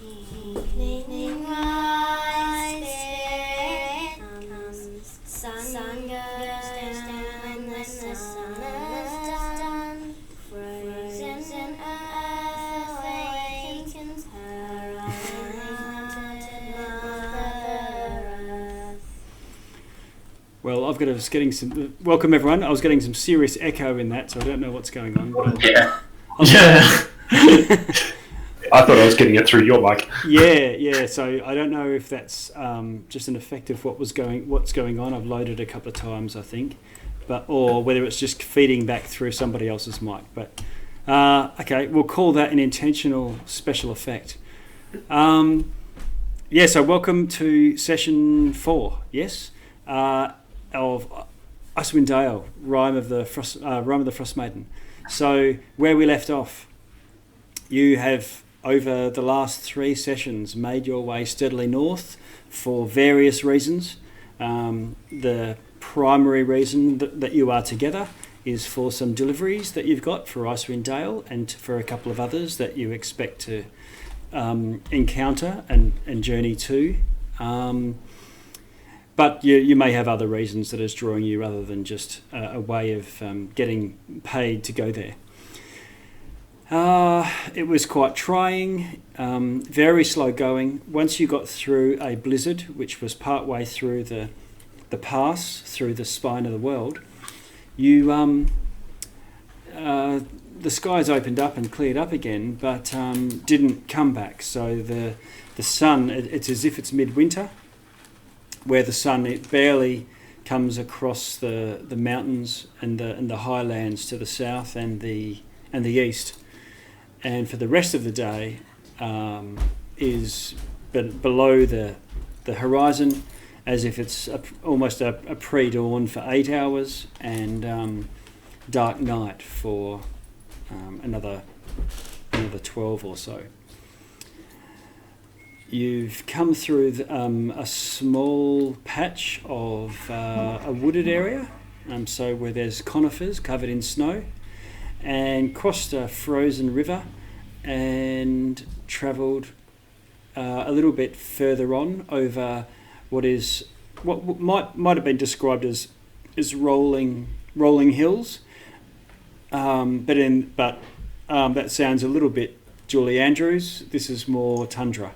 Evening rise, spirit comes, sun goes down when the sun is done. Frozen earth awakens her unhaunted mother earth. Well, I was getting some... Welcome, everyone. I was getting some serious echo in that, so I don't know what's going on. But Yeah. I thought I was getting it through your mic. Yeah. So I don't know if that's just an effect of what's going on. I've loaded a couple of times, I think, or whether it's just feeding back through somebody else's mic. But okay, we'll call that an intentional special effect. So welcome to session 4. Yes, of Icewind Dale, Rime of the Frost Maiden. So where we left off, you have, over the last 3 sessions, made your way steadily north for various reasons. The primary reason that you are together is for some deliveries that you've got for Icewind Dale and for a couple of others that you expect to encounter and journey to. But you may have other reasons that is drawing you rather than just a way of getting paid to go there. It was quite trying, very slow going. Once you got through a blizzard, which was part way through the pass, through the spine of the world, the skies opened up and cleared up again, but didn't come back. So the sun, it's as if it's midwinter, where the sun, it barely comes across the mountains and the highlands to the south and the east. And for the rest of the day is below the horizon, as if it's almost a pre-dawn for 8 hours and dark night for another 12 or so. You've come through a small patch of a wooded area, so where there's conifers covered in snow, and crossed a frozen river and travelled a little bit further on over what might have been described as rolling hills, but that sounds a little bit Julie Andrews. This is more tundra.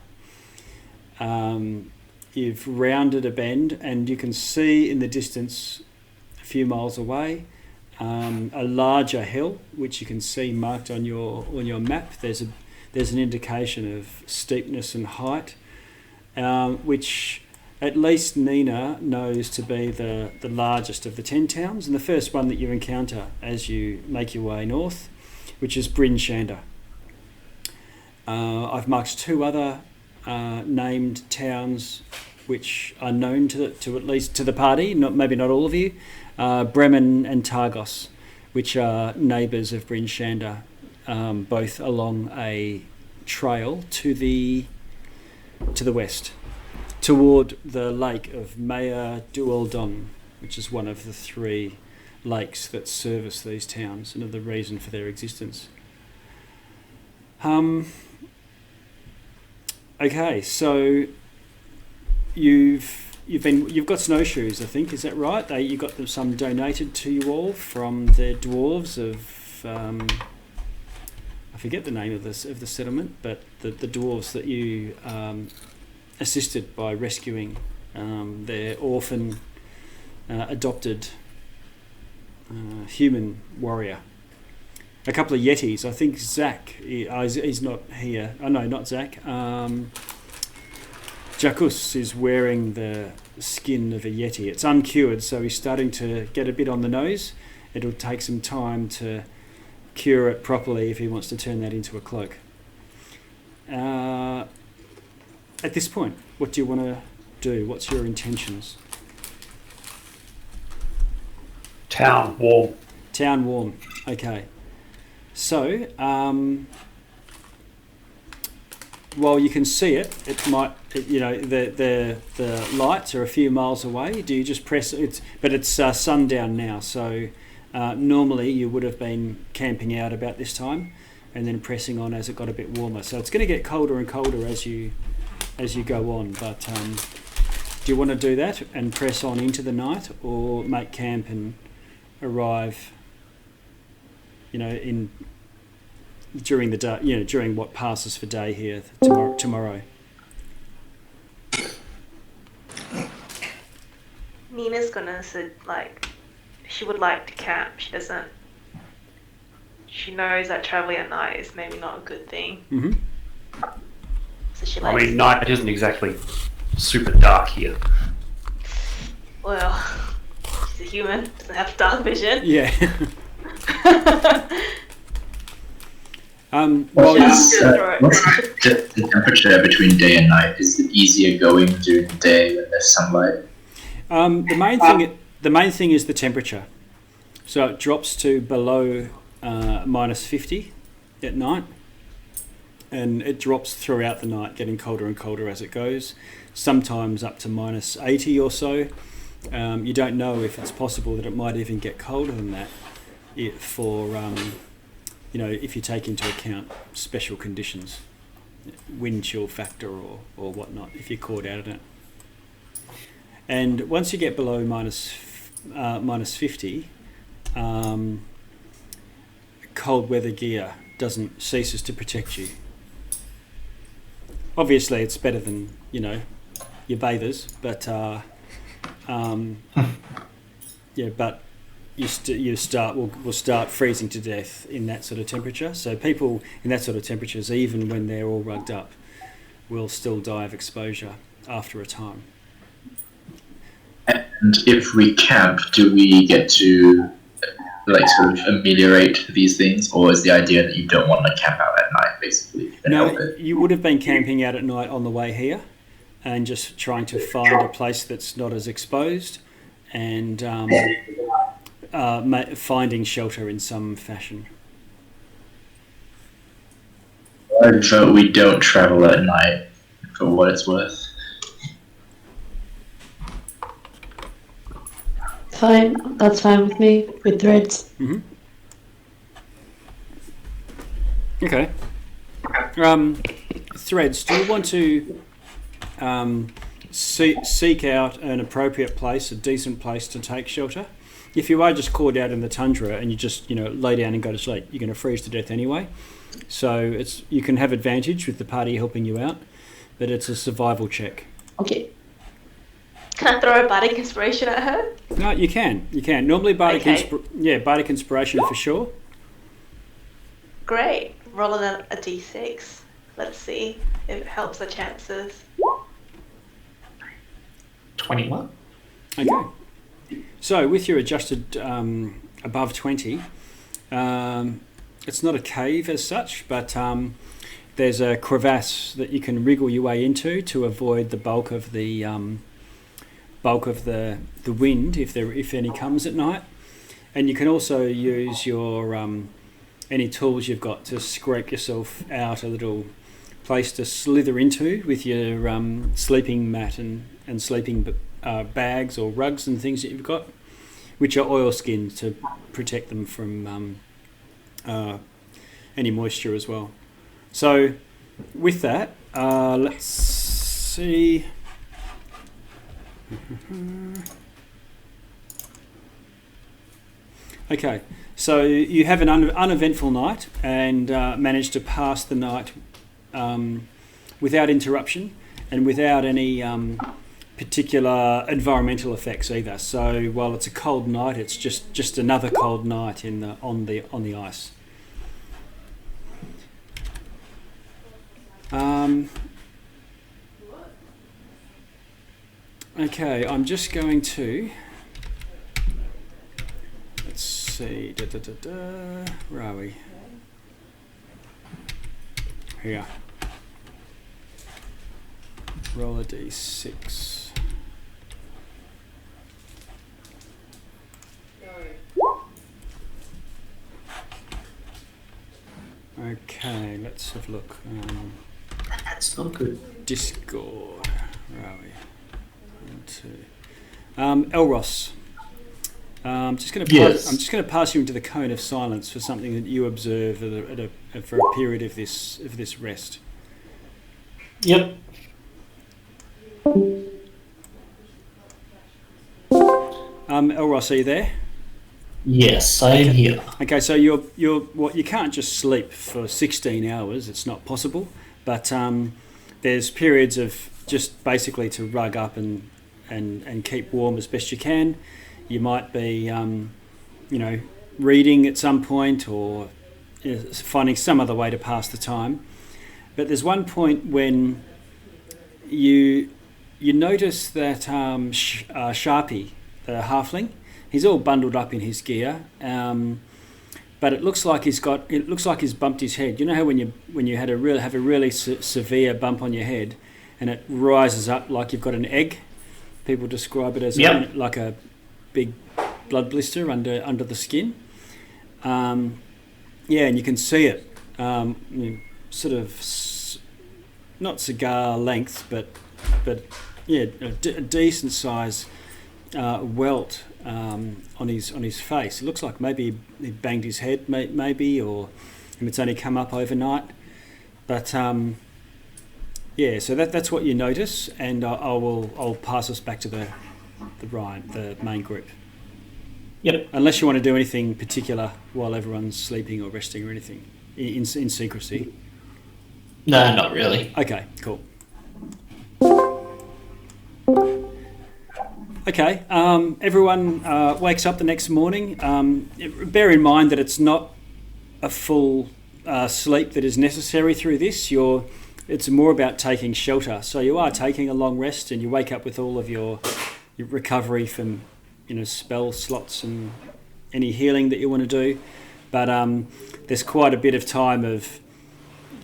You've rounded a bend and you can see in the distance, a few miles away, a larger hill, which you can see marked on your map. There's an indication of steepness and height, which at least Nina knows to be the largest of the 10 towns, and the first one that you encounter as you make your way north, which is Bryn Shander. I've marked 2 other named towns which are known to at least to the party, maybe not all of you, Bremen and Targos, which are neighbours of Bryn Shander, both along a trail to the west, toward the lake of Maya Dualdon, which is one of the 3 lakes that service these towns and are the reason for their existence. Okay, so you've got snowshoes, I think, is that right? You got some donated to you all from the Dwarves of I forget the name of the settlement, but the Dwarves that you assisted by rescuing their orphan adopted human warrior. A couple of Yetis. I think Zach, he's not here. Oh no, not Zach. Jacus is wearing the skin of a Yeti. It's uncured, so he's starting to get a bit on the nose. It'll take some time to cure it properly if he wants to turn that into a cloak. At this point, what do you want to do? What's your intentions? Town warm. Town warm. Okay. So, while you can see it, the lights are a few miles away. Do you just press it? But it's sundown now, so normally you would have been camping out about this time. and then pressing on as it got a bit warmer. So it's going to get colder and colder as you go on. But do you want to do that and press on into the night, or make camp and arrive, during the day, during what passes for day here tomorrow? Nina's gonna say, she would like to camp. She knows that traveling at night is maybe not a good thing. Mm-hmm. So she I mean, night isn't exactly super dark here. Well, she's a human, doesn't have dark vision. Yeah. What's the temperature between day and night? Is it easier going during the day when there's sunlight? The main thing is the temperature. So it drops to below minus 50 at night, and it drops throughout the night, getting colder and colder as it goes, sometimes up to minus 80 or so. You don't know if it's possible that it might even get colder than that if you take into account special conditions, wind chill factor or whatnot, if you're caught out in it. And once you get below minus 50, cold weather gear ceases to protect you. Obviously, it's better than your bathers, but but will start freezing to death in that sort of temperature. So people in that sort of temperatures, even when they're all rugged up, will still die of exposure after a time. And if we camp, do we get to sort of ameliorate these things, or is the idea that you don't want to camp out at night, basically? No, you would have been camping out at night on the way here, and just trying to find a place that's not as exposed, and finding shelter in some fashion. So we don't travel at night, for what it's worth. Fine, that's fine with me, with threads. Mm-hmm. Okay. Threads, do you want to seek out an appropriate place, a decent place to take shelter? If you are just caught out in the tundra and you just lay down and go to sleep, you're going to freeze to death anyway. So you can have advantage with the party helping you out, but it's a survival check. Okay. Can I throw a bardic inspiration at her? No, you can. Normally bardic, Okay. Bardic inspiration for sure. Great. Rolling a d6. Let's see if it helps the chances. 21. Okay. So with your adjusted above 20, it's not a cave as such, but there's a crevasse that you can wriggle your way into to avoid the bulk of the wind if any comes at night. And you can also use your any tools you've got to scrape yourself out a little place to slither into with your sleeping mat and sleeping bags or rugs and things that you've got, which are oilskins to protect them from any moisture as well. So with that, let's see. Okay, so you have an uneventful night and manage to pass the night without interruption and without any particular environmental effects either. So while it's a cold night, it's just another cold night on the ice. Okay, I'm just going to, let's see, where are we? Here. Roll a d6. Okay, let's have a look. That's not good. Discord. Where are we? 1, 2. Elros. I'm just going Yes. to pass you into the cone of silence for something that you observe for a period of this rest. Yep. Elros, are you there? Yes, I am here. Okay, so you can't just sleep for 16 hours. It's not possible. But there's periods of just basically to rug up and keep warm as best you can. You might be, reading at some point or finding some other way to pass the time. But there's one point when you notice that Sharpie, the halfling, he's all bundled up in his gear, but it looks like he's bumped his head. You know how when you have a really severe bump on your head, and it rises up like you've got an egg. People describe it as like a big blood blister under the skin. And you can see it, sort of not cigar length, but a decent size welt on his face. It looks like maybe he banged his head, maybe, or it's only come up overnight. But so that's what you notice, and I'll pass us back to the Rime, the main group. Yep. Unless you want to do anything particular while everyone's sleeping or resting or anything in secrecy. No, not really. Okay, cool. Okay, everyone wakes up the next morning. Bear in mind that it's not a full sleep that is necessary through this. It's more about taking shelter. So you are taking a long rest, and you wake up with all of your recovery from spell slots and any healing that you want to do. But there's quite a bit of time of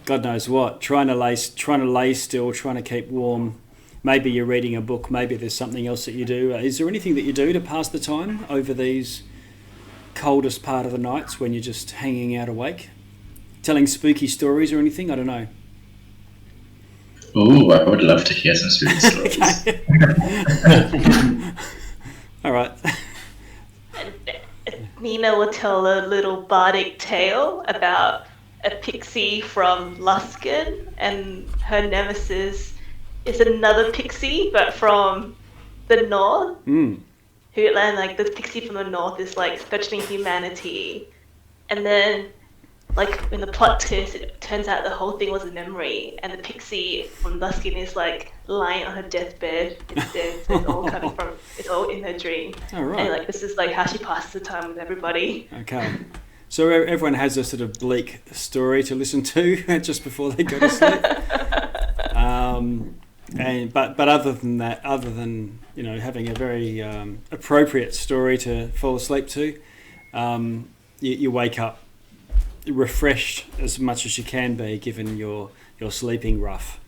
God knows what, trying to lay still, trying to keep warm. Maybe you're reading a book. Maybe there's something else that you do. Is there anything that you do to pass the time over these coldest part of the nights when you're just hanging out awake? Telling spooky stories or anything? I don't know. Ooh, I would love to hear some spooky stories. All right. Nina will tell a little bardic tale about a pixie from Luskin, and her nemesis is another pixie, but from the north. Mm. The pixie from the north is threatening humanity, and then when the plot twist, it turns out the whole thing was a memory, and the pixie from Luskin is lying on her deathbed instead. So it's all in her dream. Oh, right. And this is how she passes the time with everybody. Okay. So everyone has a sort of bleak story to listen to just before they go to sleep. But other than that, having a very appropriate story to fall asleep to, you wake up refreshed as much as you can be, given you're sleeping rough.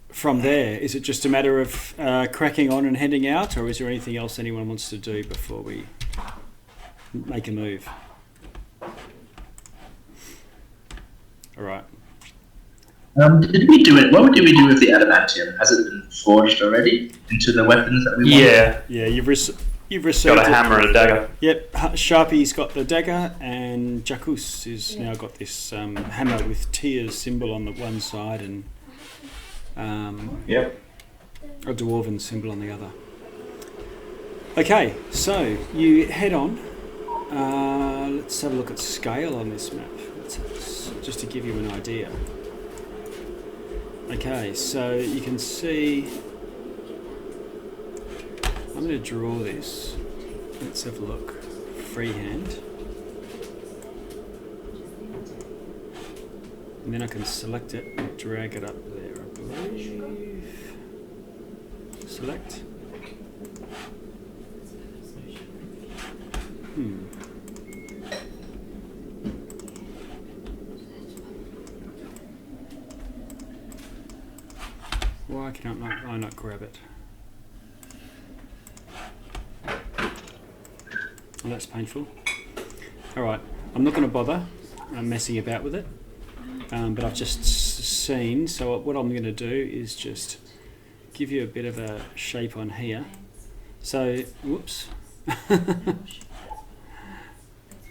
From there, is it just a matter of cracking on and heading out, or is there anything else anyone wants to do before we make a move? All right. Did we do it? What did we do with the adamantium? Has it been forged already into the weapons that we want? Yeah. You've received Got a hammer and a dagger. Yep. Sharpie's got the dagger, and Jacus has now got this hammer with Tia's symbol on the one side and a dwarven symbol on the other. Okay, so you head on. Let's have a look at scale on this map, just to give you an idea. Okay, so you can see. I'm going to draw this. Let's have a look. Freehand. And then I can select it and drag it up there, I believe. Select. Why can I not grab it? Oh, that's painful. Alright, I'm not going to bother messing about with it, but I've just seen, so what I'm going to do is just give you a bit of a shape on here. So, whoops.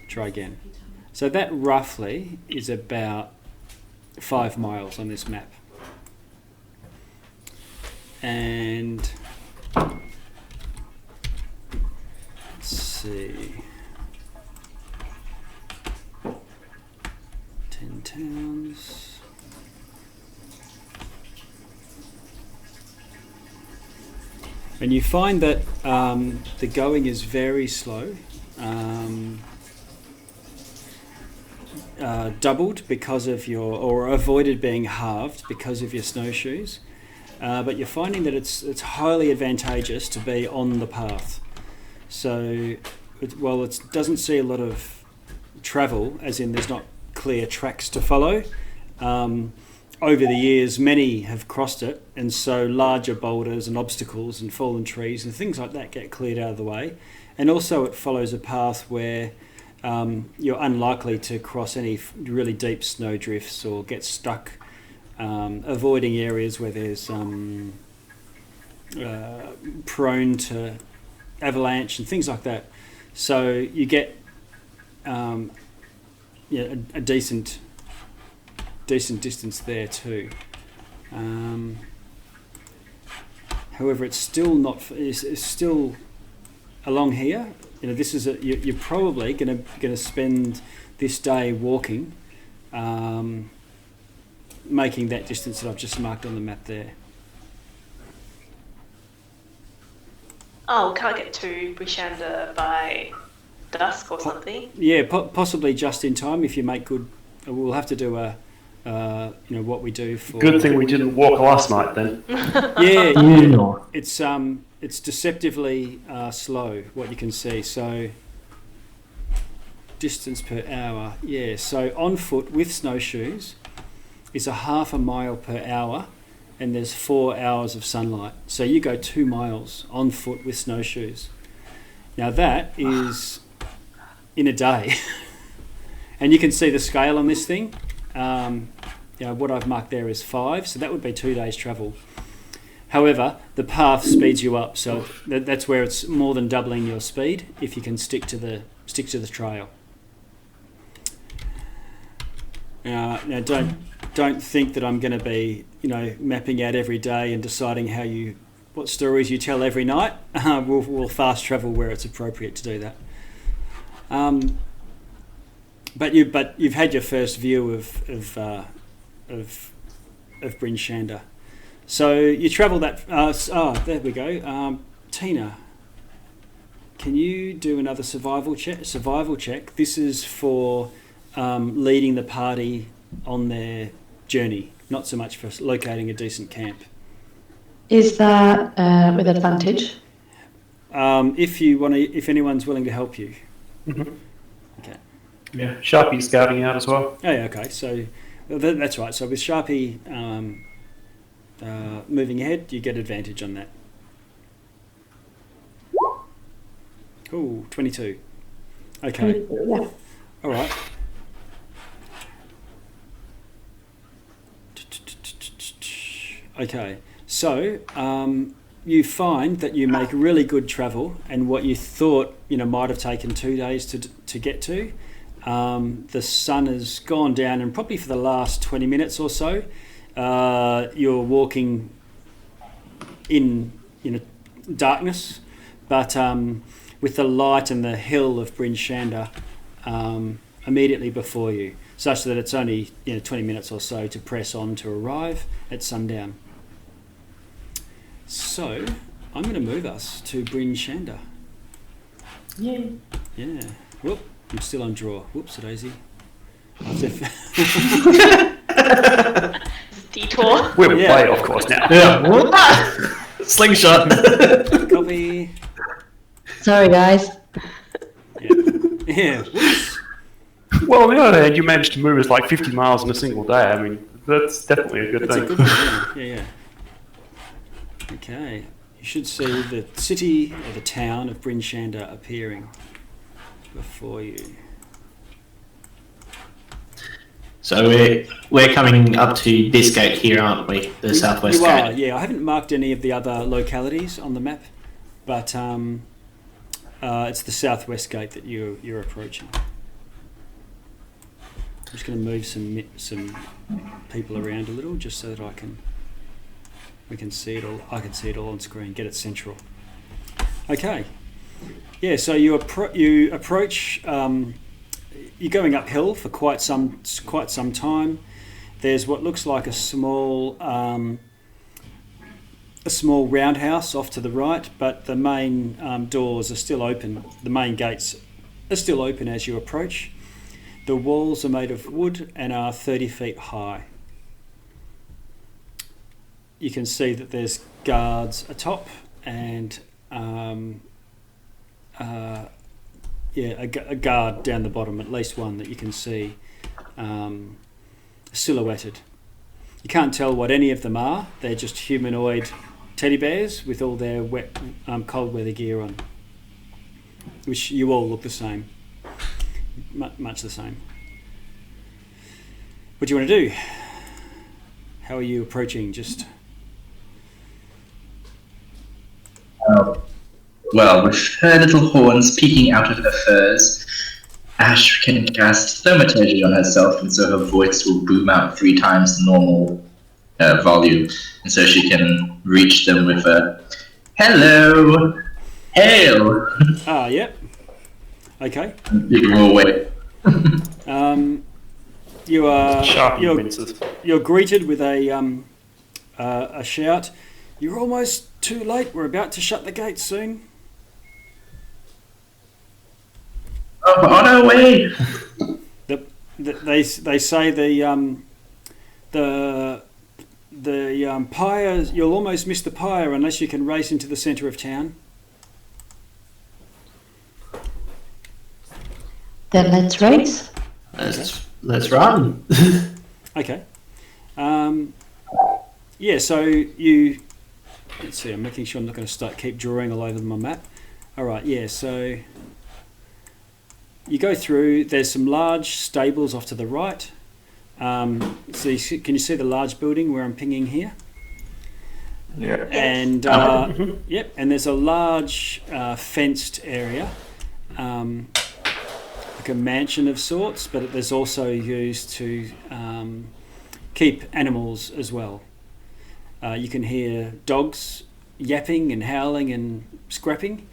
Try again. So that roughly is about 5 miles on this map. And let's see. 10 towns. And you find that the going is very slow, doubled because of or avoided being halved because of your snowshoes. But you're finding that it's highly advantageous to be on the path. So, while it doesn't see a lot of travel, as in there's not clear tracks to follow, over the years many have crossed it, and so larger boulders and obstacles and fallen trees and things like that get cleared out of the way. And also it follows a path where you're unlikely to cross any really deep snow drifts or get stuck, avoiding areas where there's prone to avalanche and things like that. So you get a decent distance there too. However, it's still not. It's still along here. This is you're probably going to spend this day walking, making that distance that I've just marked on the map there. Oh, can't get to Brishanda by dusk or something. Yeah, possibly just in time if you make good. We'll have to do what we do for. Good thing we didn't walk last night then. Yeah. It's deceptively slow what you can see. So distance per hour. Yeah. So on foot with snowshoes is a half a mile per hour, and there's 4 hours of sunlight. So you go 2 miles on foot with snowshoes. Now that is in a day. And you can see the scale on this thing. What I've marked there is 5, so that would be 2 days travel. However, the path speeds you up, so that's where it's more than doubling your speed if you can stick to the trail. Now don't think that I'm going to be mapping out every day and deciding what stories you tell every night. We'll fast travel where it's appropriate to do that. But you've had your first view of Bryn Shander. So you travel that. There we go. Tina, can you do another survival check? This is for leading the party on their journey, not so much for locating a decent camp. Is that with advantage? If anyone's willing to help you. Mm-hmm. Okay. Yeah, Sharpie's scouting out as well. Oh, yeah, okay. So that's right. So with Sharpie moving ahead, you get advantage on that. Cool, 22. Okay. Yeah. All right. Okay. So you find that you make really good travel, and what you thought might have taken 2 days to get to. The sun has gone down, and probably for the last 20 minutes or so, you're walking in darkness, but with the light and the hill of Bryn Shander immediately before you, such that it's only 20 minutes or so to press on to arrive at sundown. So I'm going to move us to Bryn Shander. Yeah. Yeah. Whoop. I'm still on draw. Whoops, daisy. Detour. We're way off course now. Yeah. Slingshot. Copy. Sorry, guys. Yeah. Whoops. Well, on the other hand, you managed to move us like 50 miles in a single day. I mean, that's definitely a good That's thing. a good thing. Yeah. Okay. You should see the city or the town of Bryn Shander appearing before you. So we're coming up to this gate here, aren't we? The southwest You gate. are, yeah. I haven't marked any of the other localities on the map, but it's the southwest gate that you're approaching. I'm just going to move some people around a little, just so that we can see it all. I can see it all on screen. Get it central. Okay. Yeah. So you approach. You're going uphill for quite some time. There's what looks like a small roundhouse off to the right, but the main doors are still open. The main gates are still open as you approach. The walls are made of wood and are 30 feet high. You can see that there's guards atop and a guard down the bottom, at least one that you can see silhouetted. You can't tell what any of them are. They're just humanoid teddy bears with all their wet, cold weather gear on, which you all look the same, much the same. What do you want to do? How are you approaching? Just Well, with her little horns peeking out of her furs, Ash can cast thaumaturgy on herself, and so her voice will boom out 3 times the normal volume, and so she can reach them with a "Hello, hail." Yep. Okay. People will wait. You're greeted with a shout. You're almost too late. We're about to shut the gates soon. Oh, on our way. They say the pyre. You'll almost miss the pyre unless you can race into the centre of town. Then let's race. Let's run. Okay. Yeah. So you. Let's see. I'm making sure I'm not going to keep drawing all over my map. All right. Yeah. So you go through. There's some large stables off to the right. Can you see the large building where I'm pinging here? Yeah. And yep. And there's a large fenced area. Like a mansion of sorts, but there's also used to keep animals as well. You can hear dogs yapping and howling and scrapping,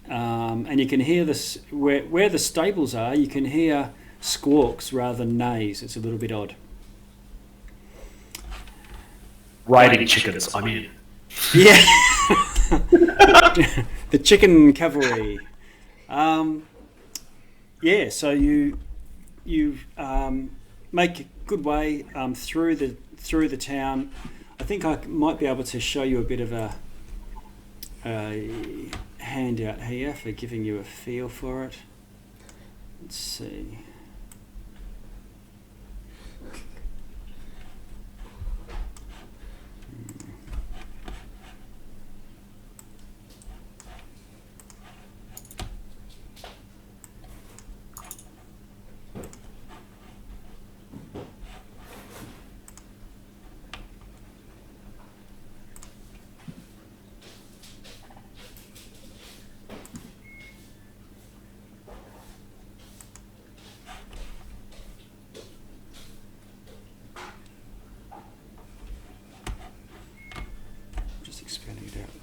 and you can hear this where the stables are. You can hear squawks rather than neighs. It's a little bit odd. Riding chickens, I mean. Yeah, the chicken cavalry. Yeah, so you make good way through the town. I think I might be able to show you a bit of a handout here for giving you a feel for it. Let's see.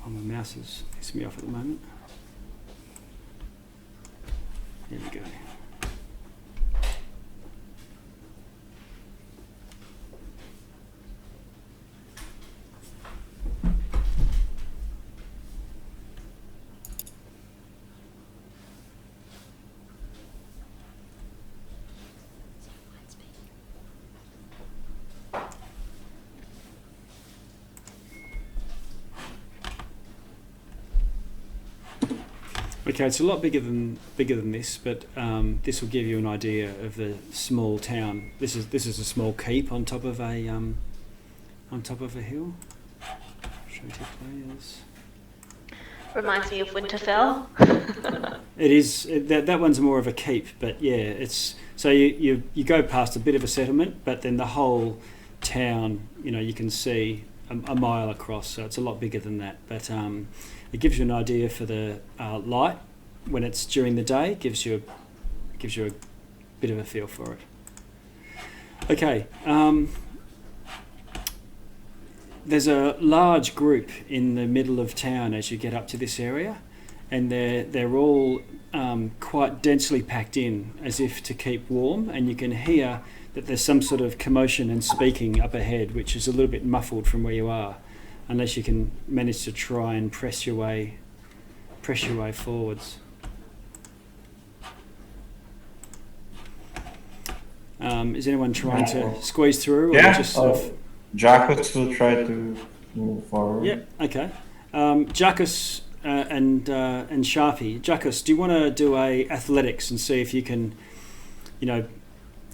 My mouse is pissing me off at the moment. There we go. Okay, it's a lot bigger than this, but this will give you an idea of the small town. This is a small keep on top of a hill. Show to players. Reminds me of Winterfell. It is that one's more of a keep, but yeah, it's so you go past a bit of a settlement, but then the whole town, you can see a mile across, so it's a lot bigger than that. But it gives you an idea for the light when it's during the day. Gives you a bit of a feel for it. Okay. There's a large group in the middle of town as you get up to this area, and they're all quite densely packed in, as if to keep warm. And you can hear that there's some sort of commotion and speaking up ahead, which is a little bit muffled from where you are, unless you can manage to try and press your way forwards. Is anyone trying to squeeze through, or just sort of? Jackus will try to move forward. Yeah. Okay. Jackus and Sharpie. Jackus, do you want to do a athletics and see if you can,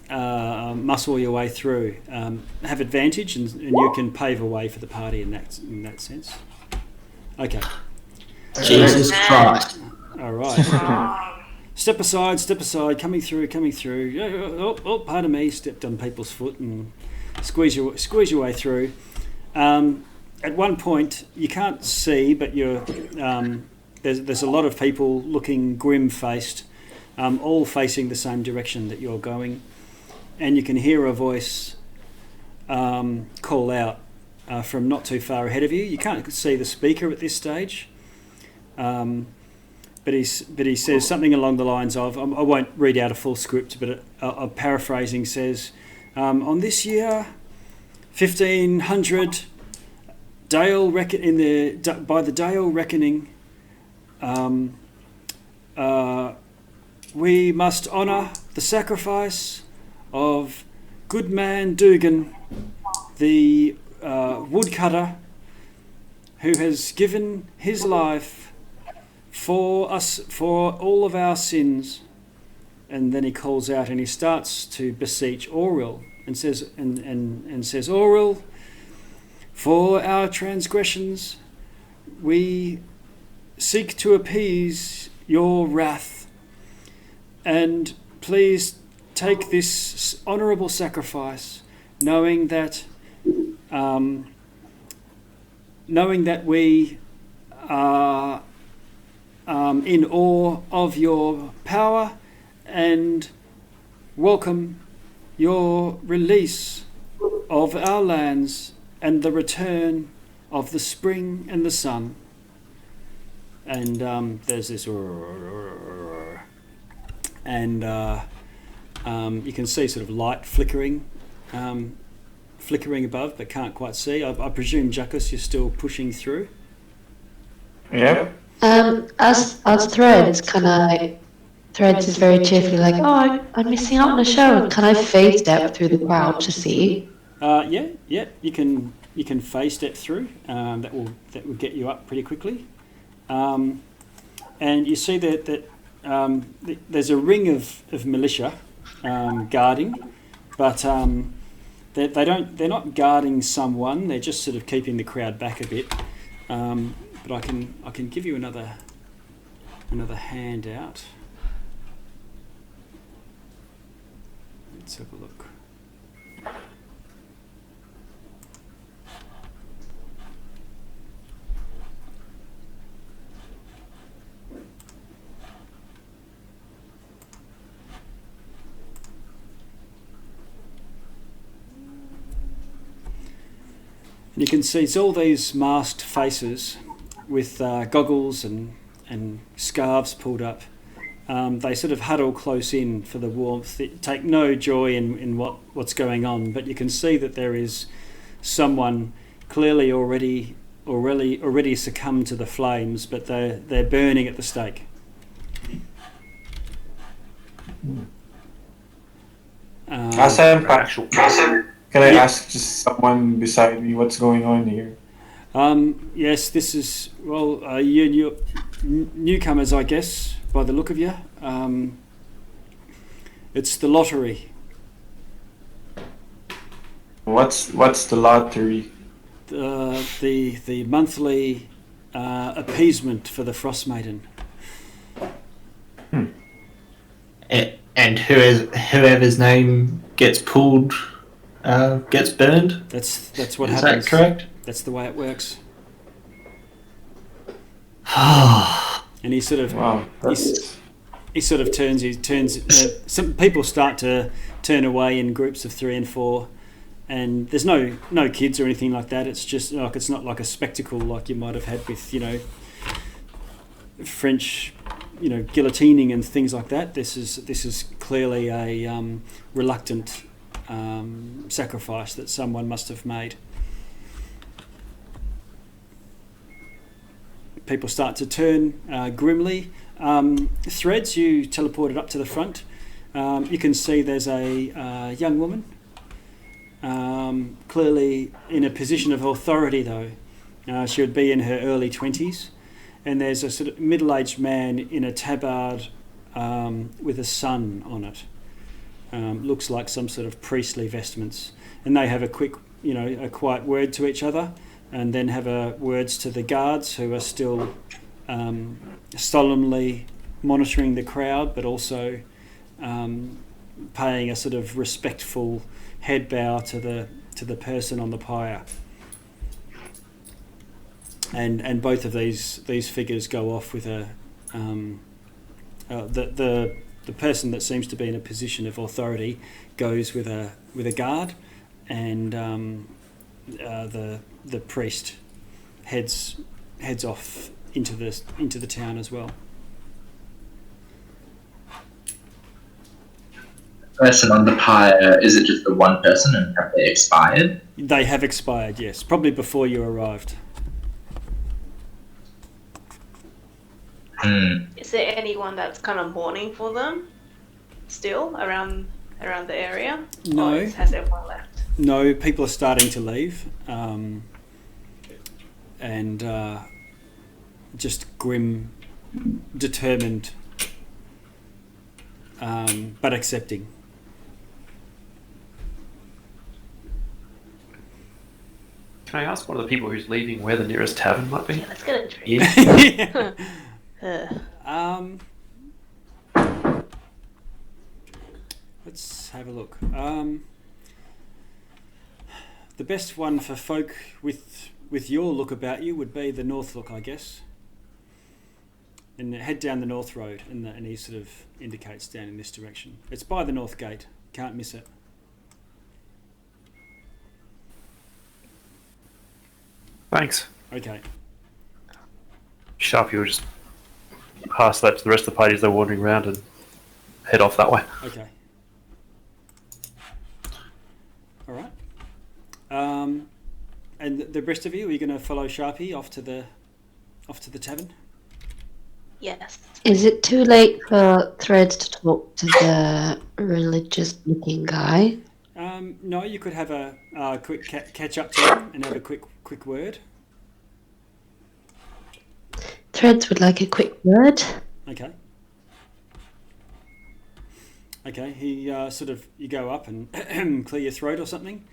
muscle your way through? Have advantage, and you can pave a way for the party in that sense. Okay. Jesus Christ. All right. Step aside, coming through. Oh, pardon me, stepped on people's foot and squeeze your way through. At one point, you can't see, but there's a lot of people looking grim-faced, all facing the same direction that you're going, and you can hear a voice call out from not too far ahead of you. You can't see the speaker at this stage. But he says something along the lines of, I won't read out a full script, but a paraphrasing says, on this year, 1500, by the Dale reckoning, we must honour the sacrifice of Goodman Dugan, the woodcutter, who has given his life for us, for all of our sins. And then he calls out and he starts to beseech Auril and says, and says, Auril, for our transgressions we seek to appease your wrath, and please take this honourable sacrifice, knowing that we are in awe of your power, and welcome your release of our lands and the return of the spring and the sun. And there's this, and you can see sort of light flickering above, but can't quite see. I presume, Jackus, you're still pushing through? Yeah. As Threads is very cheerfully like, oh, I'm missing out on a show. Can I phase step through the crowd to see? Yeah, you can phase step through. That will get you up pretty quickly. And you see that there's a ring of militia guarding, but they're not guarding someone. They're just sort of keeping the crowd back a bit. But I can give you another handout. Let's have a look. And you can see it's all these masked faces with goggles and scarves pulled up. They sort of huddle close in for the warmth. They take no joy in what's going on, but you can see that there is someone clearly already succumbed to the flames, but they're burning at the stake. As I'm actual. Can I ask just someone beside me what's going on here? Yes, this is, you newcomers, I guess, by the look of you. It's the lottery. What's the lottery? The monthly appeasement for the Frost Maiden. And whoever's name gets pulled gets burned. That's what Is happens. that correct? That's the way it works. Oh, And he sort of Wow. he sort of turns. Some people start to turn away in groups of 3 and 4, and there's no kids or anything like that. It's just like it's not like a spectacle like you might have had with French, guillotining and things like that. This is clearly a reluctant sacrifice that someone must have made. People start to turn grimly. Threads, you teleported up to the front. You can see there's a young woman, clearly in a position of authority though. She would be in her early 20s. And there's a sort of middle-aged man in a tabard with a sun on it. Looks like some sort of priestly vestments. And they have a quiet word to each other, and then have words to the guards who are still solemnly monitoring the crowd, but also paying a sort of respectful head bow to the person on the pyre. And both of these figures go off with the person that seems to be in a position of authority goes with a guard, and the priest heads off into the town as well. Person on the pyre, is it just the one person, and have they expired? They have expired, yes, probably before you arrived. Is there anyone that's kind of mourning for them still around the area? No. Or has everyone left? No, people are starting to leave, and just grim, determined, but accepting. Can I ask one of the people who's leaving where the nearest tavern might be? Yeah, let's get a drink. Yeah. Let's have a look. The best one for folk with your look about you would be the North Look, I guess. And head down the North Road, and he sort of indicates down in this direction. It's by the North Gate. Can't miss it. Thanks. Okay. Sharpie will just pass that to the rest of the party as they're wandering around and head off that way. Okay. All right. And the rest of you, are you going to follow Sharpie off to the tavern? Yes. Is it too late for Threads to talk to the religious-looking guy? No, you could have a quick catch up to him and have a quick word. Threads would like a quick word. Okay. Okay. He you go up and clear your throat or something.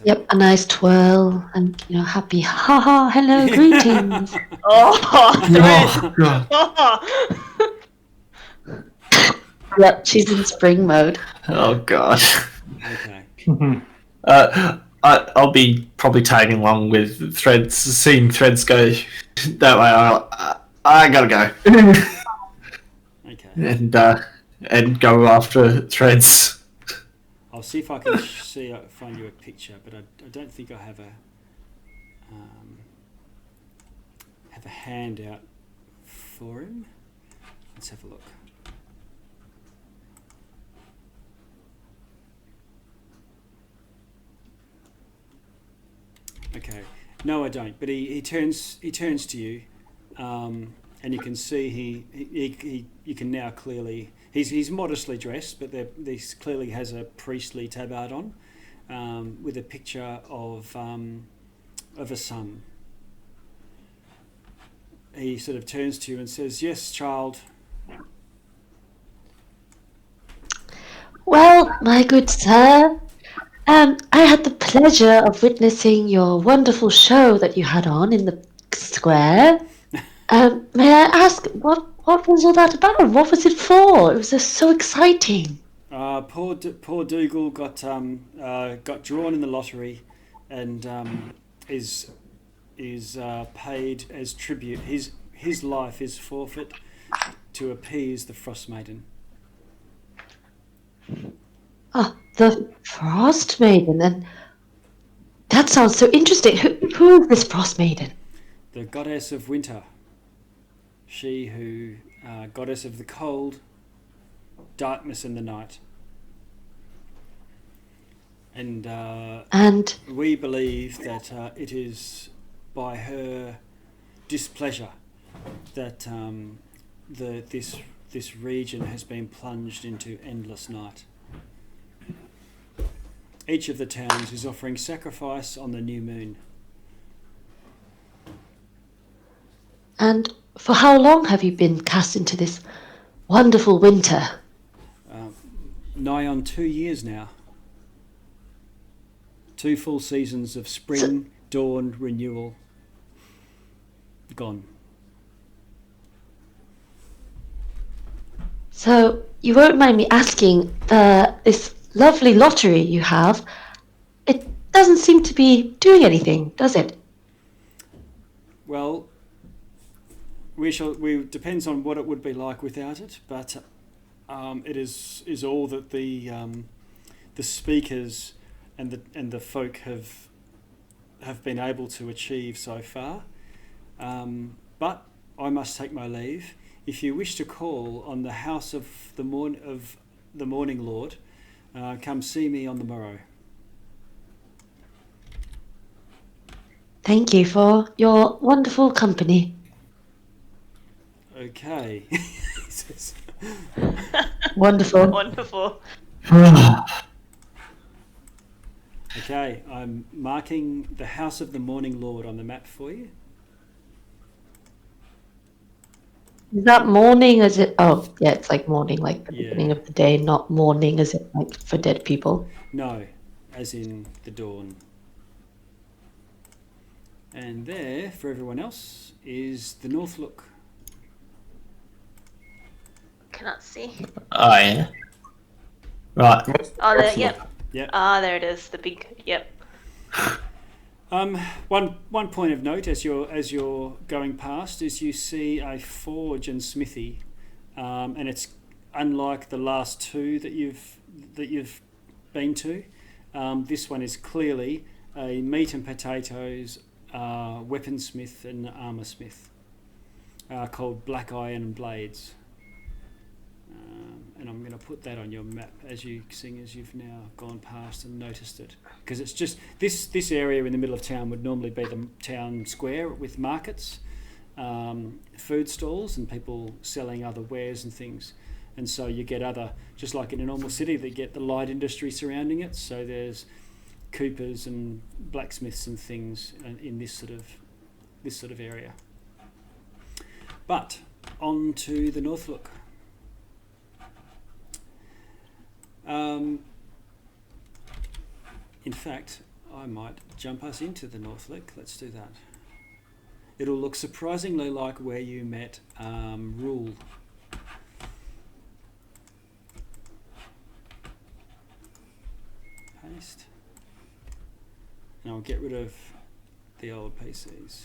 Yep, a nice twirl and happy haha hello greetings. oh God. Yep, she's in spring mode. Oh God. Okay. I'll be probably tagging along with Threads, seeing Threads go that way. I gotta go. Okay. And go after Threads. I'll see if I can find you a picture, but I don't think I have a handout for him. Let's have a look. Okay. No, I don't. But he turns to you, and you can see you can now clearly. He's modestly dressed, but he clearly has a priestly tabard on, with a picture of a sun. He sort of turns to you and says, "Yes, child." Well, my good sir, I had the pleasure of witnessing your wonderful show that you had on in the square. May I ask, what What was all that about? What was it for? It was just so exciting. Poor Dougal got drawn in the lottery, and is paid as tribute. His life is forfeit to appease the Frost Maiden. Oh, the Frost Maiden. And that sounds so interesting. Who is this Frost Maiden? The goddess of winter. She who, goddess of the cold, darkness in the night. And we believe that it is by her displeasure that this region has been plunged into endless night. Each of the towns is offering sacrifice on the new moon. And for how long have you been cast into this wonderful winter? Nigh on 2 years now. 2 full seasons of spring, dawn, renewal. Gone. So you won't mind me asking, this lovely lottery you have, it doesn't seem to be doing anything, does it? Well, we depends on what it would be like without it, but it is all that the speakers and the folk have been able to achieve so far. But I must take my leave. If you wish to call on the house of the Morning Lord, come see me on the morrow. Thank you for your wonderful company. Okay. Wonderful. Wonderful. Okay, I'm marking the house of the Morning Lord on the map for you. Is that morning? Is it? Oh, yeah, it's like morning, like the beginning of the day, not morning, is it like for dead people? No, as in the dawn. And there, for everyone else, is the North Look. Cannot see. Oh, yeah. Right. Oh, there, yep. Yep. Ah, there it is. The big, yep. One point of note as you're going past is you see a forge and smithy, and it's unlike the last 2 that you've been to. This one is clearly a meat and potatoes weaponsmith and armoursmith, called Black Iron and Blades. And I'm going to put that on your map as you've now gone past and noticed it, because it's just this area in the middle of town would normally be the town square with markets, food stalls, and people selling other wares and things. And so you get other, just like in a normal city, they get the light industry surrounding it. So there's coopers and blacksmiths and things in this sort of area. But on to the North Look. In fact, I might jump us into the North Look. Let's do that. It'll look surprisingly like where you met Rule. Paste. And I'll get rid of the old PCs.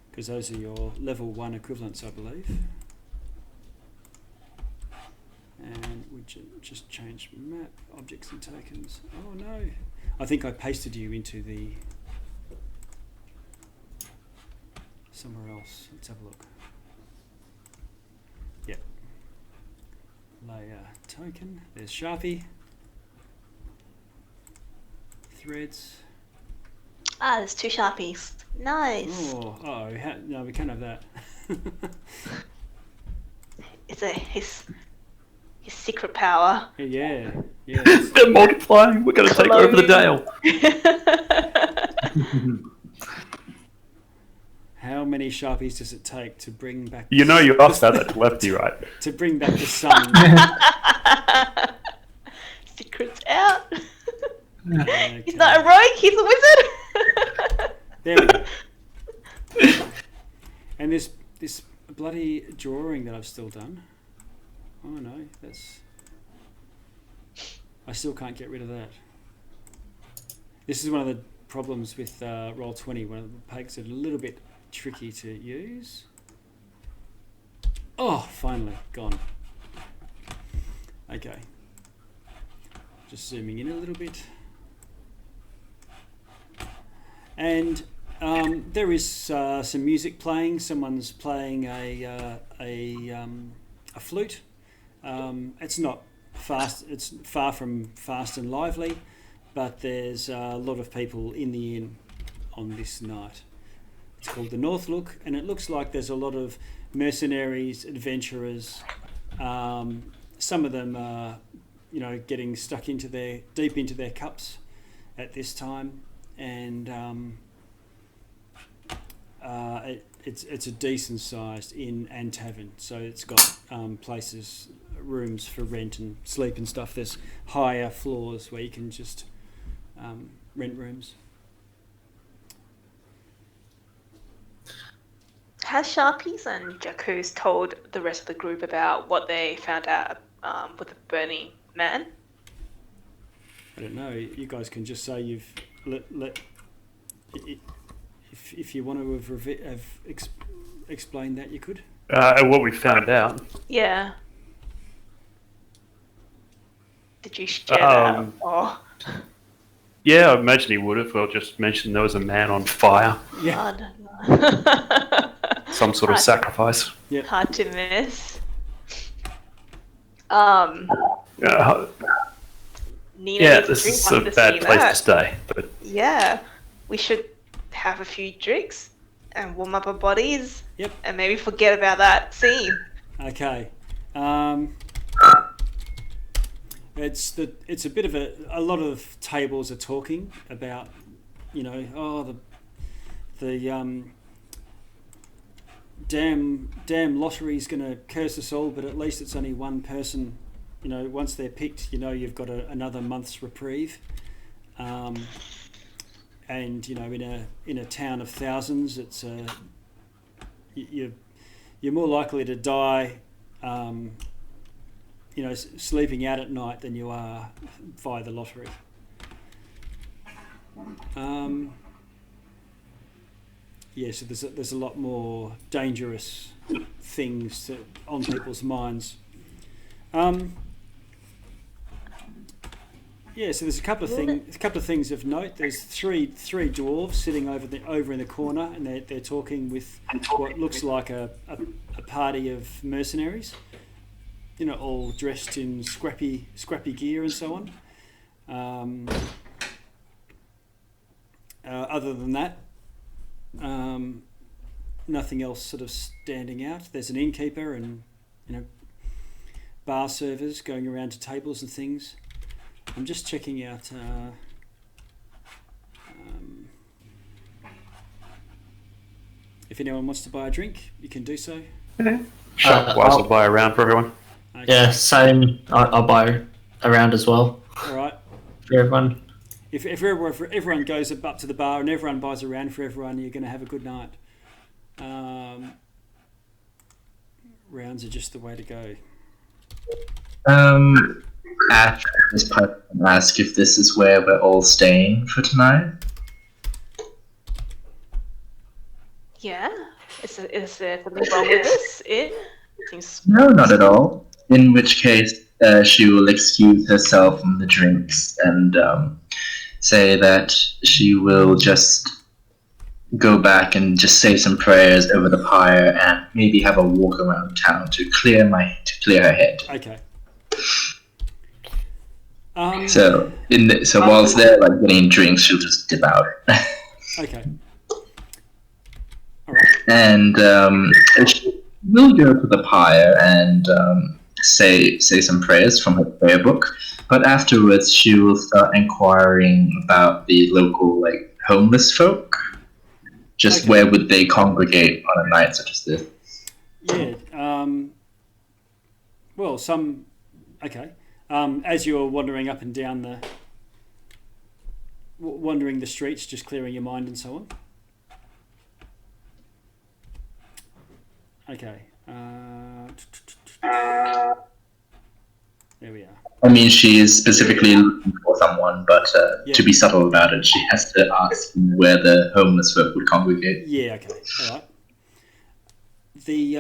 Because those are your level 1 equivalents, I believe. And we just changed map, objects and tokens. Oh no, I think I pasted you into the somewhere else. Let's have a look. Yep. Layer token. There's Sharpie. Threads. Ah, there's 2 Sharpies. Nice. No, we can't have that. Oh. It's his secret power. Yeah. They're multiplying. We're going to take over the Dale. How many Sharpies does it take to bring back... You know you asked that lefty, right? To bring back the sun. Secrets out. Okay. He's not a rogue, he's a wizard! There we go. And this bloody drawing that I've still done. Oh no, I still can't get rid of that. This is one of the problems with Roll20. One of the makes it a little bit tricky to use. Oh, finally gone. Okay. Just zooming in a little bit. And there is some music playing. Someone's playing a flute. It's not fast. It's far from fast and lively, but there's a lot of people in the inn on this night. It's called the North Look, and it looks like there's a lot of mercenaries, adventurers. Some of them are, getting stuck deep into their cups at this time, and it's a decent sized inn and tavern, so it's got rooms for rent and sleep and stuff. There's higher floors where you can just rent rooms. Has Sharpies and Jacques told the rest of the group about what they found out with the burning man? I don't know. You guys can just say you've if you want to have explained that, you could. What we found out. Yeah. Did you share that? Oh. Yeah, I imagine he would have. Well, just mentioned there was a man on fire. Yeah. Some sort of sacrifice. Yep. Hard to miss. Nina this is a bad place to stay. But yeah, we should have a few drinks and warm up our bodies. Yep. And maybe forget about that scene. Okay. It's a bit of a lot of tables are talking about, the damn lottery's going to curse us all, but at least it's only one person. Once they're picked, you've got another month's reprieve. And in a town of thousands, it's you're more likely to die, sleeping out at night than you are via the lottery. So there's a lot more dangerous things on people's minds. So there's a couple of things of note. There's three dwarves sitting over in the corner, and they're talking with what looks like a party of mercenaries. All dressed in scrappy gear and so on. Other than that, nothing else sort of standing out. There's an innkeeper and bar servers going around to tables and things. I'm just checking out. If anyone wants to buy a drink, you can do so. Shopwise will buy around for everyone. Okay. Yeah, same. I'll buy around as well. All right. For everyone. If everyone goes up to the bar and everyone buys a round for everyone, you're going to have a good night. Rounds are just the way to go. After this part, ask if this is where we're all staying for tonight. Yeah. Is there something wrong with this? No, not at all. In which case, she will excuse herself from the drinks and say that she will just go back and just say some prayers over the pyre and maybe have a walk around town to clear her head. Okay. So whilst they're getting drinks, she'll just dip out. Okay. All right. And she will go to the pyre and say some prayers from her prayer book. But afterwards, she will start inquiring about the local homeless folk. Just Okay. where would they congregate on a night such as this? Yeah. Well, okay. As you're wandering up and down wandering the streets, just clearing your mind and so on? Okay. There we are. I mean, she is specifically looking for someone, but to be subtle about it, she has to ask where the homeless folk would congregate. Yeah, okay. All right. The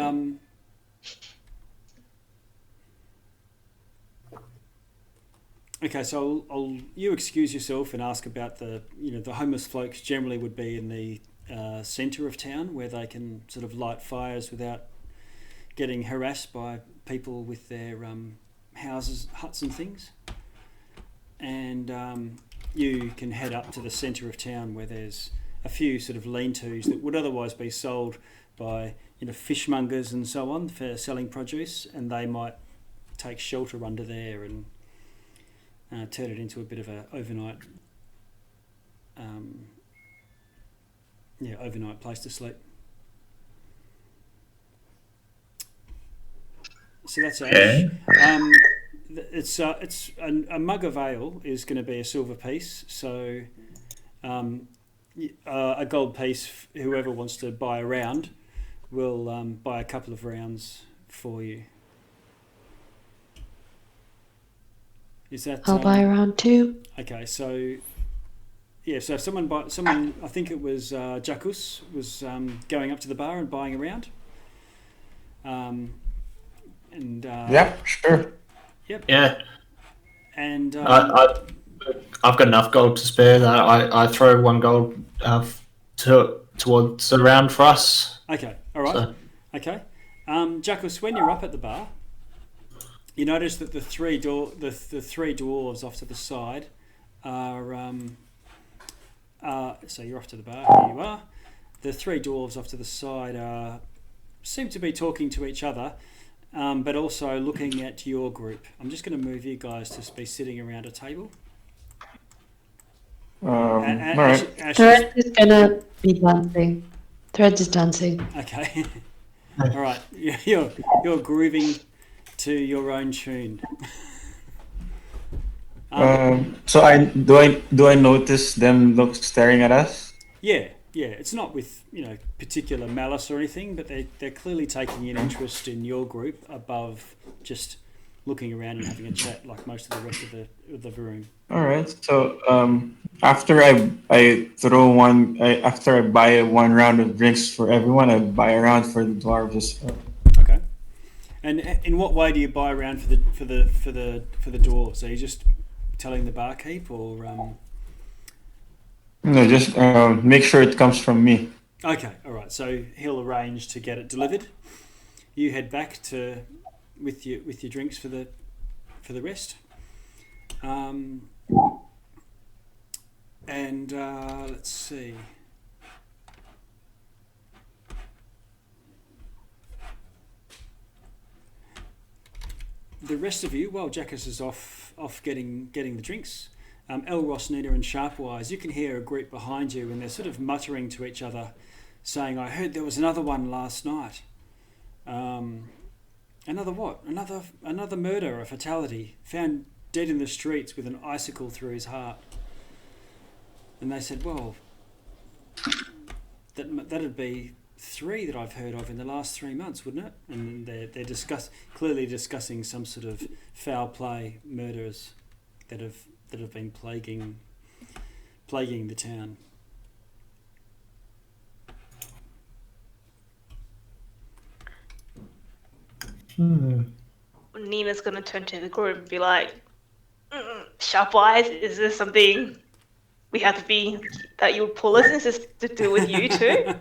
okay, so I'll you excuse yourself and ask about the homeless folks humbly would be in the centre of town where they can sort of light fires without getting harassed by people with their houses, huts and things. And you can head up to the centre of town where there's a few sort of lean-tos that would otherwise be sold by fishmongers and so on for selling produce, and they might take shelter under there and turn it into a bit of a overnight place to sleep. So that's Okay. it's a mug of ale is going to be a silver piece. So a gold piece. Whoever wants to buy a round will buy a couple of rounds for you. Is that? I'll buy a round 2. Okay, so yeah, so if someone, I think it was Jacus, was going up to the bar and buying a round. Yeah, sure. Yep. Yeah. And I've got enough gold to spare. That I throw 1 gold towards the round for us. Okay. All right. So. Okay. Jacus, when you're up at the bar, you notice that the three dwarves off to the side are. So you're off to the bar. Here you are. The 3 dwarves off to the side seem to be talking to each other, but also looking at your group. I'm just going to move you guys to be sitting around a table. All right. Threads is gonna be dancing. Threads is dancing. Okay. All right. You're grooving to your own tune. So do I notice them staring at us? Yeah. It's not with particular malice or anything, but they're clearly taking an interest in your group above just looking around and having a chat like most of the rest of the room. All right. So after I throw one, after I buy 1 round of drinks for everyone, I buy a round for the dwarves as well. Okay. And in what way do you buy around for the dwarves? Are you just telling the barkeep or? No, just make sure it comes from me. Okay. All right. So he'll arrange to get it delivered. You head back with your drinks for the rest. And let's see. The rest of you, while Jackus is off getting the drinks, Elros, Nina and Sharpwise, you can hear a group behind you and they're sort of muttering to each other, saying, "I heard there was another one last night." Another what? Another murder, a fatality, found dead in the streets with an icicle through his heart. And they said, "Well, that'd be 3 that I've heard of in the last 3 months, wouldn't it?" And they're clearly discussing some sort of foul play murders that have been plaguing the town. Nina's gonna turn to the group and be like, "Sharpwise, is this something we have to be that you would pull us? Is this to do with you too?"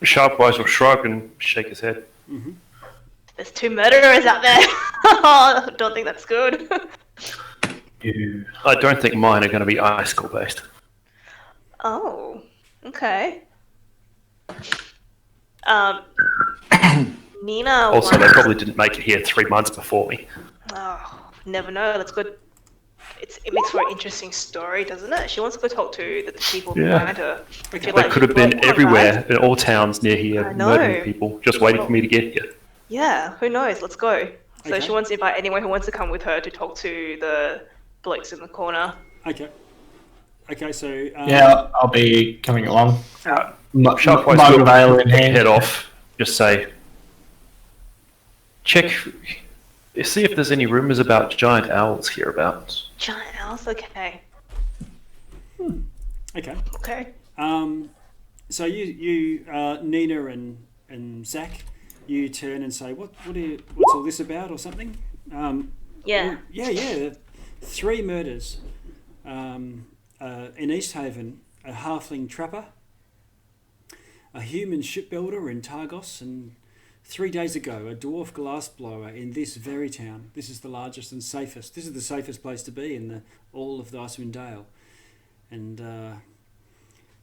Sharpwise will shrug and shake his head. Mm-hmm. There's 2 murderers out there. I don't think that's good. I don't think mine are going to be icicle based. Oh, okay. Nina. Also, they probably didn't make it here 3 months before me. Oh, never know. That's good. It makes for an interesting story, doesn't it? She wants to go talk to the people behind her. Okay. They could have been everywhere in all towns near here, I know. murdering people, just waiting for me to get here. Yeah, who knows? Let's go. So Okay. she wants to invite anyone who wants to come with her to talk to the blokes in the corner. Okay. Okay, so Yeah, I'll be coming along. Sharpwise Mug will of ale in hand. head off. Just say, check, see if there's any rumours about giant owls hereabouts. Giant owls, okay. okay. Okay. So you Nina and Zach, you turn and say, what's all this about, or something? Yeah. Yeah. 3 murders. In East Haven, a halfling trapper, a human shipbuilder in Targos, and 3 days ago, a dwarf glassblower in this very town. This is the largest and safest. This is the safest place to be in all of the Icewind Dale. And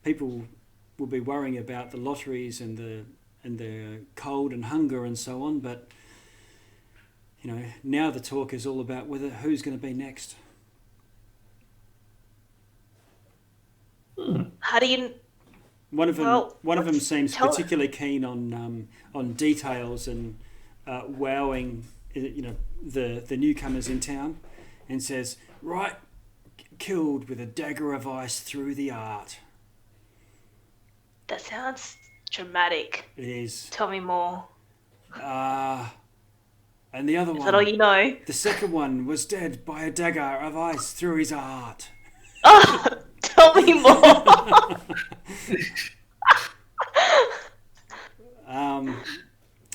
people will be worrying about the lotteries and the cold and hunger and so on. But now the talk is all about who's going to be next. How do you... One of them seems tell- particularly keen on details and wowing, the newcomers in town, and says, "Right, killed with a dagger of ice through the art." That sounds dramatic. It is. Tell me more. And the other Is one, that all you know? the second one, was dead by a dagger of ice through his heart. Oh, tell me more.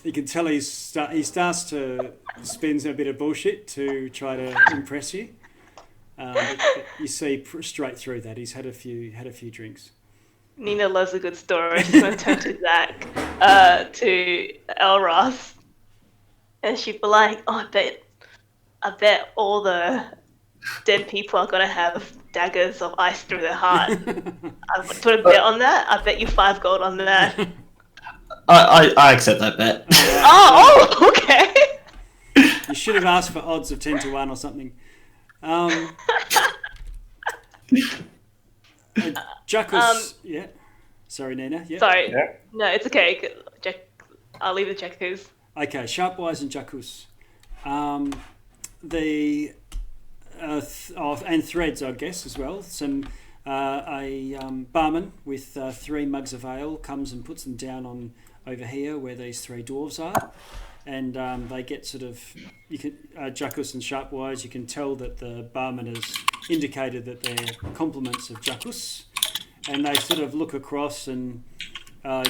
You can tell he starts to spin a bit of bullshit to try to impress you. But you see straight through that. He's had a few drinks. Nina loves a good story. She's going to turn to Zach, to Elros, and she'd be like, "Oh, I bet all the dead people are going to have daggers of ice through their heart. I've put a bet on that. I bet you 5 gold on that." I accept that bet. Oh, okay. You should have asked for odds of 10 to 1 or something. Jackus, yeah. Sorry, Nina. Yeah. Sorry. Yeah. No, it's okay. I'll leave the Jackus. Okay, Sharpwise and Jackus. And Threads, I guess, as well. A barman with 3 mugs of ale comes and puts them down on over here where these 3 dwarves are, and they get sort of, Jackus and Sharpwise, you can tell that the barman has indicated that they're compliments of Jackus, and they sort of look across and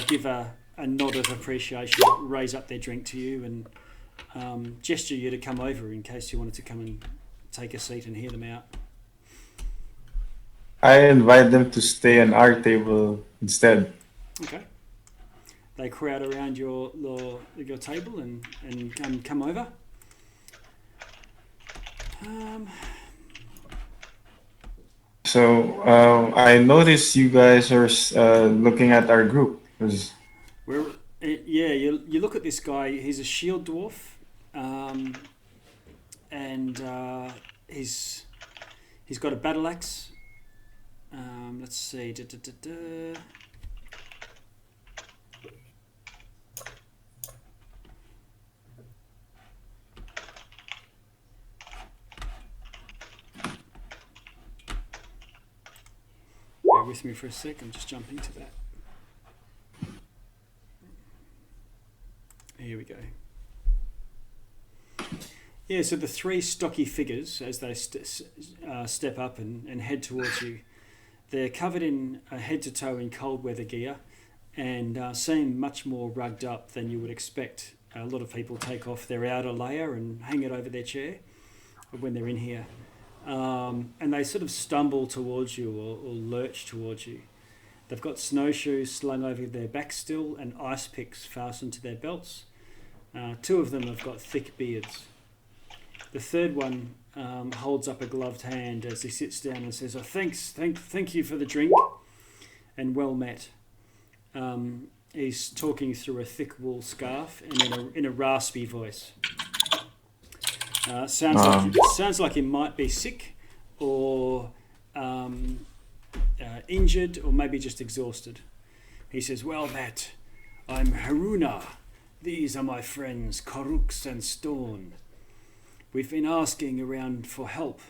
give a nod of appreciation, raise up their drink to you, and gesture you to come over in case you wanted to come and take a seat and hear them out. I invite them to stay on our table instead. Okay. They crowd around your table and come over. So I noticed you guys are looking at our group. You look at this guy. He's a shield dwarf, and he's got a battle axe. Let's see. Bear with me for a sec. I'm just jumping to that. Here we go. Yeah, so the 3 stocky figures, as they step up and head towards you, they're covered in head to toe in cold weather gear and seem much more rugged up than you would expect. A lot of people take off their outer layer and hang it over their chair when they're in here. And they sort of stumble towards you or lurch towards you. They've got snowshoes slung over their backs still and ice picks fastened to their belts. 2 of them have got thick beards. The third one holds up a gloved hand as he sits down and says, "Oh, thank you for the drink, and well met." He's talking through a thick wool scarf and in a raspy voice. Sounds like he might be sick or injured or maybe just exhausted. He says, "Well met, I'm Haruna. These are my friends Korux and Stone. We've been asking around for help.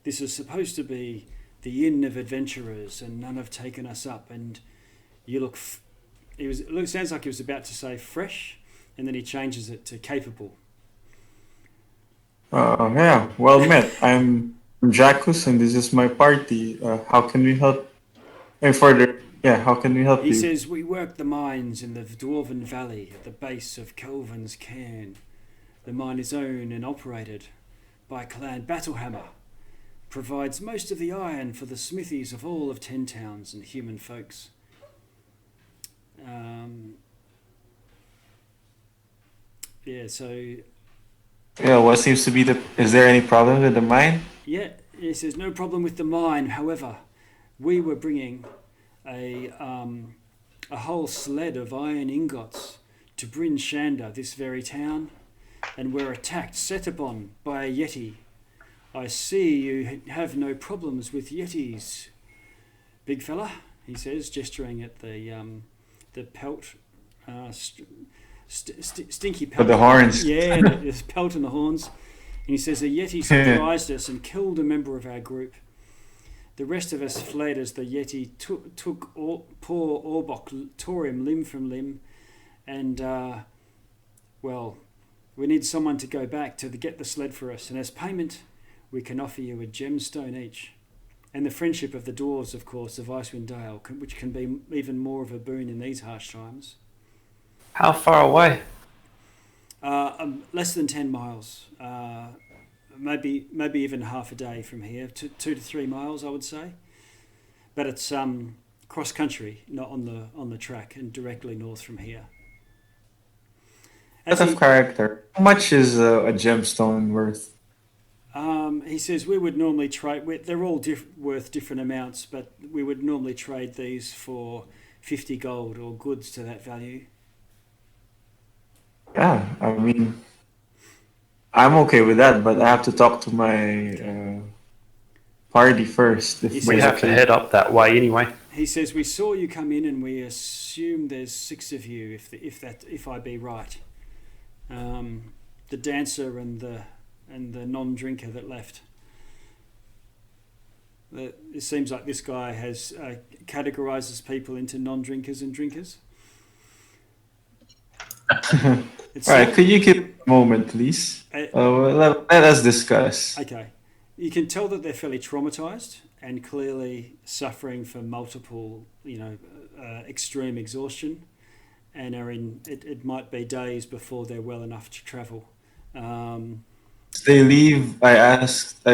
This is supposed to be the inn of adventurers, and none have taken us up. And you look. Sounds like he was about to say fresh, and then he changes it to capable. Yeah, well met. I'm Jackus, and this is my party. How can we help? And further, yeah, how can we help He you? says, we work the mines in the Dwarven Valley at the base of Kelvin's Cairn. The mine is owned and operated by Clan Battlehammer. Provides most of the iron for the smithies of all of 10 towns and human folks. Yeah, what seems to be is there any problem with the mine? Yeah, he says, no problem with the mine. However, we were bringing a whole sled of iron ingots to Bryn Shander, this very town, and were attacked, set upon by a yeti. I see you have no problems with yetis, big fella, he says, gesturing at the pelt, stinky pelt. With the horns. Yeah, the pelt and the horns. And he says, a yeti surprised us and killed a member of our group. The rest of us fled as the yeti took poor Orbok, tore him limb from limb, and, we need someone to go back to get the sled for us, and as payment, we can offer you a gemstone each. And the friendship of the Dwarves, of course, of Icewind Dale, which can be even more of a boon in these harsh times. How far away? Less than 10 miles. Maybe even half a day from here. 2 to 3 miles, I would say. But it's cross country, not on the track, and directly north from here. Out of character, how much is a gemstone worth? He says we would normally trade. They're all worth different amounts, but we would normally trade these for 50 gold or goods to that value. Yeah, I mean, I'm okay with that, but I have to talk to my party first. We have to head up that way anyway. He says we saw you come in, and we assume there's 6 of you, if I be right. The dancer and the non-drinker that left. It seems like this guy has categorizes people into non-drinkers and drinkers. All right, could you give a moment, please? Let us discuss. Okay. You can tell that they're fairly traumatized and clearly suffering from multiple, extreme exhaustion, and are in. It might be days before they're well enough to travel. They leave. I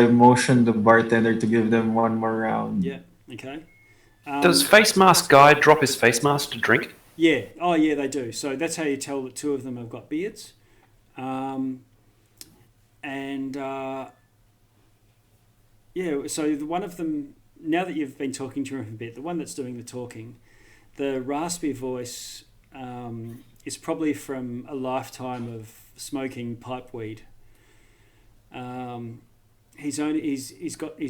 motioned the bartender to give them one more round. Yeah. Okay. Does Face Mask Guy drop his face mask to drink? Yeah. Oh, yeah, they do. So that's how you tell that 2 of them have got beards. So one of them, now that you've been talking to him a bit, the one that's doing the talking, the raspy voice is probably from a lifetime of smoking pipeweed. He's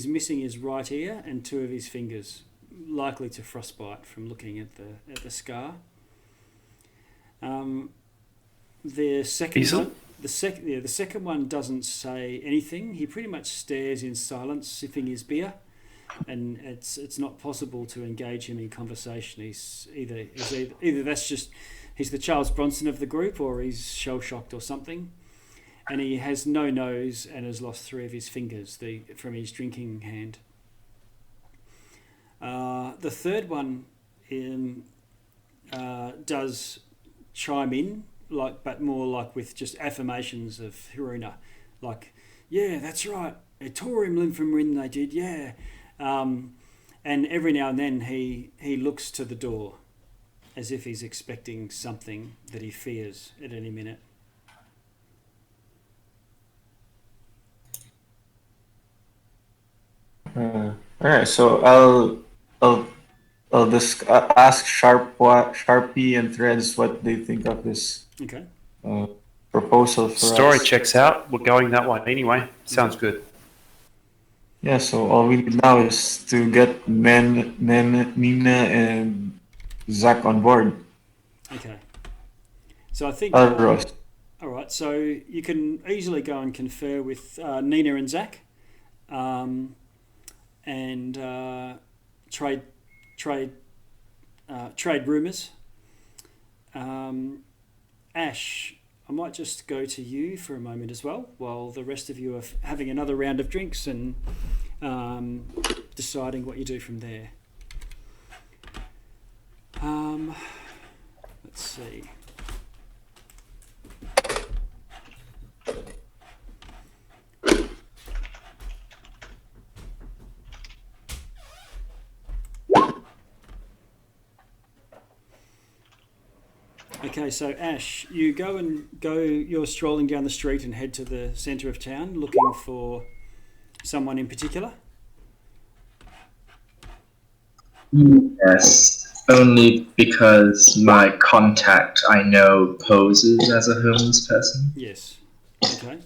missing his right ear and 2 of his fingers, likely to frostbite from looking at the scar. The second one doesn't say anything. He pretty much stares in silence, sipping his beer, and it's not possible to engage him in conversation. He's either that's just he's the Charles Bronson of the group, or he's shell shocked or something. And he has no nose and has lost 3 of his fingers from his drinking hand. The third one does chime in, but more like with just affirmations of Hiruna, like, yeah, that's right, they tore him limb from limb, they did, yeah. And every now and then he looks to the door as if he's expecting something that he fears at any minute. All right, so I'll just ask Sharpie and Threads what they think of this proposal for Story us. checks out. We're going that way anyway. Sounds good. Yeah, so all we need now is to get Nina, and Zach on board. Okay. So I think Ross. All right, so you can easily go and confer with Nina and Zach, and trade rumours. Ash, I might just go to you for a moment as well, while the rest of you are having another round of drinks and deciding what you do from there. Let's see. Okay, so Ash, you're strolling down the street and head to the centre of town looking for someone in particular? Yes, only because my contact I know poses as a homeless person. Yes. Okay.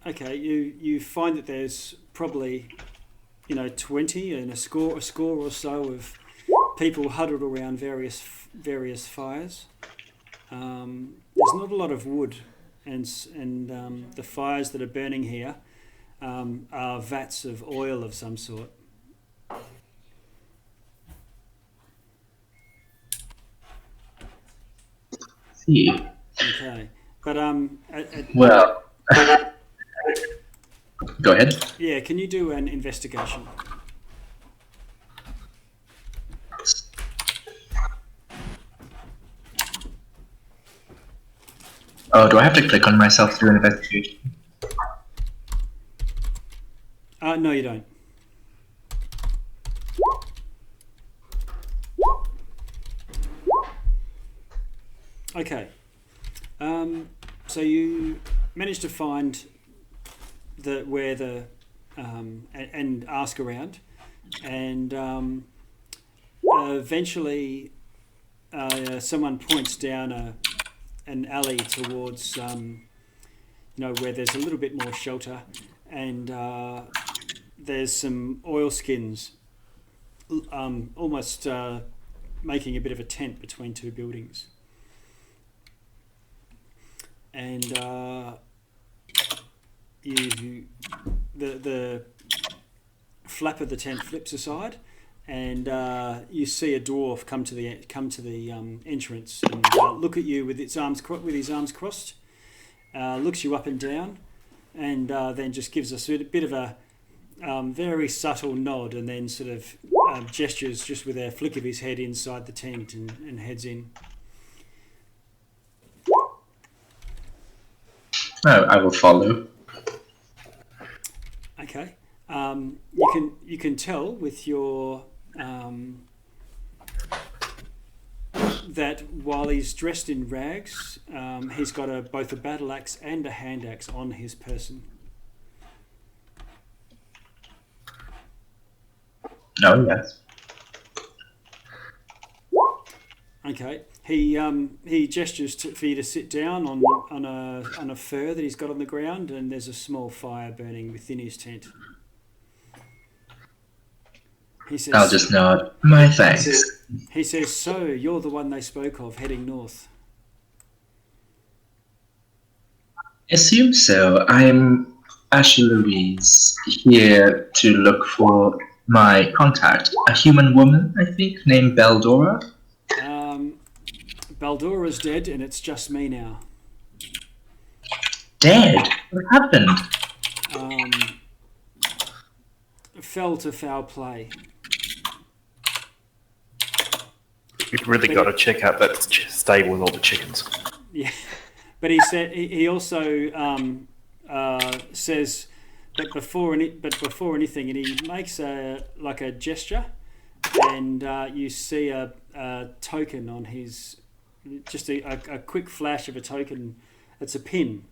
Okay, you find that there's probably 20 and a score or so of people huddled around various fires. There's not a lot of wood, and the fires that are burning here are vats of oil of some sort. See. Okay, but well, go ahead. Yeah, can you do an investigation? Oh, do I have to click on myself through an investigation? No, you don't. Okay. So you managed to find and ask around, and eventually someone points down an alley towards where there's a little bit more shelter, and there's some oilskins almost making a bit of a tent between two buildings. And the flap of the tent flips aside, and you see a dwarf come to the entrance and look at you with his arms crossed, looks you up and down, and then just gives us a bit of a very subtle nod, and then sort of gestures just with a flick of his head inside the tent and heads in. Oh, I will follow. Okay. You can tell with your that while he's dressed in rags, he's got both a battle axe and a hand axe on his person. Oh, yes. Okay. He gestures for you to sit down on a fur that he's got on the ground, and there's a small fire burning within his tent. He says, I'll just nod. My thanks. He says, "So you're the one they spoke of heading north." Assume so. I'm Ashley Louise, here to look for my contact, a human woman, I think, named Beldora. Baldora's dead, and it's just me now. Dead? What happened? Fell to foul play. You've really got to check out that stable with all the chickens. Yeah, but he also says that before anything, and he makes a gesture, and you see a token on his. Just a quick flash of a token. It's a pin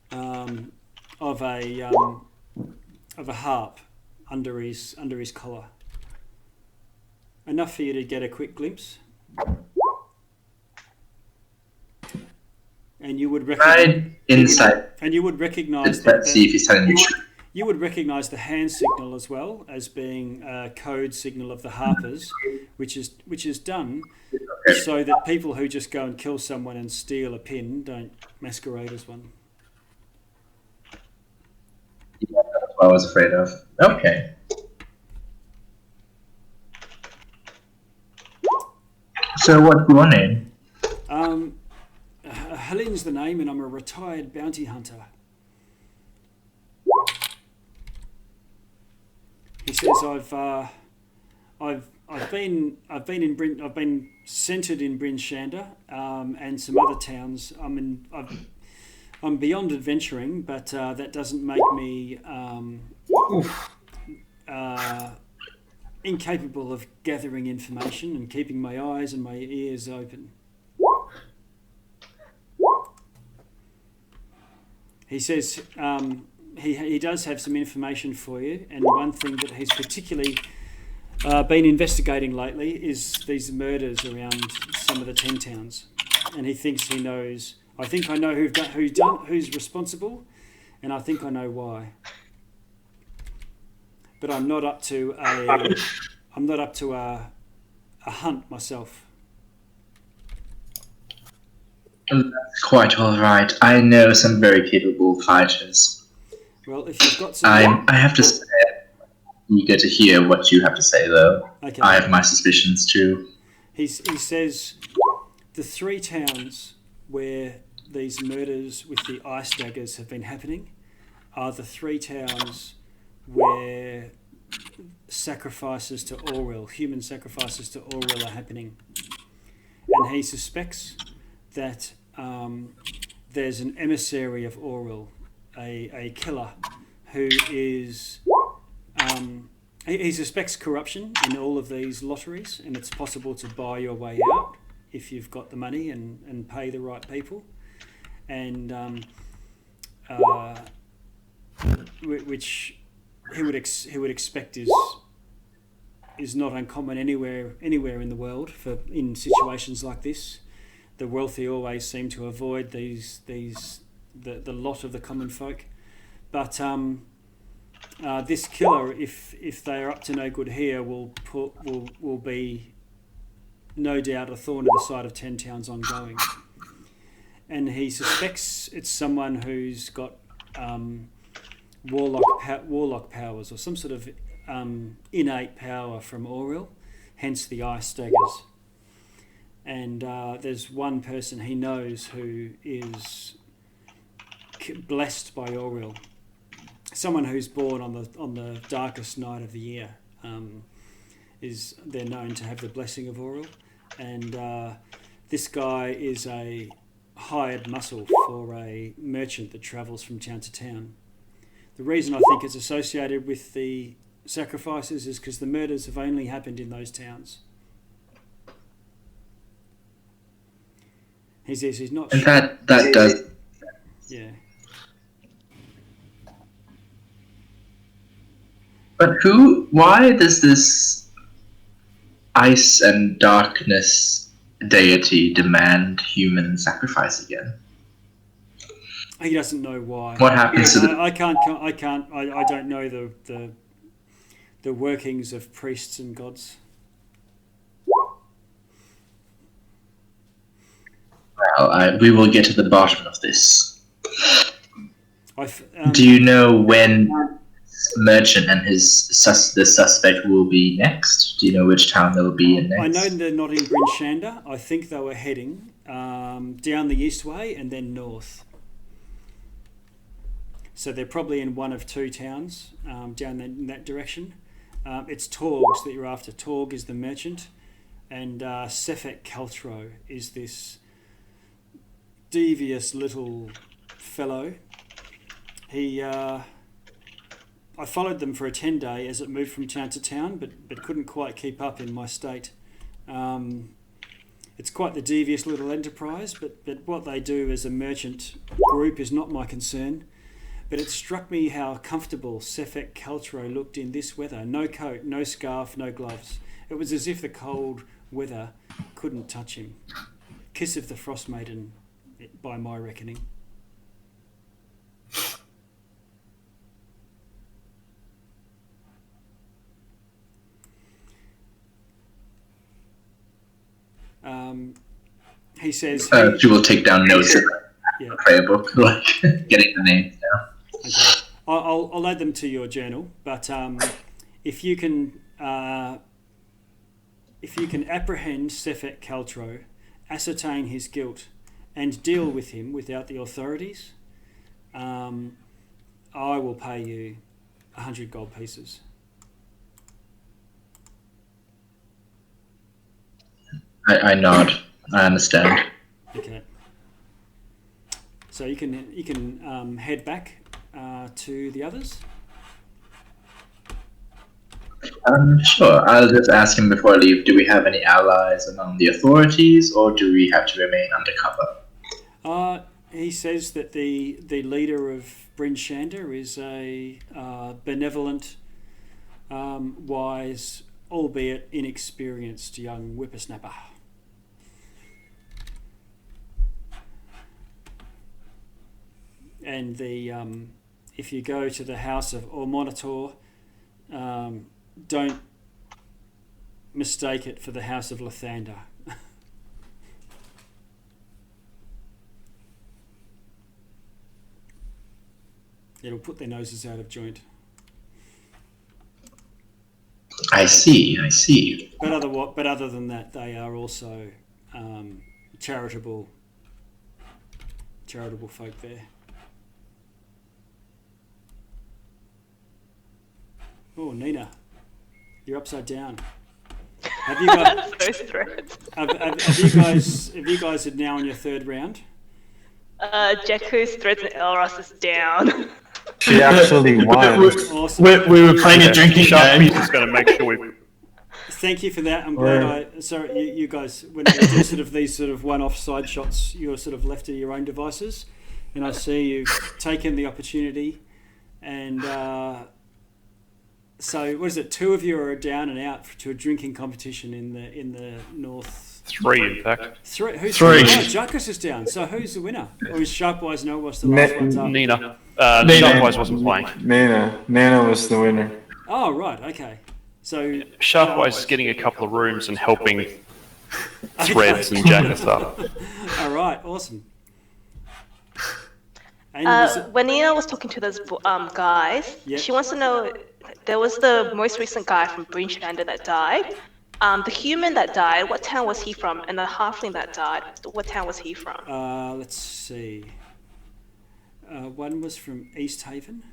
of a harp under his collar. Enough for you to get a quick glimpse, and you would recognize. Right inside. And you would recognize Let's see if he's telling you. You would recognise the hand signal as well as being a code signal of the Harpers, which is done so that people who just go and kill someone and steal a pin don't masquerade as one. Yeah, that's what I was afraid of. Okay. So what's your name? Helene's the name, and I'm a retired bounty hunter. He says I've been centred in Bryn Shander and some other towns. I'm beyond adventuring, but that doesn't make me incapable of gathering information and keeping my eyes and my ears open. He says he does have some information for you, and one thing that he's particularly been investigating lately is these murders around some of the 10 towns, and he thinks he knows. I think I know who's responsible, and I think I know why. But I'm not up to a hunt myself. That's quite all right. I know some very capable fighters. Well, if you've got some... I have to say, I'm eager to hear what you have to say, though. Okay. I have my suspicions, too. He says the 3 towns where these murders with the ice daggers have been happening are the 3 towns where sacrifices to Auril, human sacrifices to Auril, are happening. And he suspects that there's an emissary of Auril, a killer, who is... he suspects corruption in all of these lotteries, and it's possible to buy your way out if you've got the money and pay the right people. And which he would expect is not uncommon anywhere in the world. For in situations like this, the wealthy always seem to avoid the lot of the common folk. But this killer, if they are up to no good here, will be no doubt a thorn in the side of 10 towns ongoing. And he suspects it's someone who's got warlock powers or some sort of innate power from Auril, hence the ice daggers. And there's one person he knows who is blessed by Auril, someone who's born on the darkest night of the year. They're known to have the blessing of Auril, and this guy is a hired muscle for a merchant that travels from town to town. The reason I think it's associated with the sacrifices is because the murders have only happened in those towns. He says he's not sure. That does. Yeah. But why does this ice and darkness deity demand human sacrifice again? He doesn't know why. What happens to the... I don't know the workings of priests and gods. Well, we will get to the bottom of this. Do you know when merchant and the suspect will be next? Do you know which town they'll be in next? I know they're not in Bryn Shander. I think they were heading down the east way and then north. So they're probably in one of 2 towns down in that direction. It's Torgs that you're after. Torg is the merchant, and Sefek Caltro is this devious little fellow. I followed them for a 10-day as it moved from town to town, but couldn't quite keep up in my state. It's quite the devious little enterprise, but what they do as a merchant group is not my concern. But it struck me how comfortable Sefek Caltro looked in this weather. No coat, no scarf, no gloves. It was as if the cold weather couldn't touch him. Kiss of the Frost Maiden, by my reckoning. he says She will take down notes in yeah. the prayer book, like getting the names down. Okay. I'll add them to your journal, but if you can apprehend Sefet Caltro, ascertain his guilt, and deal with him without the authorities, I will pay you 100 gold pieces. I nod. I understand. Okay. So you can head back to the others. Sure. I'll just ask him before I leave. Do we have any allies among the authorities, or do we have to remain undercover? He says that the leader of Bryn Shander is a benevolent, wise, albeit inexperienced young whippersnapper. And if you go to the house of Ormonitor, don't mistake it for the house of Lathander. It'll put their noses out of joint. I see. But other than that, they are also charitable folk there. Oh, Nina, you're upside down. Have you got Those threads. have you guys are now in your third round? Jeku's threads and Elros is down. She actually won. Awesome. We were playing a drinking Sharpie's game. just going to make sure we. Thank you for that. I'm glad sorry, you guys, when you do sort of these sort of one-off side shots, you're sort of left to your own devices, and I see you've taken the opportunity, and so what is it? 2 of you are down and out to a drinking competition in the north. 3, in fact. 3. Who's Three. Oh, Jackus is down. So who's the winner? Or is Sharpwise no? What's the last one's up? Nina. Sharpwise wasn't playing. Nana was the winner. Oh right, okay. So Sharpwise is getting a couple of rooms and helping threads and Jackus up. All right, awesome. And When Nina was talking to those guys, Yep. she wants to know, there was the most recent guy from Bryn Shander that died. The human that died, what town was he from? And the halfling that died, what town was he from? let's see. One was from East Haven.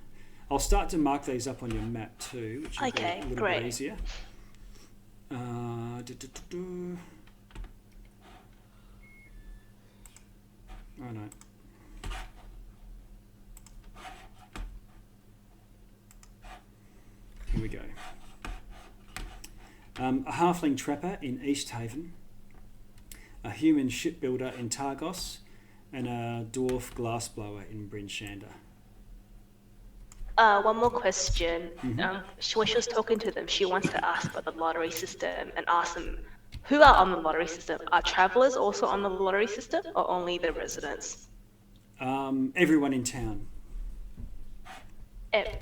I'll start to mark these up on your map too, which will Okay, be a little great. bit easier. Oh no. Here we go. A halfling trapper in East Haven, a human shipbuilder in Targos, and a dwarf glassblower in Bryn Shander. One more question. When she was talking to them, she wants to ask about the lottery system and ask them who are on the lottery system. Are travelers also on the lottery system, or only the residents? Everyone in town.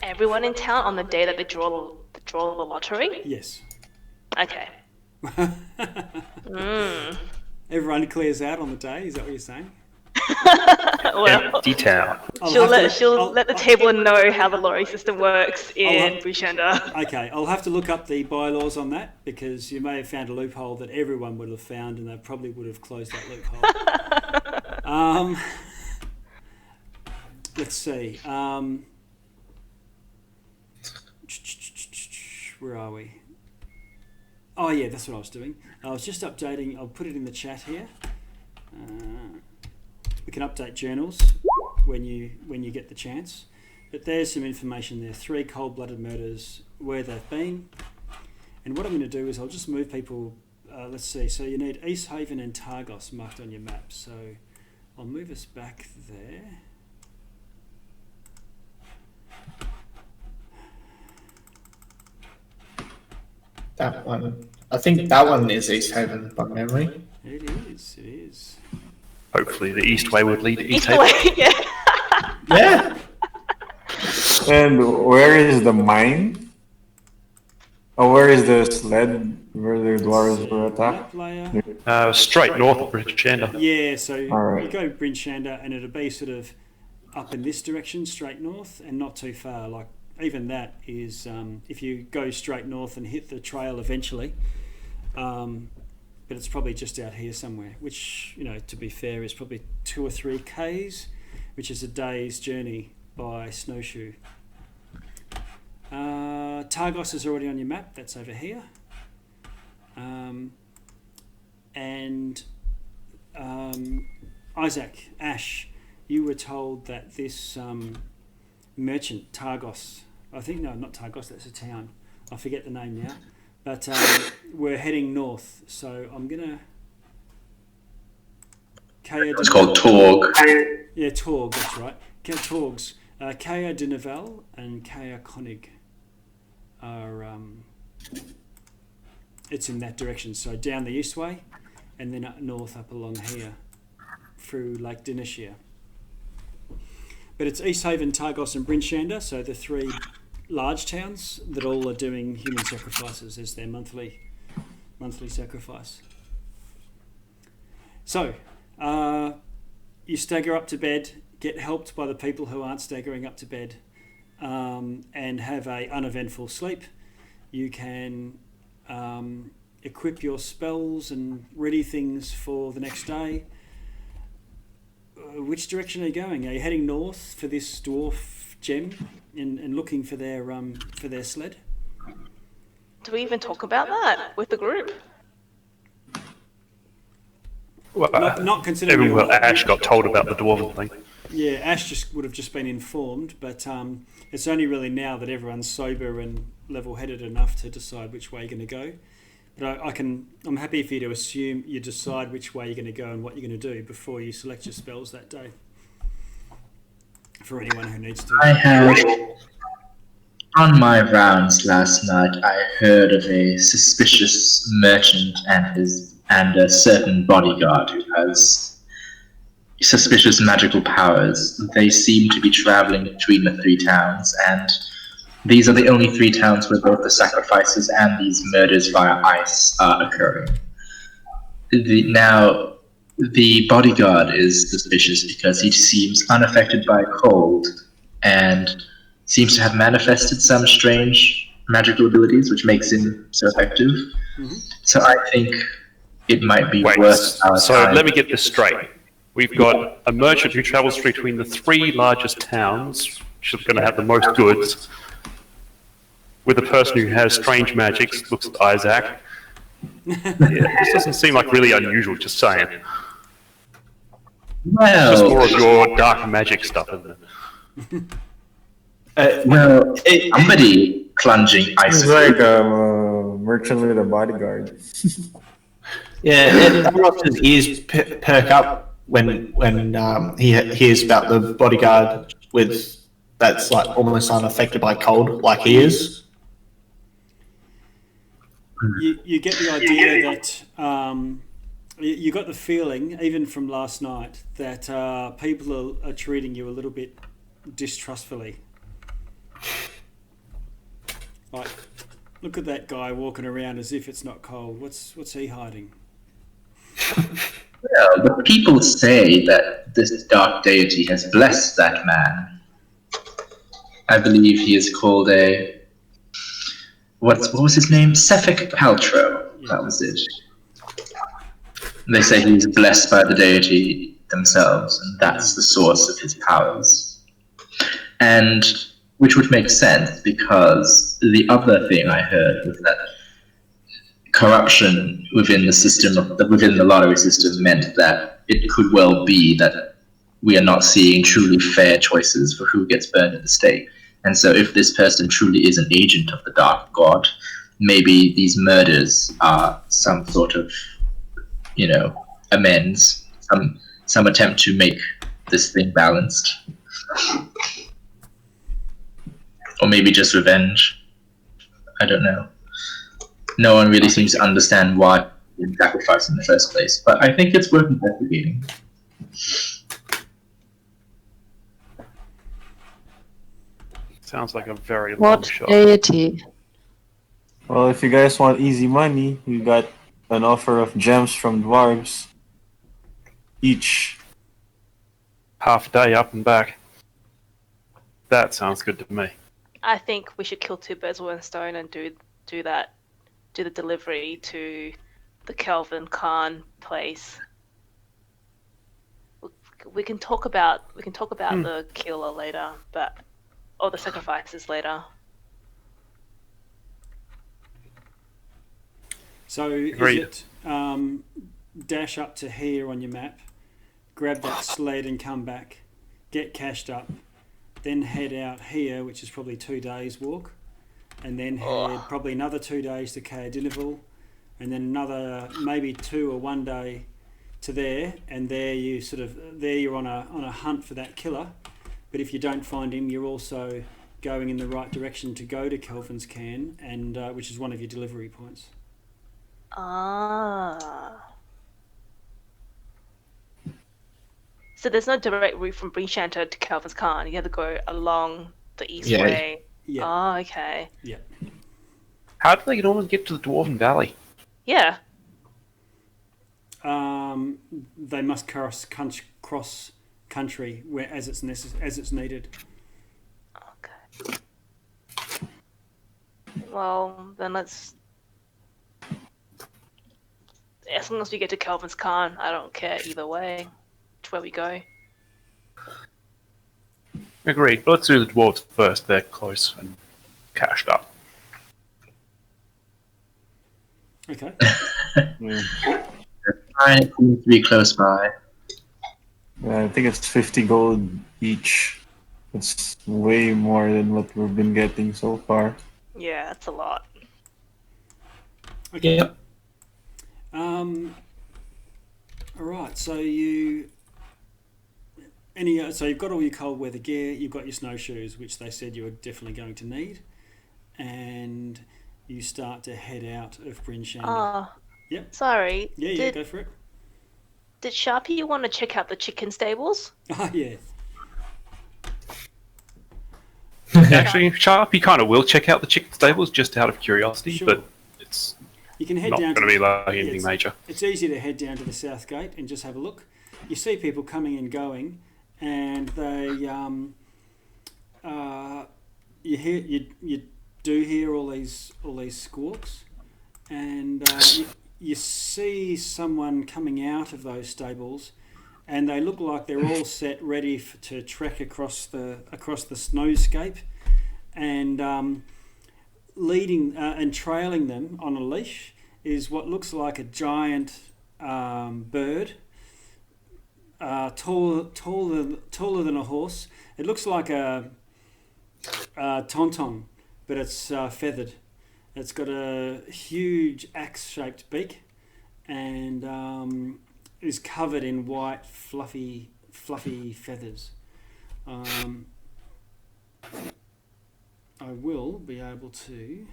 Everyone in town on the day that they draw the lottery? Yes. Okay. Everyone clears out on the day. Is that what you're saying? Well, Empty town. she'll let the table know how the lottery system works in have- Bryn Shander. Okay, I'll have to look up the bylaws on that because you may have found a loophole that everyone would have found, and they probably would have closed that loophole. Let's see. Where are we? Oh yeah, that's what I was doing. I was just updating. I'll put it in the chat here. We can update journals when you get the chance. But there's some information there. 3 cold-blooded murders, where they've been. And what I'm going to do is I'll just move people. Let's see. So you need East Haven and Targos marked on your map. So I'll move us back there. That one. I think that one is East Haven by memory. It is. It is. Hopefully the East Way would lead to East Either Haven. way, yeah. Yeah. And where is the mine? Oh, where is the sled where the dwarves were attacked? Map layer. Straight north of British Shanda. Yeah, so Alright. you go Bryn Shanda and it'll be sort of up in this direction, straight north, and not too far. Like even that is, if you go straight north and hit the trail eventually, but it's probably just out here somewhere. Which, you know, to be fair, is probably 2 or 3 k's, which is a day's journey by snowshoe. Targos is already on your map. That's over here. And Isaac, Ash, you were told that this merchant, Targos, I think, no, not Targos, that's a town. I forget the name now. But we're heading north. So I'm going to... It's called Torg. Yeah, Torg, that's right. Torgs. Kaya Dinavel and Kaya Konig are... it's in that direction. So down the east way and then up north up along here through Lake Dinishir. But it's East Haven, Targos and Bryn Shanda, so the 3 large towns that all are doing human sacrifices as their monthly sacrifice. So, you stagger up to bed, get helped by the people who aren't staggering up to bed, and have a uneventful sleep. You can equip your spells and ready things for the next day. Which direction are you going? Are you heading north for this dwarf gem and looking for their sled? Do we even talk about that with the group? Well, Not considering... even well, Ash got told about the dwarven thing. Yeah, Ash would have just been informed, but it's only really now that everyone's sober and level-headed enough to decide which way you're going to go. But I'm happy for you to assume you decide which way you're going to go and what you're going to do before you select your spells that day. For anyone who needs to. I have, on my rounds last night, I heard of a suspicious merchant and a certain bodyguard who has suspicious magical powers. They seem to be traveling between the 3 towns, and these are the only 3 towns where both the sacrifices and these murders via ice are occurring. Now, the bodyguard is suspicious because he seems unaffected by cold and seems to have manifested some strange magical abilities, which makes him so effective. Mm-hmm. So I think it might be worth our so time. let me get this straight. We've got a merchant who travels between the 3 largest towns, which is going to have the most goods, with a person who has strange magics, looks at Isaac. Yeah, this doesn't seem like really unusual, just saying. Well, Just more of your dark magic stuff, isn't it? somebody plunging ice. It's like a merchant with a bodyguard. Yeah, and Ross's ears perk up when he hears about the bodyguard that's like almost unaffected by cold, like he is. You get the idea that you got the feeling, even from last night, that people are treating you a little bit distrustfully. Like, look at that guy walking around as if it's not cold. What's he hiding? Well, the people say that this dark deity has blessed that man. I believe he is called what was his name? Cephik Paltrow. That was it. They say he's blessed by the deity themselves, and that's the source of his powers. And which would make sense, because the other thing I heard was that corruption within the system, within the lottery system, meant that it could well be that we are not seeing truly fair choices for who gets burned at the stake. And so if this person truly is an agent of the Dark God, maybe these murders are some sort of, amends, some attempt to make this thing balanced. Or maybe just revenge. I don't know. No one really seems to understand why we sacrificed in the first place, but I think it's worth investigating. Sounds like a very long What shot. deity? Well, if you guys want easy money, we got an offer of gems from Dwarves. Each. Half a day up and back. That sounds good to me. I think we should kill two birds with one stone and do the delivery to the Kelvin Khan place. We can talk about the killer later, or the sacrifices later. So Agreed. is it dash up to here on your map, grab that sled and come back, get cashed up, then head out here, which is probably 2 days walk, and then head probably another 2 days to Caerdineville, and then another maybe 2 or 1 day to there, and there you're on a hunt for that killer. But if you don't find him, you're also going in the right direction to go to Kelvin's Cairn, and which is one of your delivery points. So there's no direct route from Brinshanter to Kelvin's Khan. You have to go along the east Yeah. way. Yeah. Oh, okay. Yeah. How do they normally get to the Dwarven Valley? Yeah. They must cross country as it's needed. Okay. Well, then let's. As long as we get to Kelvin's Khan, I don't care either way. Which way we go. Agreed. Let's do the Dwarves first. They're close and cashed up. Okay. Fine, it seems to be close by. I think it's 50 gold each. It's way more than what we've been getting so far. Yeah, that's a lot. Okay. Yep. All right. So so you've got all your cold weather gear. You've got your snowshoes, which they said you were definitely going to need, and you start to head out of Bryn Shander. Yep. Sorry. Yeah, go for it. Did Sharpie want to check out the chicken stables? Oh, yeah. Actually, Sharpie kind of will check out the chicken stables just out of curiosity, Sure. but it's You can head not down going to be like anything it's, major. It's easy to head down to the south gate and just have a look. You see people coming and going, and they you do hear all these squawks, and you see someone coming out of those stables, and they look like they're all set ready to trek across the snowscape, and leading and trailing them on a leash is what looks like a giant bird, taller than a horse. It looks like a tauntaun, but it's feathered. It's got a huge axe-shaped beak, and is covered in white, fluffy feathers. I will be able to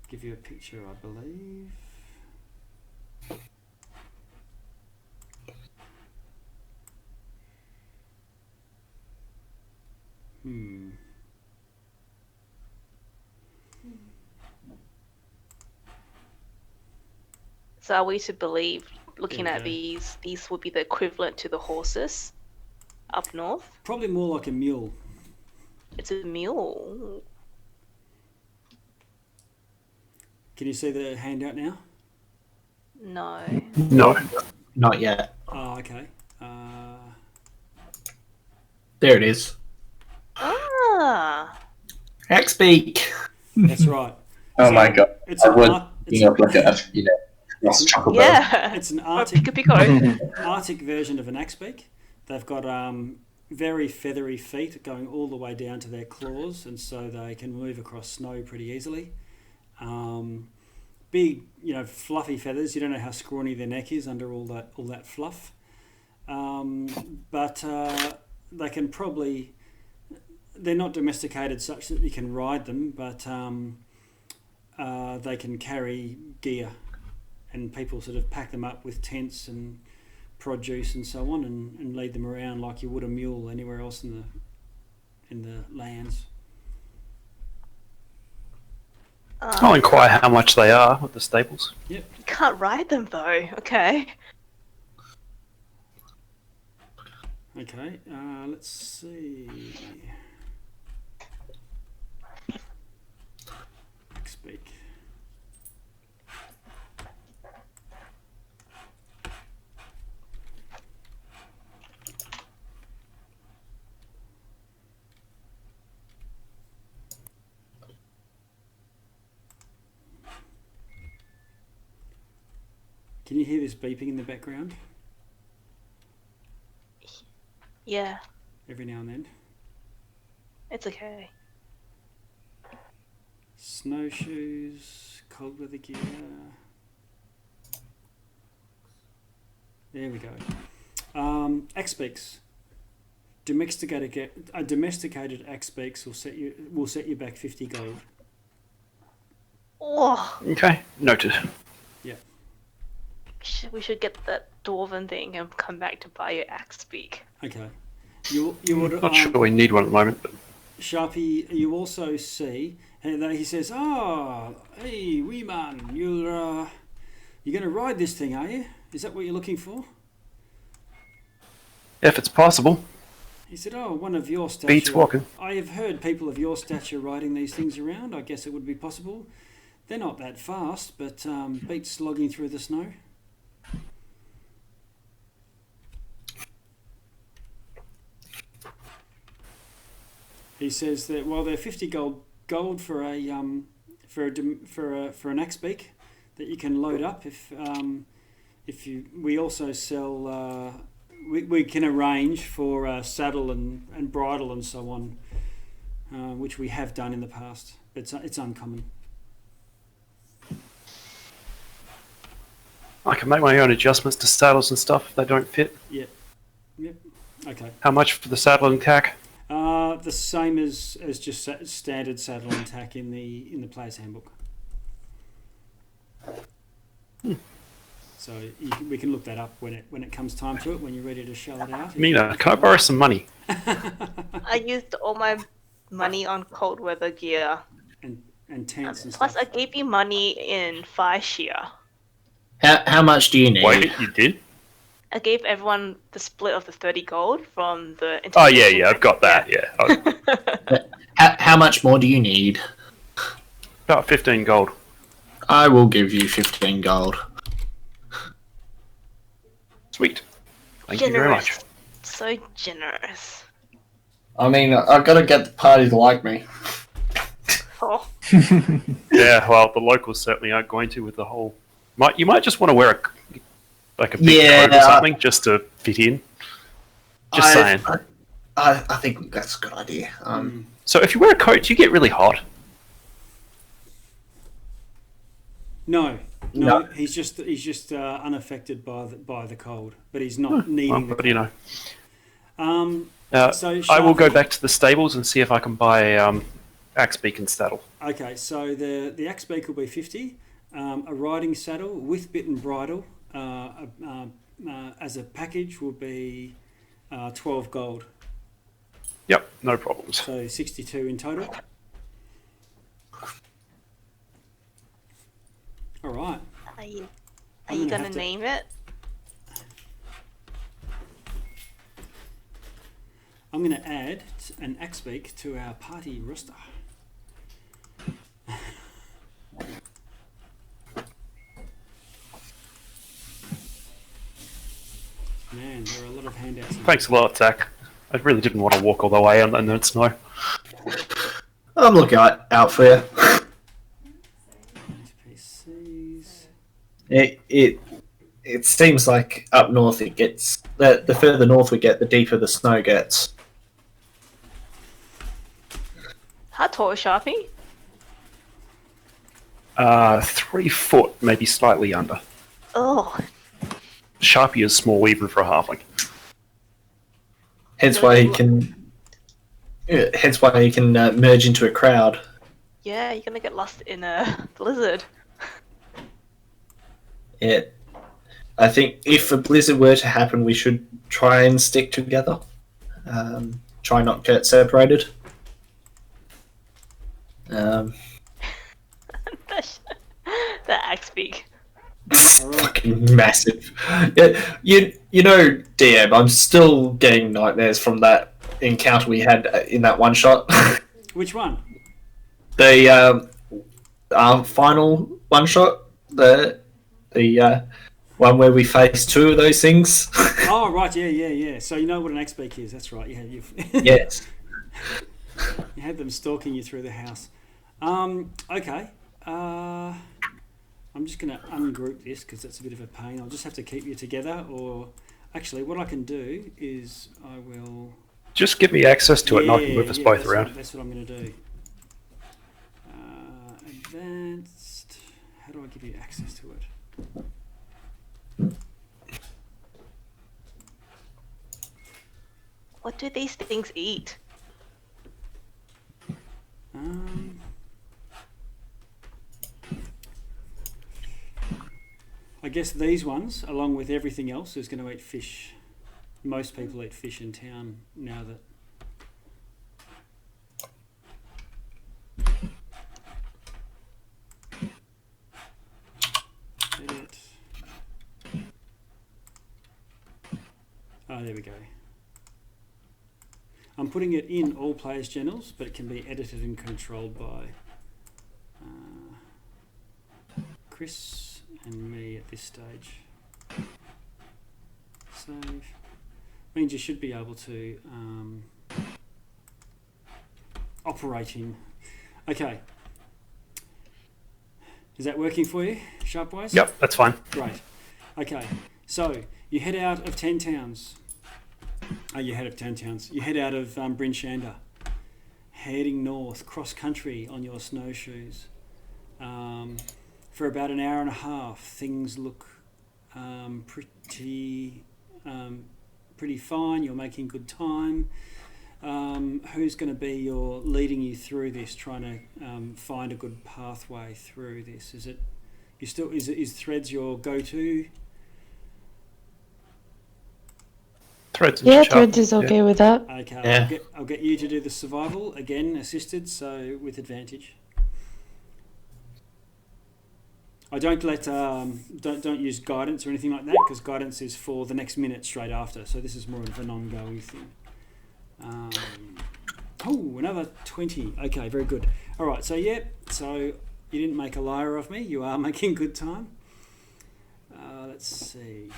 give you a picture, I believe. So are we to believe, looking There you at go. these would be the equivalent to the horses up north? Probably more like a mule. It's a mule. Can you see the handout now? No. No, not yet. Oh, okay. There it is. Ah. X-Beak. That's right. Oh So my god. It's I an was art, it's, thinking of like a, lost chocobo. Yeah. it's an Or Arctic Pico. Arctic version of an axebeak. They've got very feathery feet going all the way down to their claws, and so they can move across snow pretty easily. Big, fluffy feathers. You don't know how scrawny their neck is under all that fluff. But they can probably. They're not domesticated such that you can ride them, but they can carry gear, and people sort of pack them up with tents and produce and so on, and lead them around like you would a mule anywhere else in the lands. I'll inquire how much they are at the stables. Yep. You can't ride them though. Okay. Okay. Let's see. Speak. Can you hear this beeping in the background? Yeah, Every now and then. it's okay. Snowshoes, cold weather gear. There we go. Axe-beaks. Domesticated axe-beaks will set you back 50 gold. Oh, Okay, noted. Yeah. we should get that dwarven thing and come back to buy your axe speak. Okay. You would. Not sure we need one at the moment, but Sharpie, you also see, and he says, hey, wee man, you're going to ride this thing, are you? Is that what you're looking for? if it's possible, He said, one of your stature. beats walking. I have heard people of your stature riding these things around. I guess it would be possible. They're not that fast, but beats slogging through the snow. He says that while they're 50 gold for an axe beak that you can load up we also sell we can arrange for saddle and bridle and so on, which we have done in the past. It's uncommon. I can make my own adjustments to saddles and stuff if they don't fit. Yep. Okay. How much for the saddle and tack? The same as just standard saddle and tack in the player's handbook. So we can look that up when it comes time to it, when you're ready to shell it out. Mina, can I borrow some money? I used all my money on cold weather gear. And tents and Plus, stuff. I gave you money in fire shear. How much do you need? Wait, you did? I gave everyone the split of the 30 gold from the... Oh, yeah, I've got that, yeah. How much more do you need? About 15 gold. I will give you 15 gold. Sweet. Thank you very much. So generous. I mean, I've got to get the party to like me. Oh, Yeah, well, the locals certainly aren't going to with the whole... You might just want to wear a big Yeah, coat or something just to fit in. Just saying. I think that's a good idea. So if you wear a coat, do you get really hot? No, No. he's just unaffected by the cold, but he's not needing. Well, but you know. So I will go Sharpie- back to the stables and see if I can buy axe beak and saddle. Okay, so the axe beak will be 50. A riding saddle with bit and bridle as a package will be 12 gold. Yep, no problems. So 62 in total. All right. are you I'm gonna have to- name it? I'm going to add an axe beak to our party roster. Man, there are a lot of handouts. here. Thanks a lot, Zach. I really didn't want to walk all the way and then snow. I'm looking out for you. PCs. It seems like up north it gets the further north we get, the deeper the snow gets. How tall is Sharpie? 3 foot, maybe slightly under. Oh, Sharpie is small even for a halfling. Hence why he can. Hence why he can merge into a crowd. yeah, you're gonna get lost in a blizzard. It I think if a blizzard were to happen, we should try and stick together. Try not get separated. The axe big. Fucking massive. Yeah, you know, DM, I'm still getting nightmares from that encounter we had in that one shot. Which one? The final one shot. The one where we faced two of those things. Oh, right, yeah. So you know what an axe beak is, that's right. Yeah, you've Yes. you had them stalking you through the house. Okay. I'm just going to ungroup this because that's a bit of a pain. I'll just have to keep you together, or actually what I can do is I will... Just give me access to it and I can move us both around. That's what I'm going to do. Advanced... How do I give you access to it? What do these things eat? I guess these ones, along with everything else, is going to eat fish. Most people eat fish in town now that... Edit. Oh, there we go. I'm putting it in all players' journals, but it can be edited and controlled by Chris and me at this stage. Save. Means you should be able to operate in. Okay. Is that working for you, Sharpwise? Yep, that's fine. Great. Okay. So you head out of 10 towns. Oh, you head of 10 towns. You head out of Bryn Shander, heading north, cross country on your snowshoes. For about an hour and a half, things look pretty fine. You're making good time. Who's going to be your leading you through this, trying to find a good pathway through this? Is Threads your go-to? Threads. Threads is okay with that. Okay, Yeah. I'll get you to do the survival again, assisted, so with advantage. I don't let don't use guidance or anything like that, because guidance is for the next minute straight after. So this is more of an ongoing thing. Another 20. Okay, very good. All right, so so you didn't make a liar of me. You are making good time. Let's see.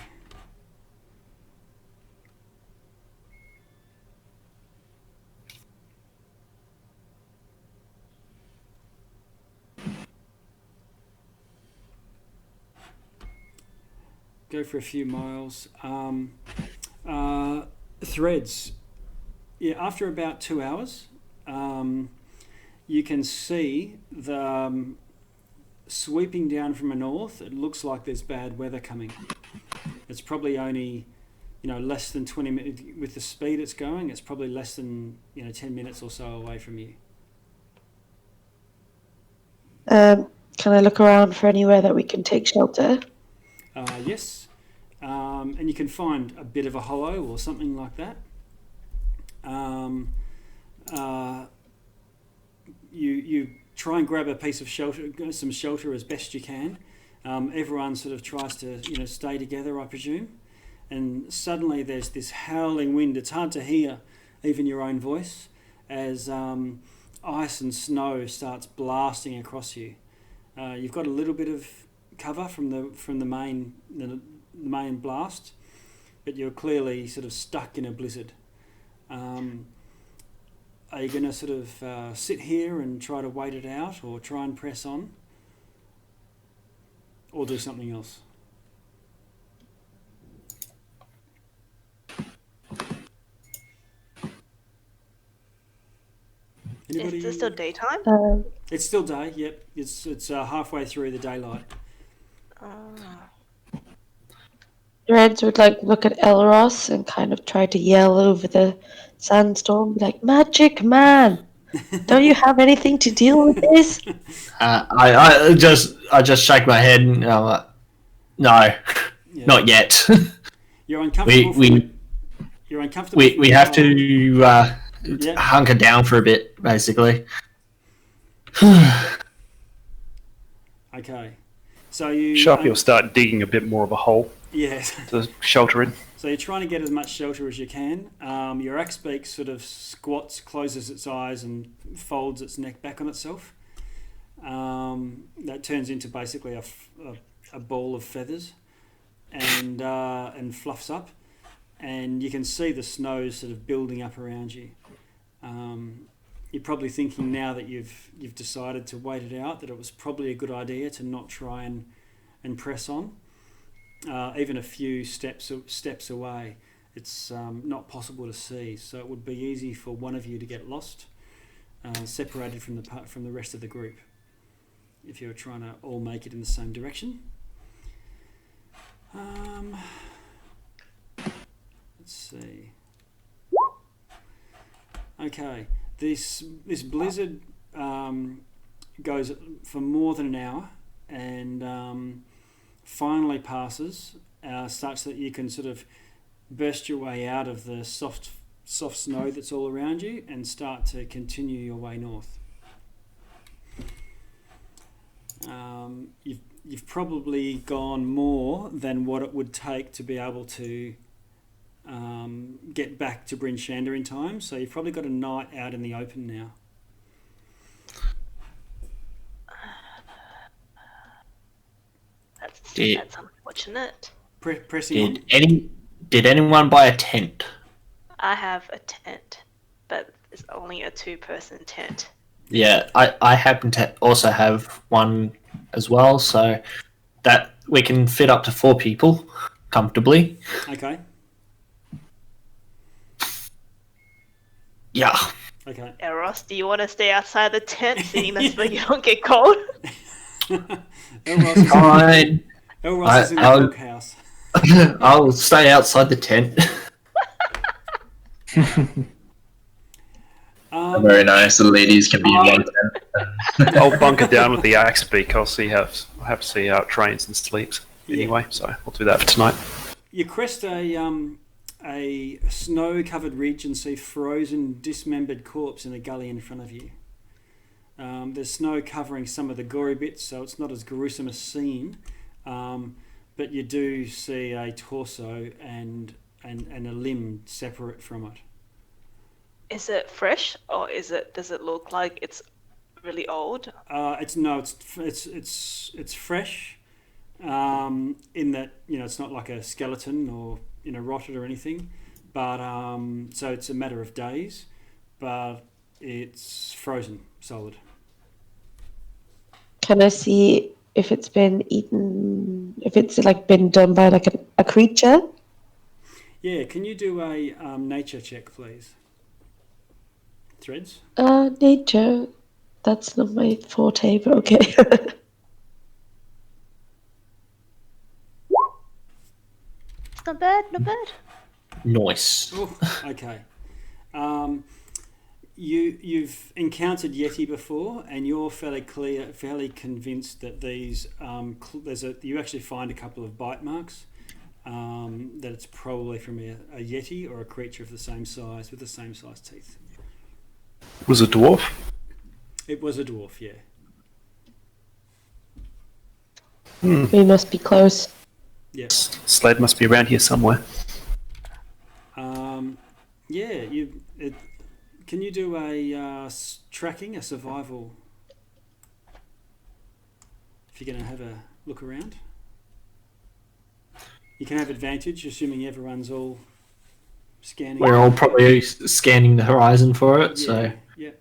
Go for a few miles. Threads. Yeah, after about 2 hours, you can see the sweeping down from the north. It looks like there's bad weather coming. It's probably only, less than 20 minutes with the speed it's going. It's probably less than 10 minutes or so away from you. Can I look around for anywhere that we can take shelter? Yes, and you can find a bit of a hollow or something like that. You try and grab a piece of shelter, some shelter as best you can. Everyone sort of tries to stay together, I presume. And suddenly there's this howling wind. It's hard to hear even your own voice as ice and snow starts blasting across you. You've got a little bit of cover from the main blast, but you're clearly sort of stuck in a blizzard. Are you going to sort of sit here and try to wait it out, or try and press on, or do something else? Anybody? Is this still daytime? It's still day. Yep, it's halfway through the daylight. Threads would look at Elros and kind of try to yell over the sandstorm, be like, "Magic man, don't you have anything to deal with this?" I just shake my head and I'm like, no. Yeah. Not yet. You're uncomfortable. You're uncomfortable. We have to Yeah. hunker down for a bit, basically. Okay. So you. Sharpie will start digging a bit more of a hole Yes. to shelter in. So you're trying to get as much shelter as you can. Your axe beak sort of squats, closes its eyes, and folds its neck back on itself. That turns into basically a ball of feathers, and fluffs up, and you can see the snow sort of building up around you. You're probably thinking now that you've decided to wait it out that it was probably a good idea to not try and press on. Even a few steps away, it's not possible to see. So it would be easy for one of you to get lost, separated from the rest of the group, if you were trying to all make it in the same direction. Let's see. Okay, this blizzard goes for more than an hour, and finally passes, such that you can sort of burst your way out of the soft snow that's all around you and start to continue your way north. You've probably gone more than what it would take to be able to get back to Bryn Shander in time, so you've probably got a night out in the open now. That's unfortunate. Pressing on. Did anyone buy a tent? I have a tent, but it's only a 2-person tent. Yeah, I happen to also have one as well, so that we can fit up to 4 people comfortably. Okay. Yeah. Okay. Ross, do you want to stay outside the tent, seeing that so you don't get cold? Fine. Elros is in the doghouse. I'll stay outside the tent. Very nice. The ladies can be in one tent. I'll bunker down with the axe beak. I'll have to see how it trains and sleeps anyway. So we'll do that for tonight. You crest a snow-covered ridge and see frozen, dismembered corpse in a gully in front of you. There's snow covering some of the gory bits, so it's not as gruesome a scene, but you do see a torso and a limb separate from it. Is it fresh, or does it look like it's really old? It's fresh, in that it's not like a skeleton or rotted or anything, but so it's a matter of days, but it's frozen solid. Can I see if it's been eaten? If it's been done by a creature? Yeah, can you do a nature check, please? Threads? Nature. That's not my forte, but okay. Not bad, not bad. Nice. Oh, okay. You've encountered Yeti before, and you're fairly convinced that these you actually find a couple of bite marks, that it's probably from a Yeti or a creature of the same size with the same size teeth. Was it a dwarf? It was a dwarf, yeah. We must be close. Yes. Sled must be around here somewhere. Yeah. Can you do a tracking, a survival? If you're going to have a look around, you can have advantage, assuming everyone's all scanning. We're all probably scanning the horizon for it, Yeah, so. yeah.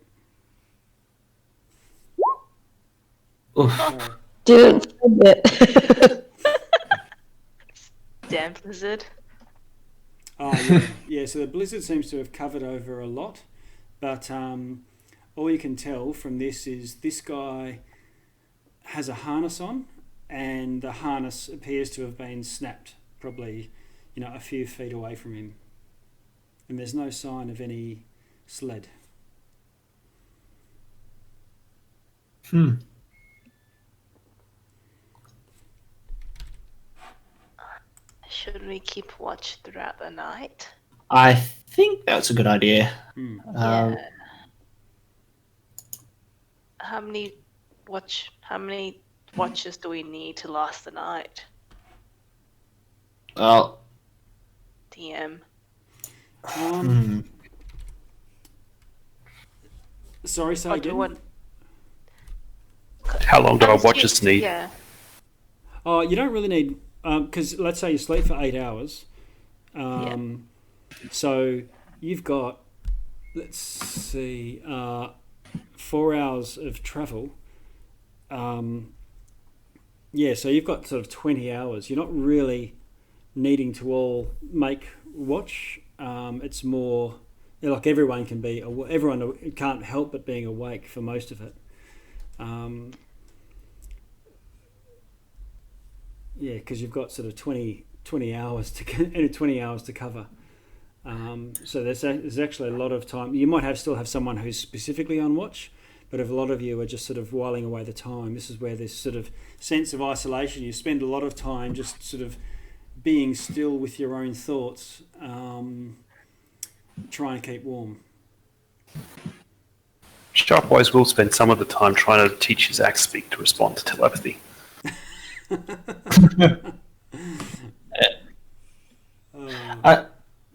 Oof. Sorry. Didn't find it. Damn blizzard. Oh, yeah. Yeah, so the blizzard seems to have covered over a lot, but all you can tell from this is this guy has a harness on, and the harness appears to have been snapped, probably, a few feet away from him. And there's no sign of any sled. Should we keep watch throughout the night? I think that's a good idea. Yeah. How many watches do we need to last the night? Well, DM. Sorry, say Or do you again. want- How long do our watches need? Yeah. Oh, you don't really need, because let's say you sleep for 8 hours. So you've got, let's see, 4 hours of travel. Yeah, so you've got sort of 20 hours. You're not really needing to all make watch. It's more, like everyone can be, everyone can't help but being awake for most of it. Yeah, because you've got sort of 20 hours to 20 hours to cover. So there's actually a lot of time. You might still have someone who's specifically on watch, but if a lot of you are just sort of whiling away the time, this is where this sort of sense of isolation. You spend a lot of time just sort of being still with your own thoughts, trying to keep warm. Sharpwise will spend some of the time trying to teach his axe speak to respond to telepathy.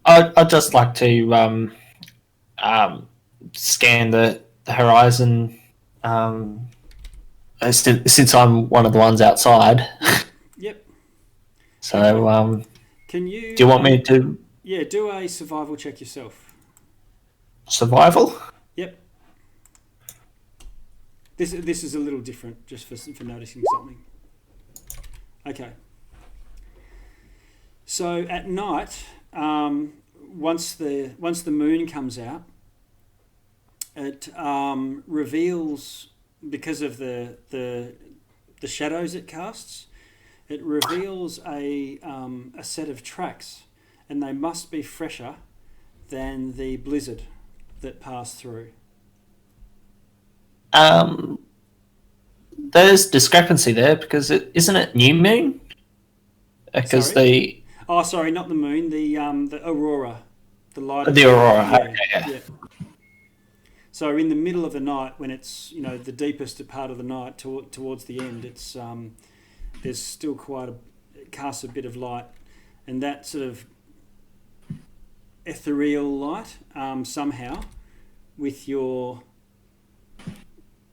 I'd just like to scan the horizon, since I'm one of the ones outside. Yep. So, Can you? do you want me to Yeah, do a survival check yourself. survival? Yep. This is a little different, just for noticing something. Okay. So at night, once the moon comes out, it reveals, because of the shadows it casts, it reveals a set of tracks, and they must be fresher than the blizzard that passed through. There's discrepancy there because isn't it new moon? Because Sorry? Sorry, not the moon, the aurora, the light. the aurora. Yeah, Okay, yeah. yeah. So in the middle of the night, when it's the deepest part of the night towards the end, it's there's still it casts a bit of light, and that sort of ethereal light somehow, with your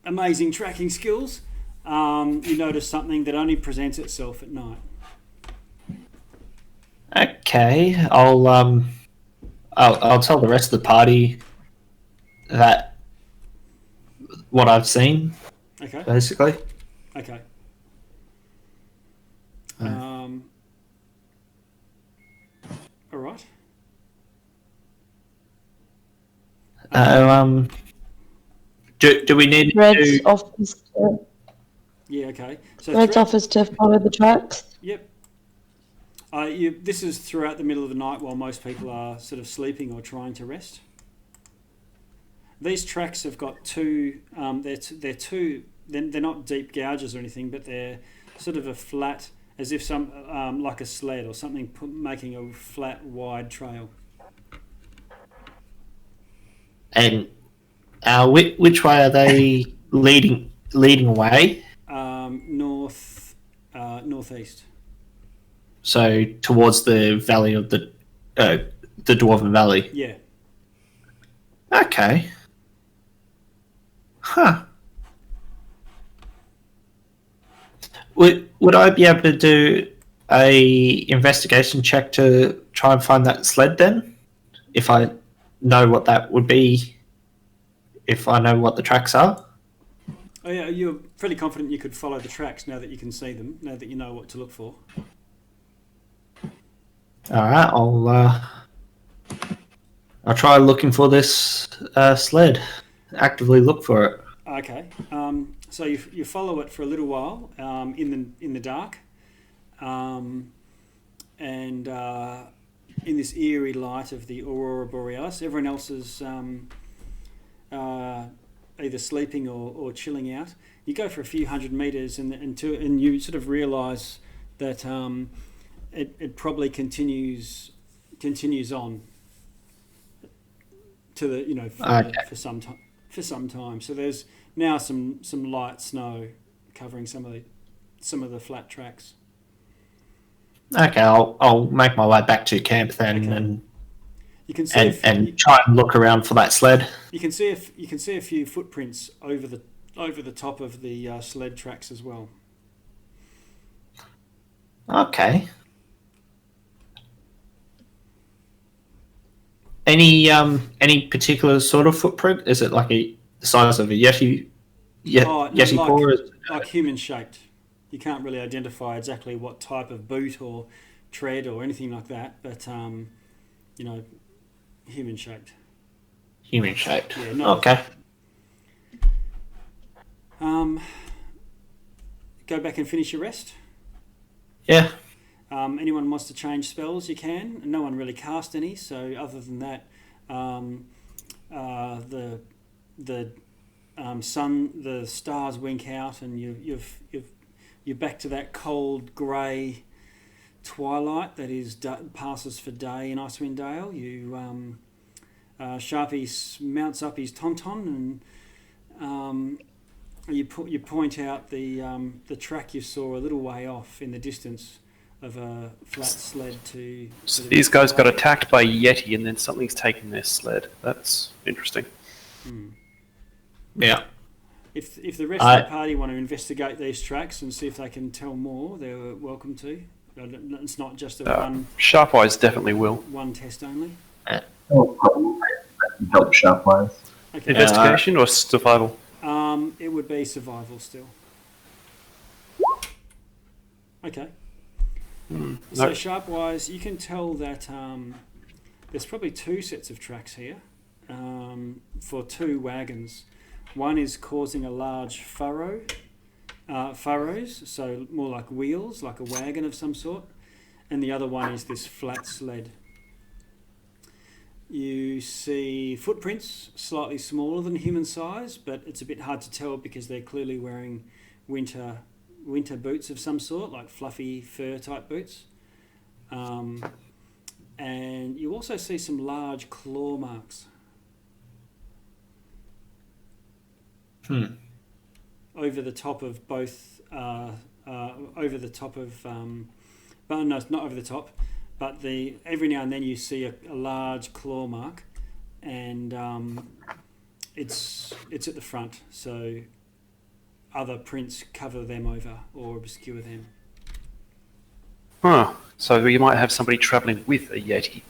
amazing tracking skills, you notice something that only presents itself at night. Okay, I'll tell the rest of the party that what I've seen. Okay. Basically. Okay. All right. Do we need Red's to? offers to, Yeah. Okay. So Red's offers to follow the tracks. Yep. This is throughout the middle of the night while most people are sort of sleeping or trying to rest. These tracks have got two. They're two. They're not deep gouges or anything, but they're sort of a flat, as if some like a sled or something, making a flat, wide trail. And which way are they leading away? Northeast. So towards the valley of the Dwarven Valley. Yeah. Okay. Huh. Would I be able to do a investigation check to try and find that sled then? If I know what that would be, if I know what the tracks are? Oh yeah, you're fairly confident you could follow the tracks now that you can see them, now that you know what to look for. Alright, I'll try looking for this sled. Actively look for it. Okay. So you follow it for a little while in the dark, and in this eerie light of the aurora borealis. Everyone else is either sleeping or chilling out. You go for a few hundred meters, and you sort of realise that it probably continues on to the for some time. So there's now some light snow covering some of the flat tracks. Okay, I'll make my way back to camp then, and you can see try and look around for that sled. You can see a few footprints over the top of the sled tracks as well. Okay. Any particular sort of footprint? Is it like the size of a Yeti? Yeti paw? Like human shaped. You can't really identify exactly what type of boot or tread or anything like that, but human shaped. Human shaped. Yeah. No. Okay. Go back and finish your rest. Yeah. Anyone wants to change spells, you can. No one really cast any, so other than that, the stars wink out, and you're back to that cold grey twilight that passes for day in Icewind Dale. Sharpie mounts up his tauntaun, and you point out the track you saw a little way off in the distance of a flat sled to... So these guys got attacked by Yeti and then something's taken their sled. That's interesting. Yeah. If the rest of the party want to investigate these tracks and see if they can tell more, they're welcome to. It's not just Sharpwise definitely will. One test only. Help Sharpwise. Okay. Investigation or survival? It would be survival still. Okay. So Sharpwise, you can tell that there's probably two sets of tracks here for two wagons. One is causing a large furrows, so more like wheels, like a wagon of some sort, and the other one is this flat sled. You see footprints slightly smaller than human size, but it's a bit hard to tell because they're clearly wearing winter boots of some sort, like fluffy fur type boots. And you also see some large claw marks. Over the top of both, over the top of, but no, not over the top, but every now and then you see a large claw mark, and it's at the front, so other prints cover them over or obscure them. Huh. So you might have somebody travelling with a Yeti.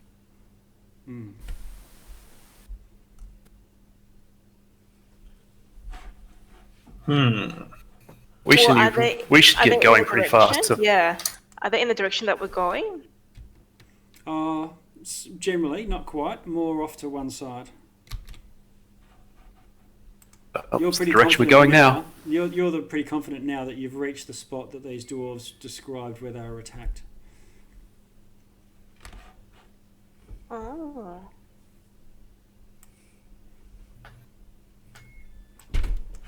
We should get going pretty fast. So. Yeah. Are they in the direction that we're going? Generally, not quite. More off to one side. That's the direction we're going now. You're pretty confident now that you've reached the spot that these dwarves described where they were attacked. Oh.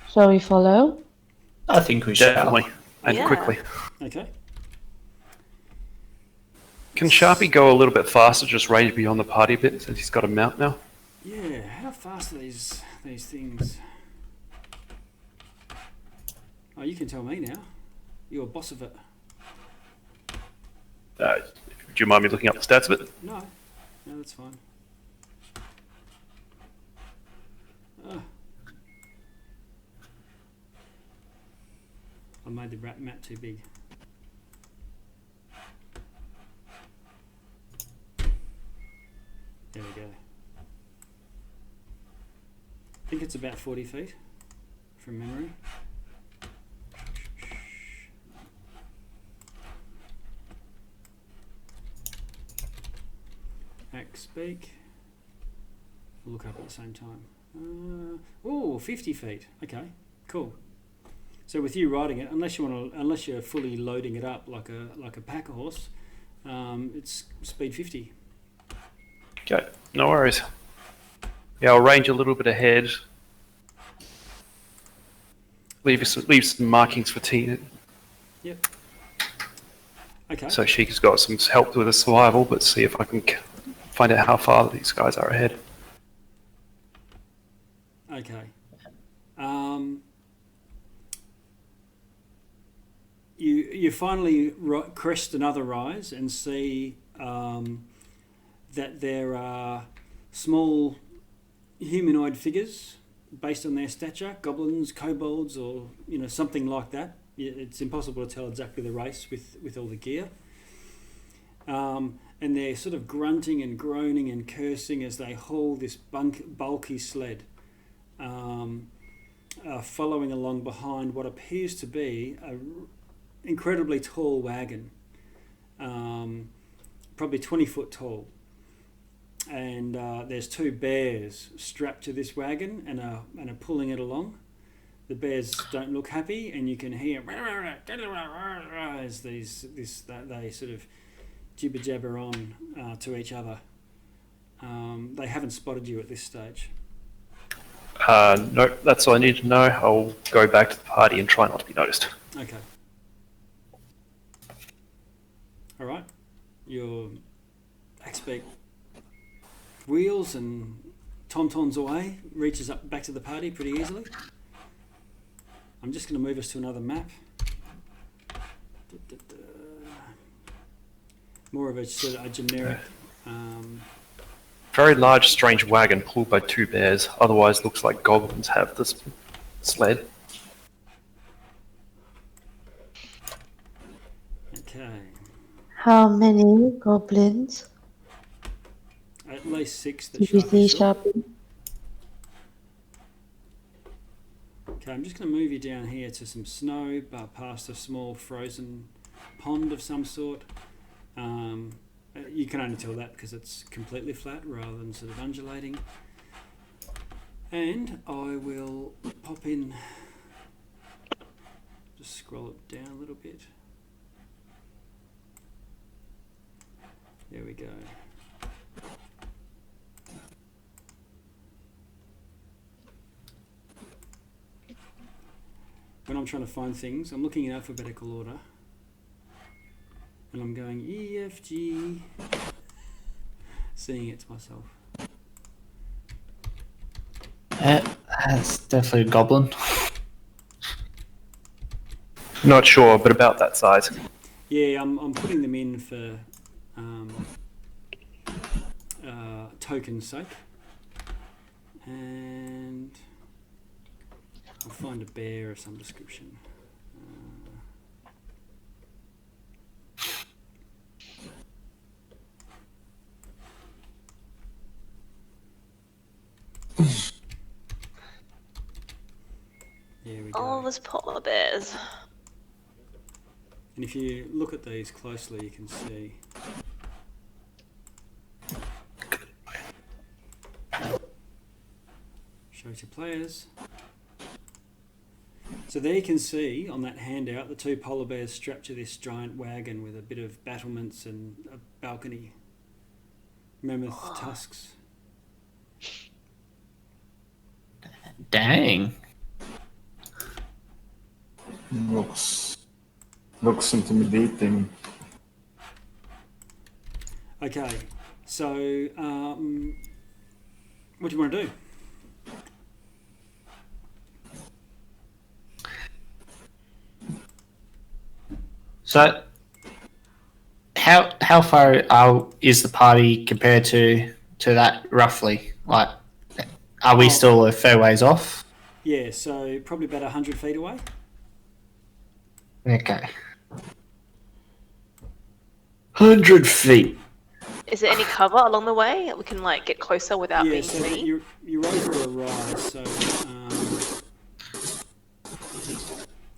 Shall we follow? I think we should. Definitely. And quickly. Okay. Can Sharpie go a little bit faster, just range beyond the party a bit, since he's got a mount now? Yeah, how fast are these things? Oh, you can tell me now. You're a boss of it. Do you mind me looking up the stats of it? No, that's fine. I made the map too big. There we go. I think it's about 40 feet from memory. Hack speak. We'll look up at the same time. 50 feet. Okay, cool. So with you riding it, unless you're fully loading it up like a pack horse, it's speed 50. Okay, no worries. Yeah, I'll range a little bit ahead. Leave some markings for Tina. Yep. Okay. So she's got some help with the survival, but see if I can find out how far these guys are ahead. Okay. You finally crest another rise and see that there are small humanoid figures based on their stature, goblins, kobolds, or something like that. It's impossible to tell exactly the race with all the gear. And they're sort of grunting and groaning and cursing as they haul this bulky sled, following along behind what appears to be an incredibly tall wagon, probably 20 foot tall. And there's two bears strapped to this wagon and are pulling it along. The bears don't look happy, and you can hear as they sort of jibber jabber on to each other. They haven't spotted you at this stage. No, that's all I need to know. I'll go back to the party and try not to be noticed. Okay. All right. Your expert wheels and tauntauns away, reaches up back to the party pretty easily. I'm just going to move us to another map. More of a sort of a generic. Very large, strange wagon pulled by two bears. Otherwise, looks like goblins have this sled. Okay. How many goblins At least 6 that did you see, saw. Sharpie? Okay, I'm just going to move you down here to some snow, but past a small frozen pond of some sort. You can only tell that because it's completely flat rather than sort of undulating. And I will pop in, just scroll it down a little bit. There we go. When I'm trying to find things, I'm looking in alphabetical order. And I'm going E, F, G, seeing it to myself. That's definitely a goblin. Not sure, but about that size. Yeah, I'm putting them in for token's sake. And I'll find a bear of some description. There we go. Oh, those polar bears. And if you look at these closely, you can see. Show to players. So there you can see on that handout the two polar bears strapped to this giant wagon with a bit of battlements and a balcony. Mammoth tusks. Dang. Looks intimidating. Okay, so what do you want to do? So, how far is the party compared to that roughly? Like, are we still a fair ways off? Yeah, so probably about 100 feet away. Okay. 100 feet. Is there any cover along the way? We can like get closer without being so seen. you're over a rise, so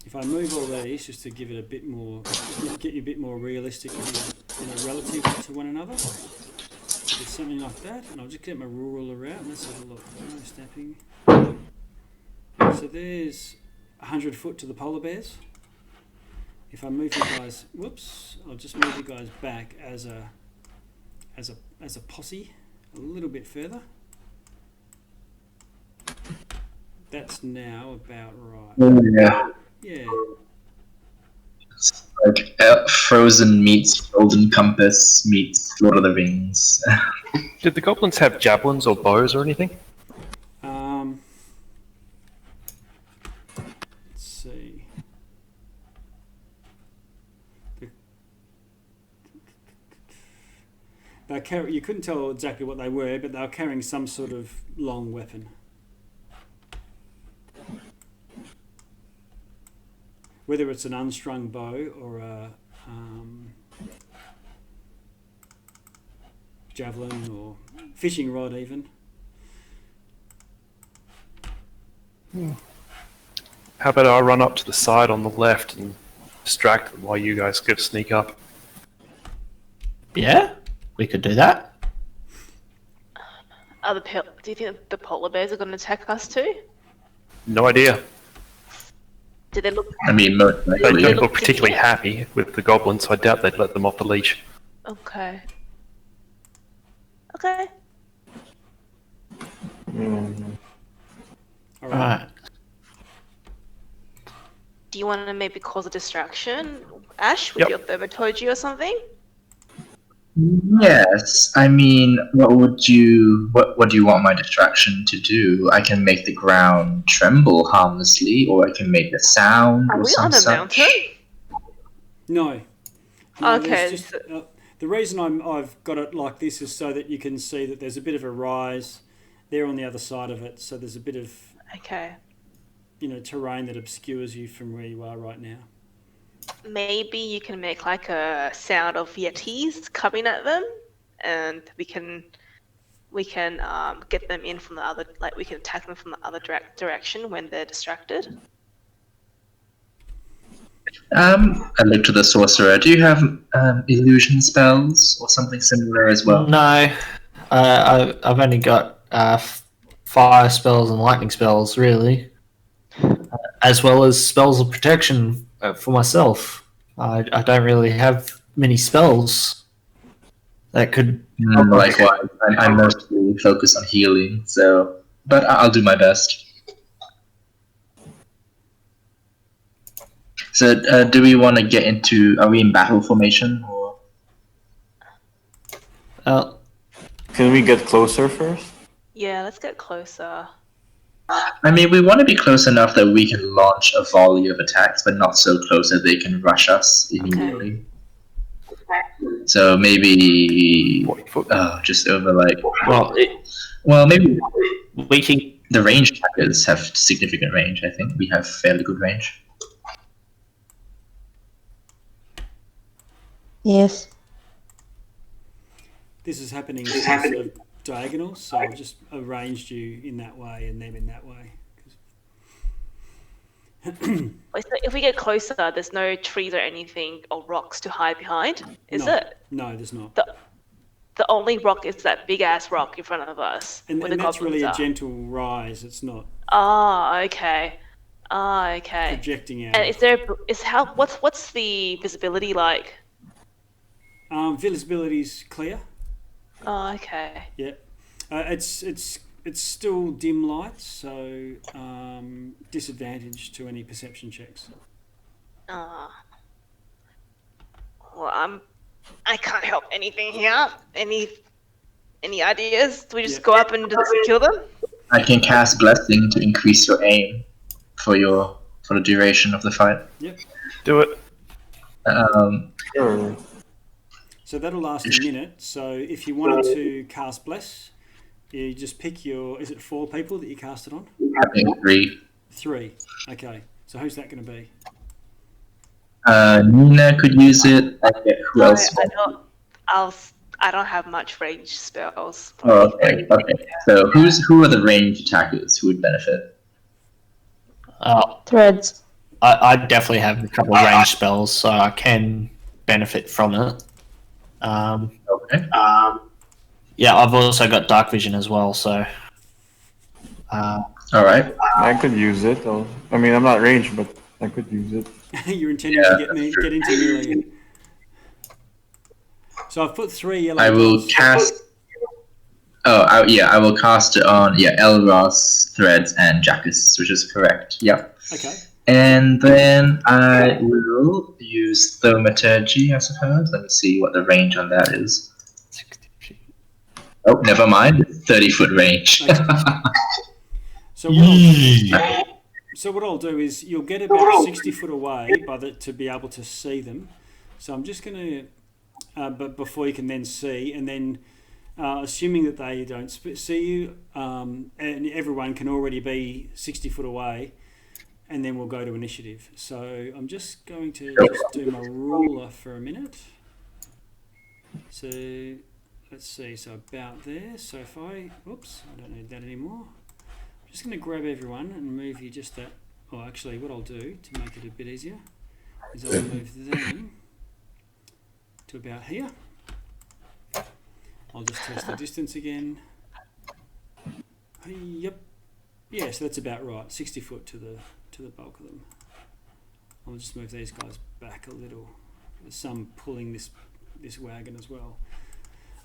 if I move all these just to give it a bit more, get you a bit more realistic, relative to one another. It's something like that, and I'll just get my ruler out and let's have a look. No stepping. So there's 100 foot to the polar bears. If I move you guys, whoops, I'll just move you guys back as a posse a little bit further. That's now about right. Yeah. Yeah. like Frozen meets Golden Compass meets Lord of the Rings. Did the goblins have javelins or bows or anything? Let's see. You couldn't tell exactly what they were, but they were carrying some sort of long weapon. Whether it's an unstrung bow or a javelin or fishing rod even. How about I run up to the side on the left and distract them while you guys go sneak up? Yeah, we could do that. Do you think the polar bears are going to attack us too? No idea. Do they look? I mean, most They likely. don't look particularly happy with the goblins, so I doubt they'd let them off the leash. Okay. Okay. All Right. Do you want to maybe cause a distraction, Ash, with Yep. your thaumaturgy or something? Yes, I mean, what do you want my distraction to do? I can make the ground tremble harmlessly, or I can make a sound Are or we some on a such. mountain? No. Okay, there's just, the reason I've got it like this is so that you can see that there's a bit of a rise there on the other side of it. So there's a bit of Okay. terrain that obscures you from where you are right now. Maybe you can make like a sound of yetis coming at them, and we can get them in from the other, like we can attack them from the other direction when they're distracted. I look to the sorcerer. Do you have illusion spells or something similar as well? No, I've only got fire spells and lightning spells, really, as well as spells of protection for myself. I don't really have many spells that could. Likewise, I mostly focus on healing, so but I'll do my best. So, do we want to get into? Are we in battle formation or? Can we get closer first? Yeah, let's get closer. I mean, we want to be close enough that we can launch a volley of attacks, but not so close that they can rush us immediately. So maybe just over like. Well, maybe we can. The range attackers have significant range. I think we have fairly good range. Yes. This is happening sort of diagonal, so I've just arranged you in that way and them in that way. So if we get closer, there's no trees or anything or rocks to hide behind, is it? No, there's not. The only rock is that big ass rock in front of us. And where the that's really goblins a are. gentle rise. It's not Okay. Okay. projecting out. And what's the visibility like? Visibility's clear. Oh, okay. Yeah, it's still dim light, so disadvantage to any perception checks. Well, I can't help anything here. Any ideas? Do we just go up and just kill them? I can cast blessing to increase your aim for the duration of the fight. Yep. Do it. Sure. So that'll last a minute. So if you wanted to cast bless, you just pick your. Is it 4 people that you cast it on? I think 3. 3. Okay. So who's that going to be? Nina could use it. I forget who else. I don't have much range spells. Oh, okay. So who are the range attackers who would benefit? Threads. I definitely have a couple of range spells, so I can benefit from it. Okay. Yeah, I've also got dark vision as well, so. All right. I could use it. I mean, I'm not ranged, but I could use it. You're intending to get into melee. So I've put 3 yellow. I will dots. cast. I will cast it on Elros, Threads, and Jackus, which is correct. Yep. Okay. And then I will use thaumaturgy, I suppose. Let me see what the range on that is. 60 feet. Oh, never mind. 30-foot range. So what I'll do is you'll get about 60 foot away to be able to see them. So I'm just going to, but before you can then see, and then assuming that they don't see you, and everyone can already be 60 foot away, and then we'll go to initiative. So I'm just going to just do my ruler for a minute. So let's see, so about there. So if I don't need that anymore. I'm just going to grab everyone and move you just that. Oh, actually, what I'll do to make it a bit easier is I'll move them to about here. I'll just test the distance again. Yep. Yeah, so that's about right. 60 foot to the bulk of them. I'll just move these guys back a little. There's some pulling this wagon as well.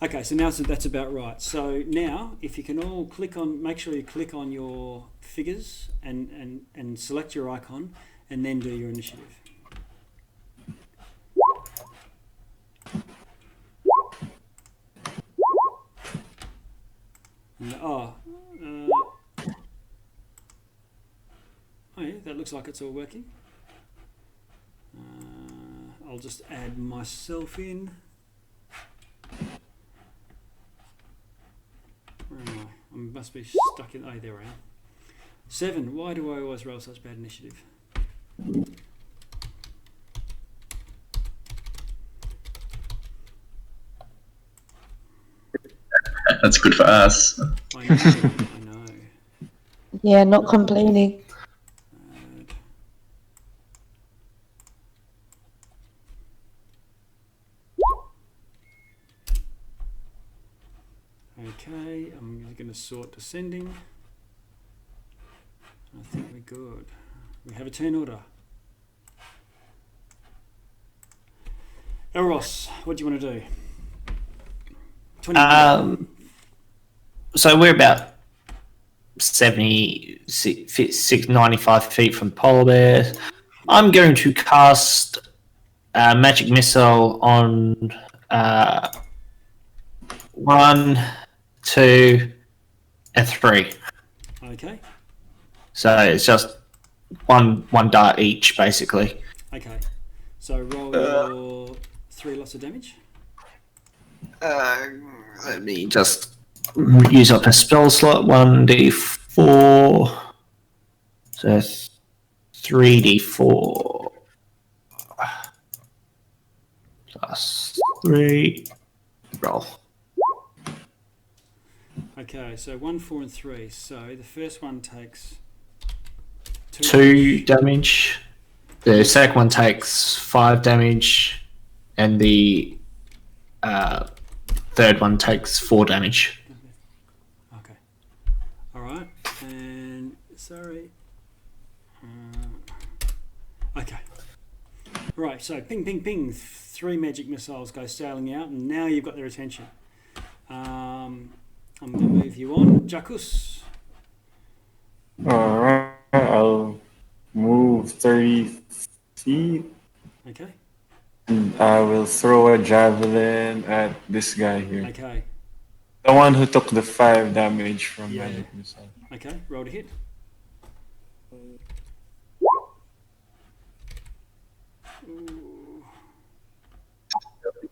Okay, so now that's about right. So now, if you can all make sure you click on your figures and select your icon, and then do your initiative. Oh yeah, that looks like it's all working. I'll just add myself in. Where am I? I must be stuck in. Oh, there I am. 7. Why do I always roll such bad initiative? That's good for us. I know. Yeah, not complaining. Okay, I'm going to sort descending. I think we're good. We have a turn order. Elros, what do you want to do? 20. So we're about 95 feet from polar bears. I'm going to cast a magic missile on 1, 2, and 3. Okay. So it's just one dart each, basically. Okay. So roll your 3 lots of damage. Let me just use up a spell slot. 1d4. So 3d4 plus 3. Roll. Okay, so 1, 4, and 3. So the first one takes 2 damage. The second one takes 5 damage, and the third one takes 4 damage. Okay. All right. And sorry. Okay. Right. So ping, ping, ping. 3 magic missiles go sailing out, and now you've got their attention. I'm going to move you on, Jackus. Alright, I'll move 30 feet. Okay. And I will throw a javelin at this guy here. Okay. The one who took the 5 damage from magic missile. Okay. Roll to hit.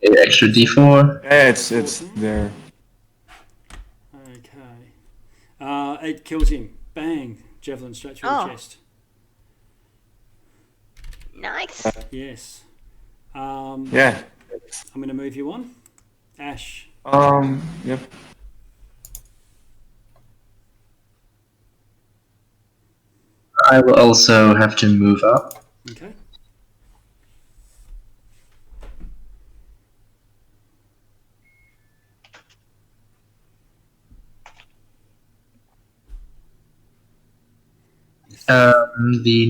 Extra D4. Yeah, it's there. Okay. It kills him. Bang. Javelin straight through the chest. Nice. Yes. Yeah. I'm going to move you on. Ash. Yep. I will also have to move up. Okay. The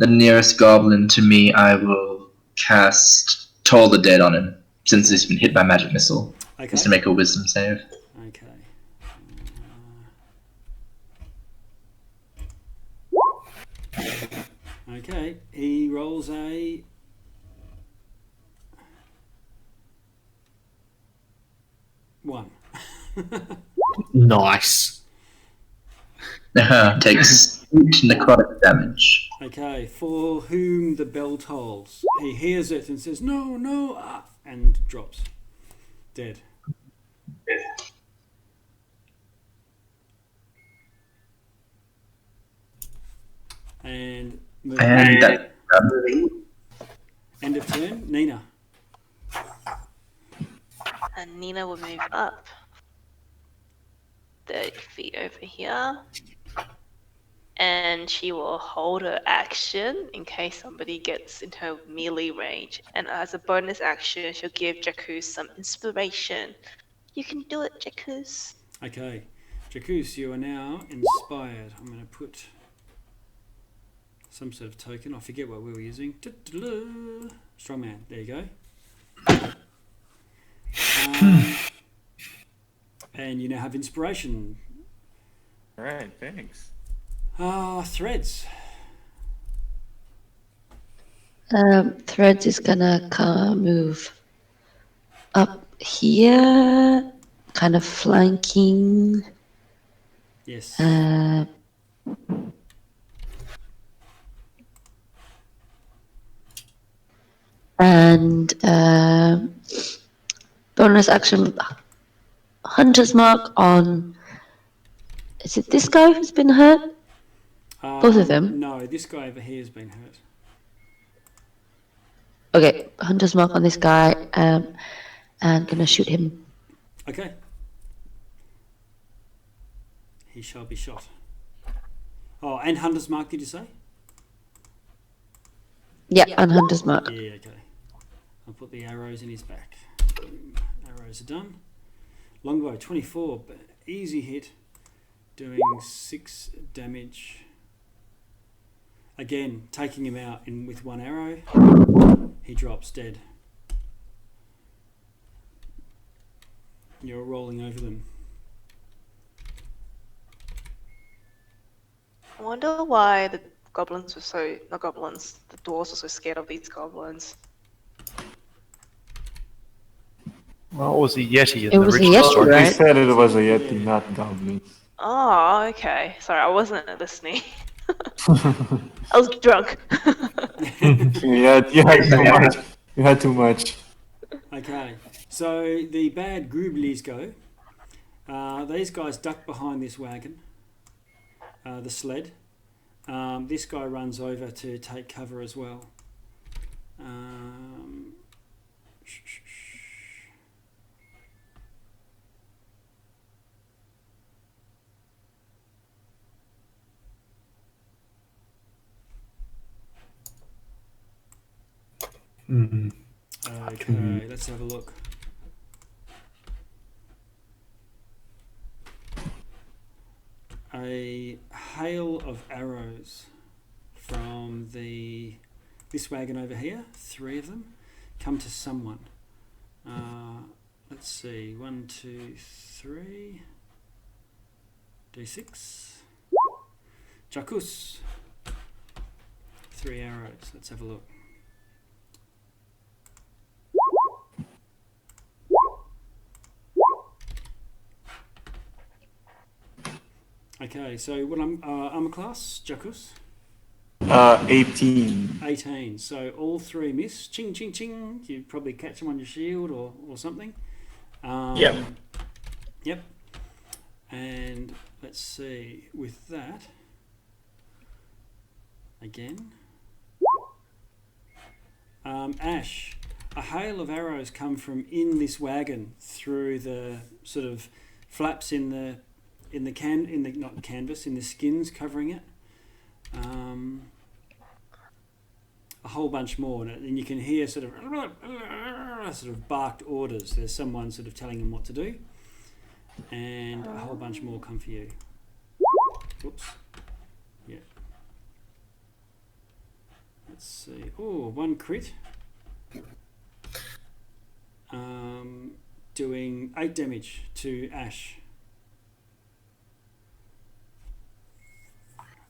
nearest goblin to me, I will cast Toll the Dead on him, since he's been hit by magic missile. Okay. Just to make a wisdom save. Okay. Okay, he rolls a 1. Nice. Takes 8 necrotic damage. Okay, for whom the bell tolls. He hears it and says, "No, no," and drops. Dead. And And that end of turn, Nina. And Nina will move up 30 feet over here. And she will hold her action in case somebody gets into her melee range. And as a bonus action, she'll give Jacuz some inspiration. You can do it, Jacuz. Okay, Jacuz, you are now inspired. I'm going to put some sort of token. I forget what we were using. Strongman. There you go. And you now have inspiration. All right, thanks. Threads. Threads is gonna move up here, kind of flanking. Yes. And bonus action, Hunter's Mark on. Is it this guy who's been hurt? Both of them? No, this guy over here has been hurt. Okay, Hunter's Mark on this guy, and gonna shoot him. Okay. He shall be shot. Oh, and Hunter's Mark, did you say? Yeah, and Hunter's Mark. Yeah, okay. I'll put the arrows in his back. Boom. Arrows are done. Longbow, 24, but easy hit. Doing 6 damage. Again, taking him out with one arrow. He drops dead. You're rolling over them. I wonder why the goblins were so... Not goblins. The dwarves were so scared of these goblins. Well, it was a Yeti in It the was a original Yeti, story. They right? said it was a Yeti, not goblins. Oh, okay. Sorry, I wasn't listening. I was drunk. You had too much. You had too much. Okay, so the bad Grublies go. These guys duck behind this wagon, the sled. This guy runs over to take cover as well. Okay, let's have a look. A hail of arrows from this wagon over here, 3 of them, come to someone. Let's see, 1, 2, 3, D6. Jacuz. 3 arrows, let's have a look. Okay, so what armor class, Jacuz? 18. 18. So all 3 miss. Ching, ching, ching. You probably catch them on your shield or something. Yep. Yep. And let's see, with that, again, Ash, a hail of arrows come from in this wagon through the sort of flaps in the skins covering it. A whole bunch more, and you can hear sort of barked orders. There's someone sort of telling them what to do, and a whole bunch more come for you. Whoops. Yeah. Let's see. Oh, 1 crit. Doing 8 damage to Ash.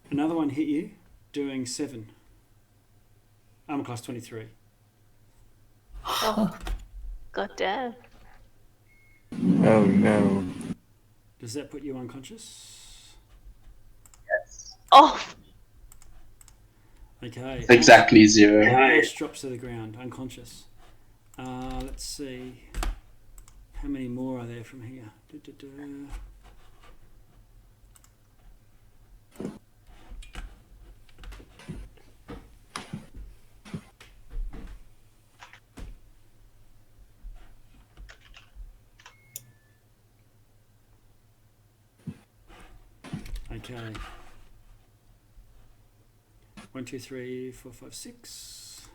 Another one hit you, doing 7. Armor class 23. Oh, god damn. Oh no. Does that put you unconscious? Oh, Okay. Exactly 0. Ash drops to the ground, unconscious. Let's see. How many more are there from here? Okay. 1, 2, 3, 4, 5, 6.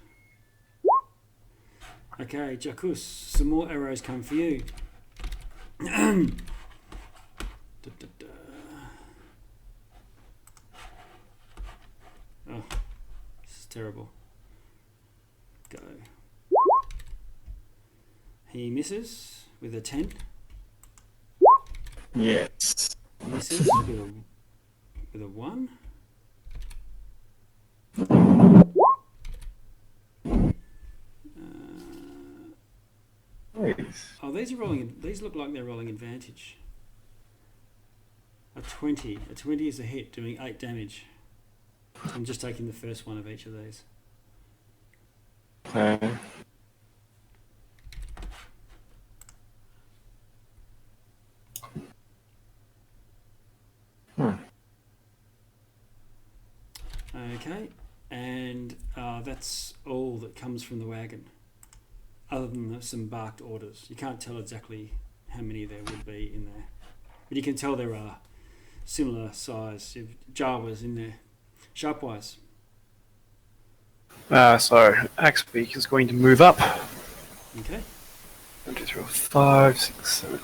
Okay, Jacuz, some more arrows come for you. Oh, this is terrible. Go. He misses with a 10. Yes. Misses with a 1. Nice. Oh, these are rolling. These look like they're rolling advantage. A 20. A 20 is a hit, doing 8 damage. I'm just taking the first one of each of these. Okay. Okay, and that's all that comes from the wagon, other than some barked orders. You can't tell exactly how many there would be in there, but you can tell there are similar size Jawas in there. Sharpwise. So Axbeak is going to move up. Okay. 1, 2, 3, 4, 5, 6, 7,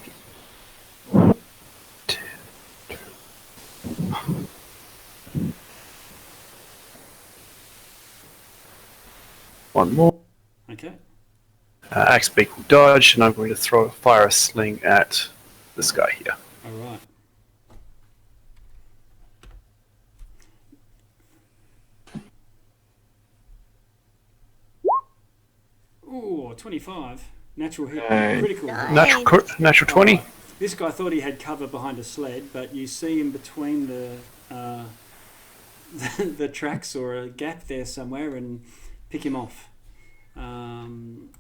10. One more. Okay. Axbeak will dodge, and I'm going to fire a sling at this guy here. All right. Ooh, 25. Natural hit. Nice. Critical. Natural 20. This guy thought he had cover behind a sled, but you see in between the tracks or a gap there somewhere and pick him off. And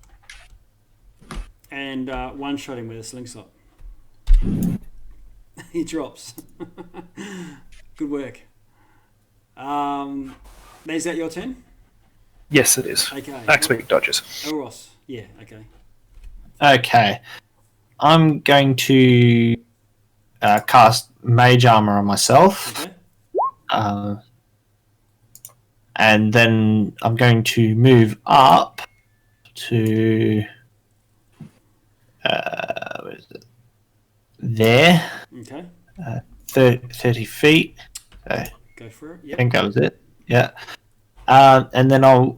one-shot him with a slingshot. He drops. Good work. Is that your turn? Yes, it is. Okay. Axbeak dodges. Elros. Yeah, okay. Okay. I'm going to cast Mage Armor on myself. Okay. And then I'm going to move up to where is it? There. Okay. 30 feet. So Go for it. I Yep. think that was it. Yeah. And then I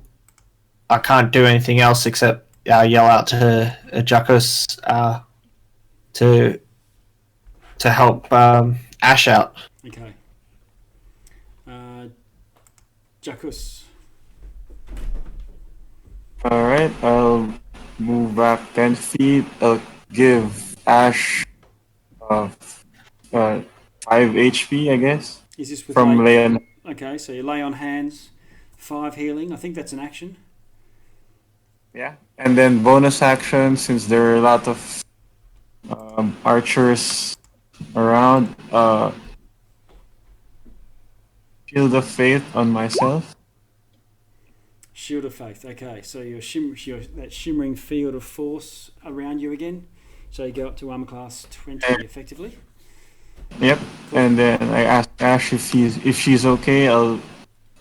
can't do anything else except yell out to Jackus to help Ash out. Okay. Jackus. Alright, I'll move back 10 feet. I'll give Ash 5 HP, I guess. Is this with From lay on. Okay, so you lay on hands, 5 healing. I think that's an action. Yeah. And then bonus action, since there are a lot of archers around, Shield of Faith on myself. Shield of Faith. Okay, so you're that shimmering field of force around you again. So you go up to armor class 20 effectively. Yep. And then I ask Ash if she's okay. I'll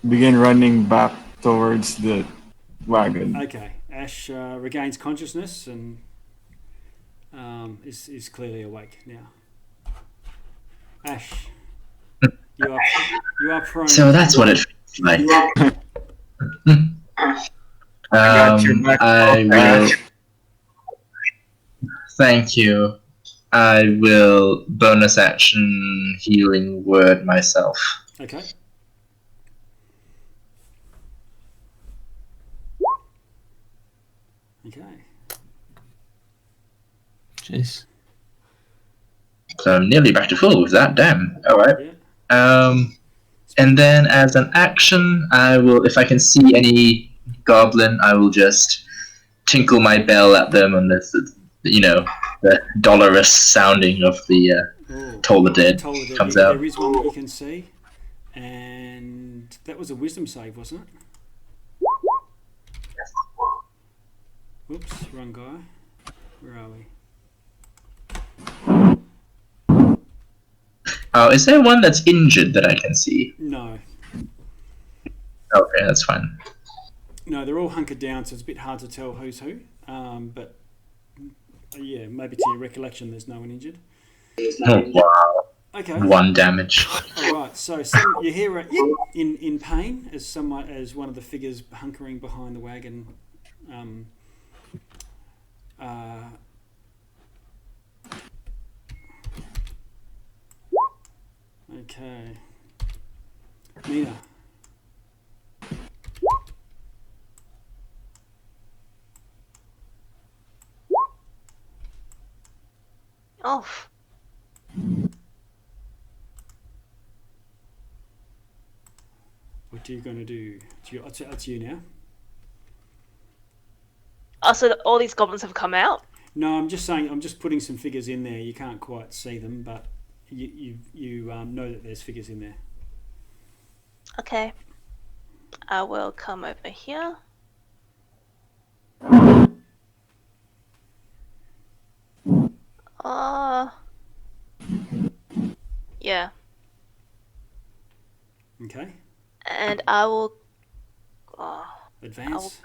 begin running back towards the wagon. Okay, Ash regains consciousness and is clearly awake now. Ash, you are prone. So that's what it feels like. got your back. I will. Thank you. I will bonus action healing word myself. Okay. Okay. Jeez. So I'm nearly back to full with that. Damn. All right. Yeah. And then as an action, I will, if I can see any goblin, I will just tinkle my bell at them, and the dolorous sounding of the Toll the Dead comes out. There is one that you can see, and that was a wisdom save, wasn't it? Whoops, wrong guy. Where are we? Oh, is there one that's injured that I can see? No. Okay, that's fine. No, they're all hunkered down, so it's a bit hard to tell who's who. But yeah, maybe to your recollection, there's no one injured. Oh, wow. Okay. 1 damage. All right. So you hear it in pain as one of the figures hunkering behind the wagon. Okay. Nina. Off. What are you going to do? It's you now. Oh, so all these goblins have come out? No, I'm just saying. I'm just putting some figures in there. You can't quite see them, but you know that there's figures in there. Okay. I will come over here. Yeah. Okay. And I will... Advance.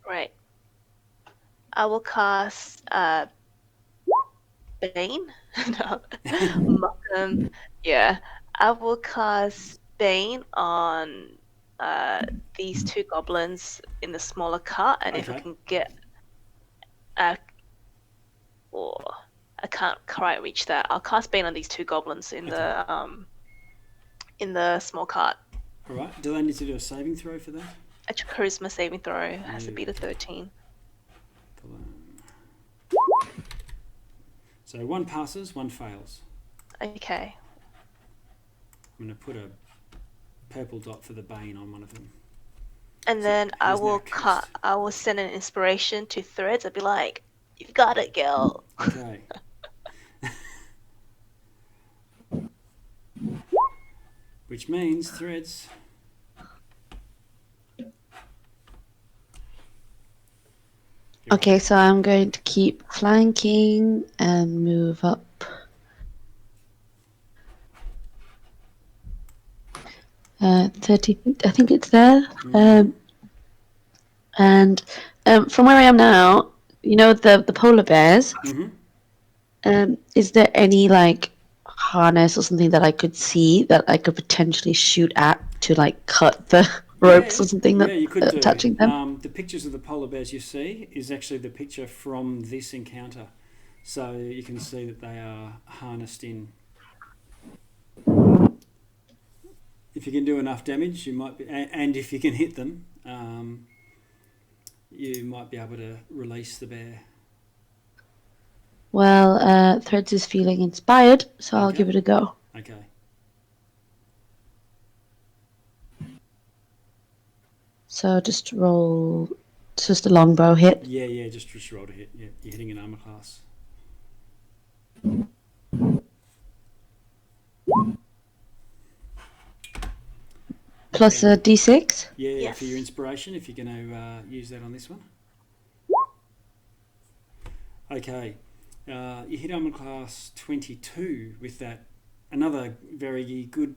Right. I will cast Bane. No. Yeah. I will cast Bane on these 2 goblins in the smaller cart, and if I can get I can't quite reach that. I'll cast Bane on these 2 goblins in the small cart. All right. Do they need to do a saving throw for that? A charisma saving throw has to beat a 13. So 1 passes, 1 fails. Okay. I'm going to put a purple dot for the Bane on one of them. And then I will send an inspiration to Threads. I'll be like, "You've got it, girl." Okay. Which means Threads. Okay, so I'm going to keep flanking and move up. Uh, 30 feet, I think it's there. And from where I am now, you know the polar bears. Is there any harness or something that I could see that I could potentially shoot at to cut the ropes or something you could do. attaching them? The pictures of the polar bears you see is actually the picture from this encounter, so you can see that they are harnessed in. If you can do enough damage, you might be, and if you can hit them, you might be able to release the bear. Well, Threads is feeling inspired, so I'll give it a go. Okay. So just roll. It's just a longbow hit. Yeah, just roll to hit. Yeah, you're hitting an armor class. Plus a d6? Yeah, for your inspiration, if you're going to use that on this one. Okay. You hit armor class 22 with that. Another very good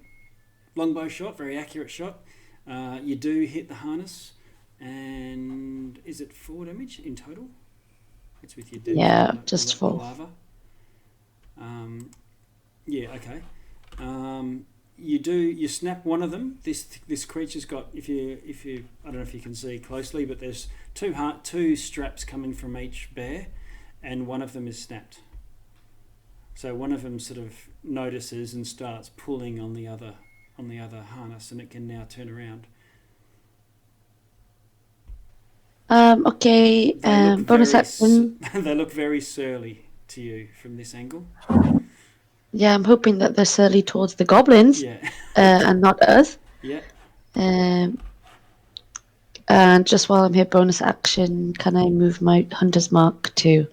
longbow shot, very accurate shot. You do hit the harness, and is it 4 damage in total? It's with your death. Yeah, just 4. Lava. Yeah, okay. You snap one of them. This creature's got, if you I don't know if you can see closely, but there's two straps coming from each bear, and one of them is snapped. So one of them sort of notices and starts pulling on the other harness, and it can now turn around. Okay. They look Bonus very action. they look very surly to you from this angle. Yeah, I'm hoping that they're surly towards the goblins, Yeah. and not us. Yeah. And just while I'm here, bonus action, can I move my hunter's mark to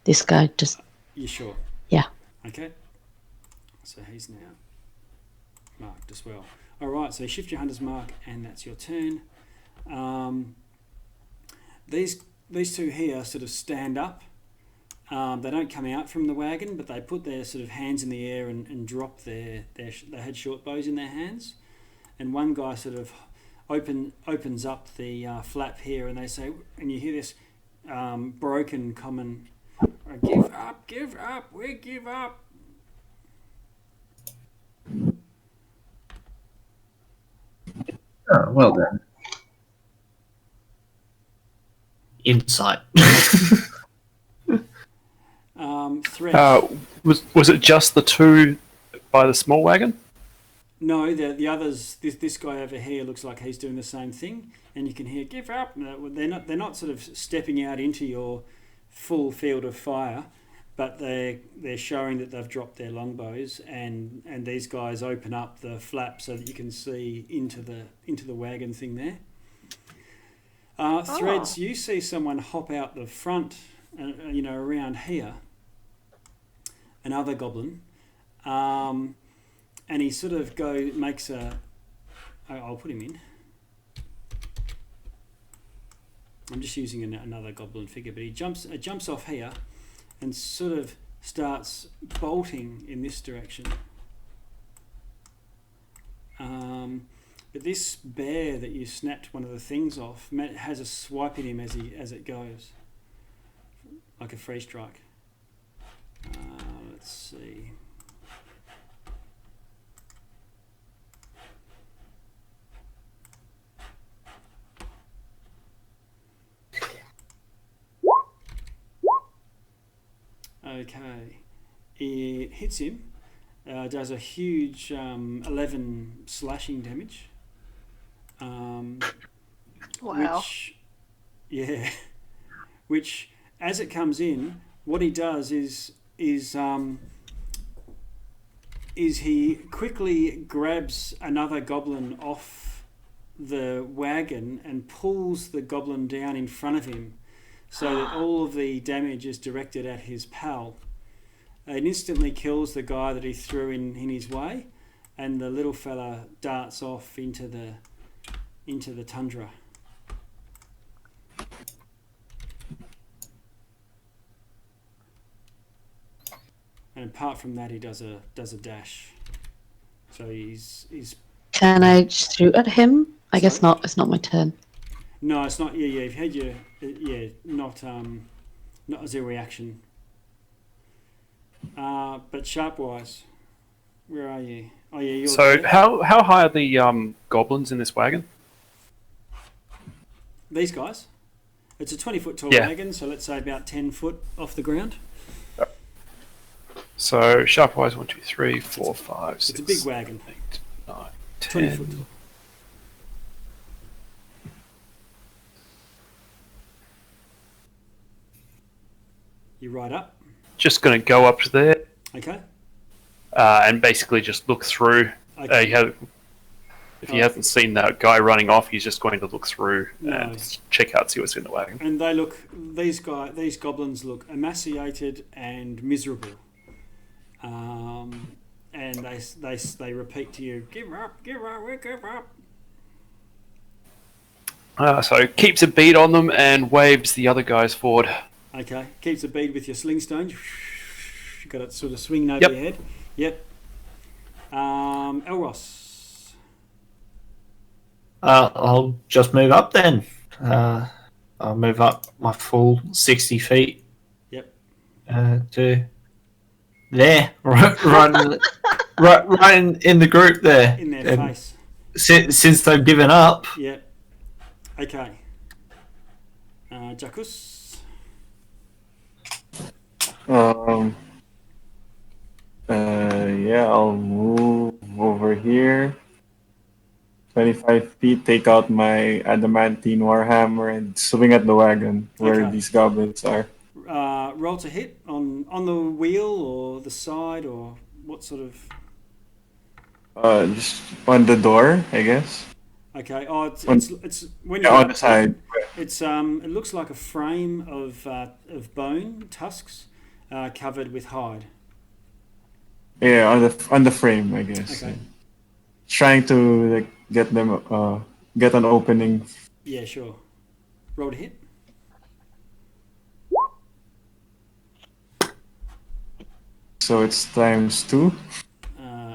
this guy? Just You sure? yeah. Okay. So he's now marked as well. All right. So you shift your hunter's mark, and that's your turn. These two here sort of stand up. They don't come out from the wagon, but they put their sort of hands in the air and drop they had short bows in their hands. And one guy sort of opens up the flap here, and they say, and you hear this broken common, give up, we give up. Oh, well then. Insight. Thread. Was it just the two by the small wagon? No, the others. This guy over here looks like he's doing the same thing, and you can hear "give up." They're not sort of stepping out into your full field of fire, but they're showing that they've dropped their longbows, and these guys open up the flap so that you can see into the wagon thing there. Threads, you see someone hop out the front, around here. Another goblin. And he sort of makes a... I'll put him in. I'm just using another goblin figure, but he jumps off here and sort of starts bolting in this direction. But this bear that you snapped one of the things off has a swipe at him as it goes, like a free strike. Let's see. Okay, it hits him, does a huge 11 slashing damage. Wow. Which, as it comes in, what he does is he quickly grabs another goblin off the wagon and pulls the goblin down in front of him, so that all of the damage is directed at his pal. It instantly kills the guy that he threw in his way, and the little fella darts off into the tundra. And apart from that, he does a dash. So he's. Can I shoot at him? I guess Sorry? not. It's not my turn. No, it's not. Yeah. You've had your. Not as a reaction. But sharp-wise, where are you? Oh yeah, you're. So there. how high are the goblins in this wagon? These guys. It's a 20-foot tall Yeah. wagon, so let's say about 10 foot off the ground. So sharp wise 1, 2, 3, 4, 5, 6. It's a big wagon. 8, 9, 20 10. foot tall. You ride up. Just going to go up to there Okay. and basically just look through. Okay. If he hasn't seen that guy running off, he's just going to look through and Nice. check out, see what's in the wagon. And these goblins look emaciated and miserable. And they repeat to you, give up, we give up. So keeps a bead on them and waves the other guys forward. Okay, keeps a bead with your sling stone. You got it sort of swinging over Yep. your head. Yep. Elros. I'll just move up then. I'll move up my full 60 feet. Yep. To there, right in the group there. In their And face. Since they've given up, Yep. Okay. Jacus. Yeah, I'll move over here 25 feet, take out my adamantine warhammer and swing at the wagon where Okay. these goblins are. Roll to hit on the wheel or the side or what sort of... Just on the door, I guess. Okay. Oh, it's when Yeah, you're on up the side. It's it looks like a frame of bone tusks covered with hide. Yeah, on the frame, I guess. Okay. Trying to like get them get an opening. Yeah, sure. Roll to hit. So it's ×2.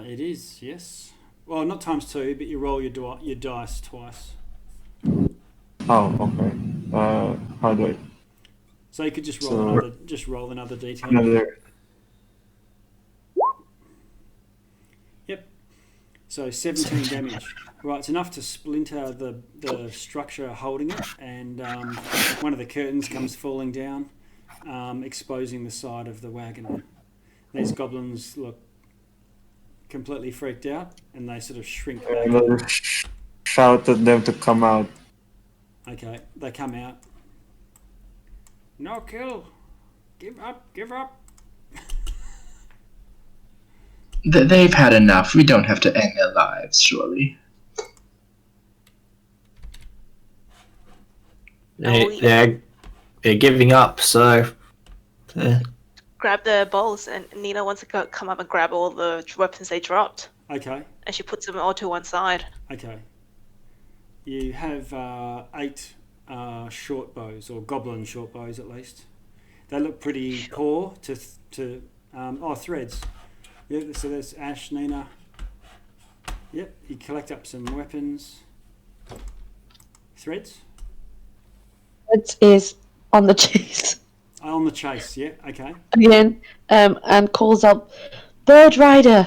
It is, yes. Well, not ×2, but you roll your dice twice. Oh, okay. How do I? So you could just roll So- another d10. Another. Yep. So 17 damage. Right, it's enough to splinter the structure holding it, and one of the curtains comes falling down, exposing the side of the wagon. These goblins look completely freaked out, and they sort of shrink back. Another shout at them to come out. Okay, they come out. No kill. Give up. Give up. They've had enough. We don't have to end their lives, surely. They're giving up, so... Grab the bowls, and Nina wants to come up and grab all the weapons they dropped, Okay. and she puts them all to one side. Okay. You have 8 short bows, or goblin short bows at least. They look pretty poor to threads. Yeah, so there's Ash, Nina. Yep, you collect up some weapons. Threads? It is on the chase On the chase, yeah, okay. again, and calls out, "Bird Rider!"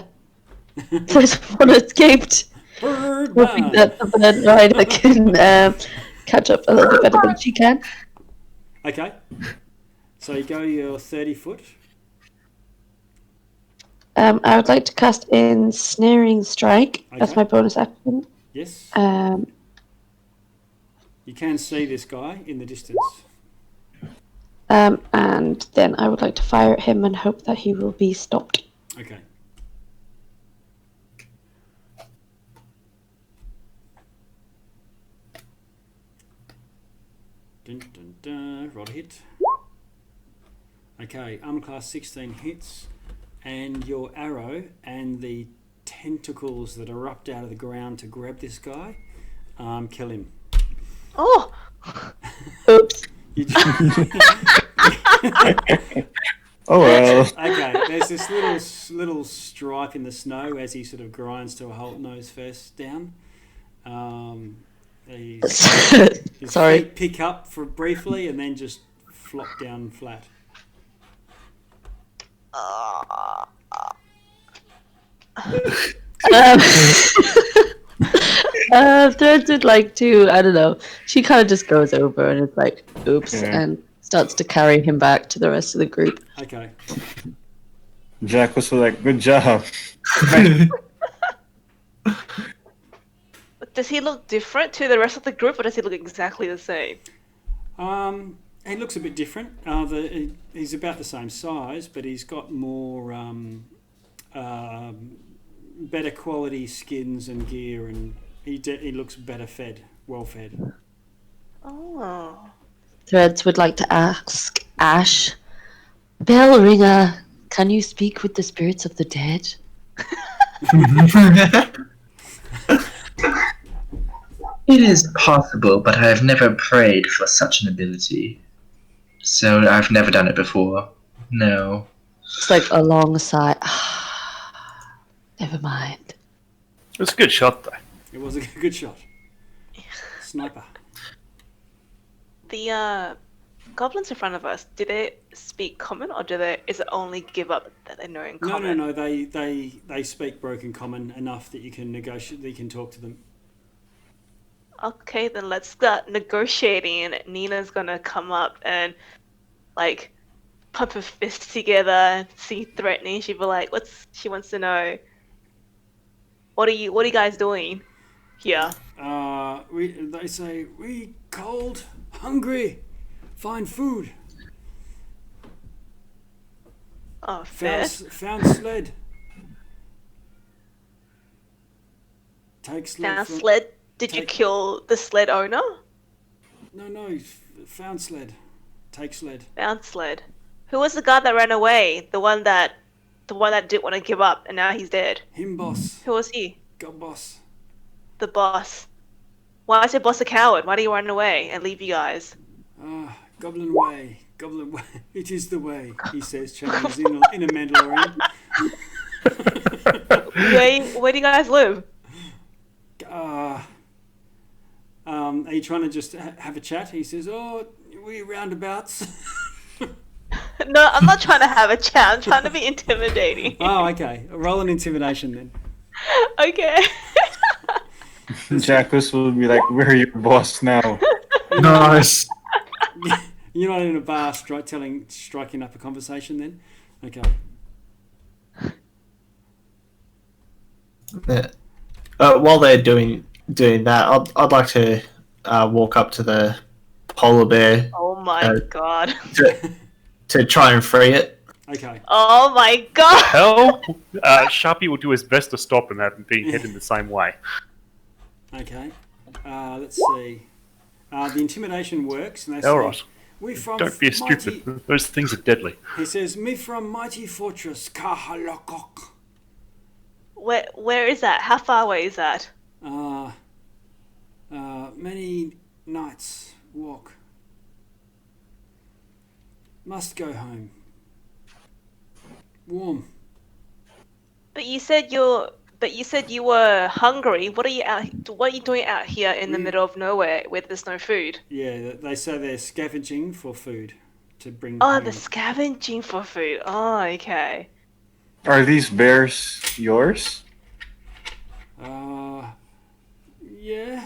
First one escaped. Bird Hoping man. that the Bird Rider can catch up a little bit better than she can. Okay. So you go your 30 foot. I would like to cast Ensnaring Strike as Okay. my bonus action. Yes. Um, You can see this guy in the distance. and then I would like to fire at him and hope that he will be stopped. Okay. Dun, dun, dun. Roll a hit. Okay, armor class 16 hits, and your arrow and the tentacles that erupt out of the ground to grab this guy, kill him. Oh, Oops. You Oh well. Okay, there's this little stripe in the snow as he sort of grinds to a halt nose first down. His Sorry. feet pick up for briefly and then just flop down flat. Threads would like to, I don't know, she kind of just goes over and it's like, oops, Yeah. and starts to carry him back to the rest of the group. Okay. Jack was like, "Good job." does he look different to the rest of the group, or does he look exactly the same? He looks a bit different. He's about the same size, but he's got more better quality skins and gear, and he looks better fed, well fed. Oh. Threads would like to ask Ash, "Bell ringer, can you speak with the spirits of the dead?" It is possible, but I have never prayed for such an ability. So I've never done it before. No. It's like a long sigh. Never mind. It was a good shot, though. It was a good shot. Sniper. The goblins in front of us, do they speak common, or is it only give up that they know in common? No. They speak broken common enough that you can negotiate. That you can talk to them. Okay, then let's start negotiating. Nina's gonna come up and like pump her fists together and see threatening. She'll be like, she wants to know, what are you guys doing? here? They say we cold, hungry, find food. Oh, fair. Found sled. Take sled. Found sled. Did you kill the sled owner? No. Found sled. Take sled. Found sled. Who was the guy that ran away? The one that didn't want to give up, and now he's dead. Him boss. Who was he? Got boss. The boss. Why is your boss a coward? Why do you run away and leave you guys? Goblin way. Goblin way. It is the way, he says, Chinese in a Mandalorian. Where do you guys live? Are you trying to just have a chat? He says, we roundabouts. No, I'm not trying to have a chat. I'm trying to be intimidating. Oh, okay. Roll an intimidation then. Okay. Jackus will be like, "We're your boss now." Nice. You're not in a bar striking up a conversation then? Okay. Yeah. While they're doing that, I'd like to walk up to the polar bear. Oh my god. To try and free it. Okay. Oh my god. Hell, Sharpie will do his best to stop him having been heading the same way. Okay. Let's see. The intimidation works, and they say, Elros, "We from don't be stupid. Those things are deadly." He says, "Me from mighty fortress Kahalokok." Where is that? How far away is that? Many nights walk. Must go home. Warm. But you said you were hungry. What are you doing out here in the middle of nowhere where there's no food? Yeah, they say they're scavenging for food to bring. Oh, home. they're scavenging for food. Oh, okay. Are these bears yours? Yeah.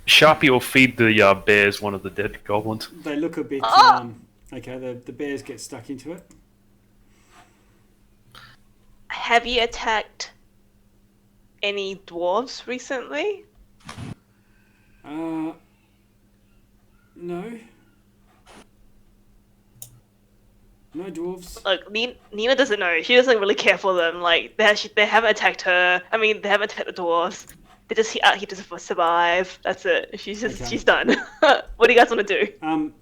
Sharpie will feed the bears one of the dead goblins. They look a bit. Okay, the bears get stuck into it. Have you attacked any dwarves recently? No. No dwarves. Look, Nina doesn't know. She doesn't really care for them. Like they haven't attacked her. I mean, they haven't attacked the dwarves. They're just out here just to survive. That's it. She's done. What do you guys want to do?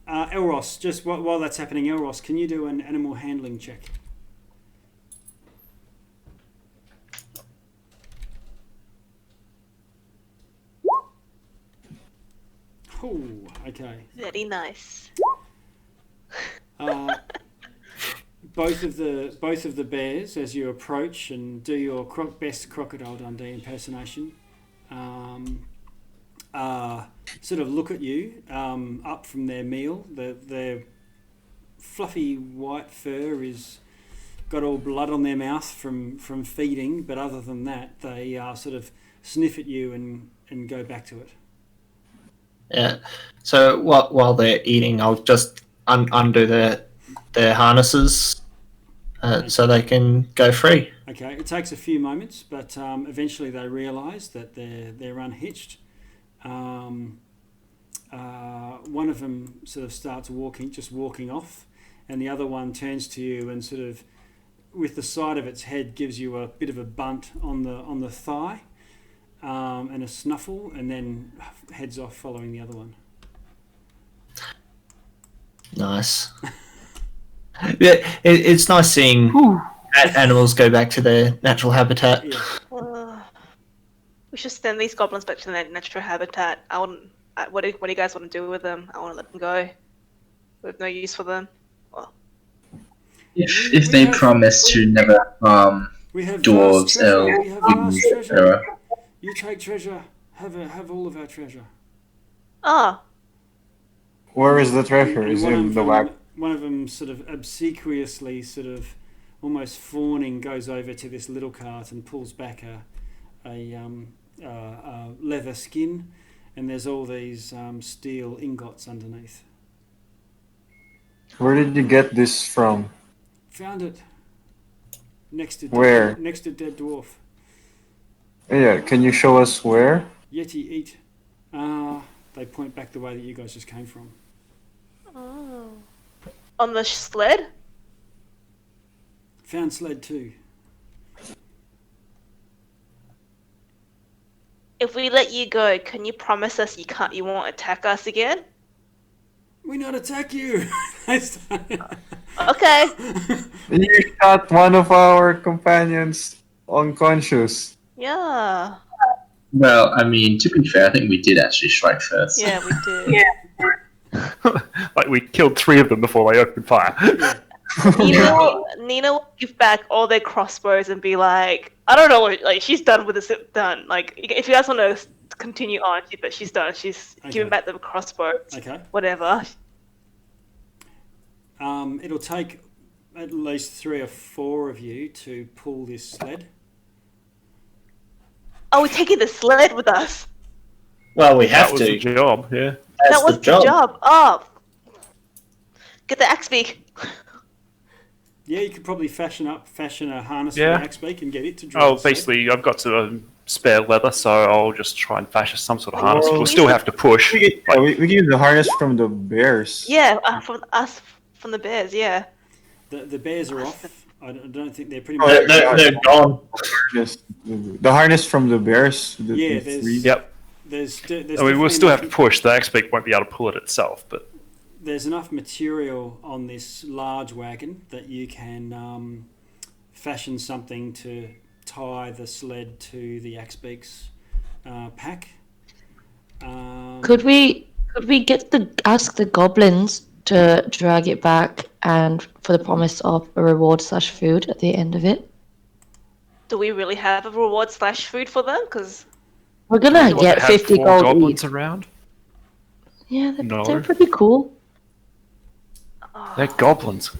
Elros, just while that's happening, Elros, can you do an animal handling check? Oh, okay. Very nice. Both of the bears, as you approach and do your best Crocodile Dundee impersonation, sort of look at you up from their meal. Their fluffy white fur is got all blood on their mouth from feeding, but other than that, they sort of sniff at you and go back to it. Yeah. So while they're eating, I'll just undo their harnesses so they can go free. Okay. It takes a few moments, but eventually they realise that they're unhitched. One of them sort of starts walking off, and the other one turns to you and sort of, with the side of its head, gives you a bit of a bunt on the thigh. And a snuffle, and then heads off following the other one. Nice. Yeah, it's nice seeing animals go back to their natural habitat. Yeah. We should send these goblins back to their natural habitat. What do you guys want to do with them? I want to let them go. We have no use for them. Well, if they promise to never harm dwarves, elves, etc. You take treasure. Have all of our treasure. Ah. Where is the treasure? Is it in the wagon? One of them sort of obsequiously, sort of almost fawning, goes over to this little cart and pulls back a leather skin, and there's all these steel ingots underneath. Where did you get this from? Found it. Next to Where? Next to dead dwarf. Yeah, can you show us where? Yeti eat. They point back the way that you guys just came from. Oh. On the sled? Found sled too. If we let you go, can you promise us you won't attack us again? We not attack you. Okay. You shot one of our companions unconscious. Yeah. Well, I mean, to be fair, I think we did actually strike first. Yeah, we did. Like we killed 3 of them before they opened fire. Nina will give back all their crossbows and be like, I don't know, like she's done with this. Done. Like if you guys want to continue on, but she's done. She's giving back the crossbows. Okay. Whatever. It'll take at least 3 or 4 of you to pull this sled. Oh, we're taking the sled with us. Well, we have That was to. the job, yeah. That's That was the job. Oh. Get the axe beak. Yeah, you could probably fashion a harness Yeah. for the axe beak and get it to draw. Oh, the sled. basically, I've got some spare leather, so I'll just try and fashion some sort of harness. We'll still have to push. We give the harness from the bears. Yeah, from the bears. Yeah. The bears are off. I don't think they're pretty Oh, much. They're gone. The harness from the bears. Yeah, there's. Yep. There's I mean, definitely we'll still have to enough- push. The X-Beak won't be able to pull it itself, but There's enough material on this large wagon that you can fashion something to tie the sled to the axe beak's pack. Could we ask the goblins to drag it back and for the promise of a reward / food at the end of it? Do we really have a reward / food for them? Because We're gonna what, get they have 50 4 gold goblins each. around. Yeah, No. they're pretty cool. They're goblins.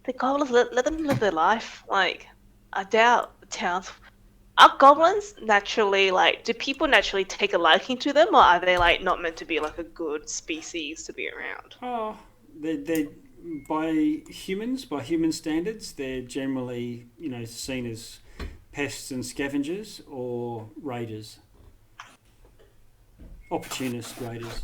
the goblins let them live their life. Like I doubt the towns. Are goblins naturally like? Do people naturally take a liking to them, or are they like not meant to be like a good species to be around? Oh, they're by human standards, they're generally seen as pests and scavengers or raiders, opportunist raiders.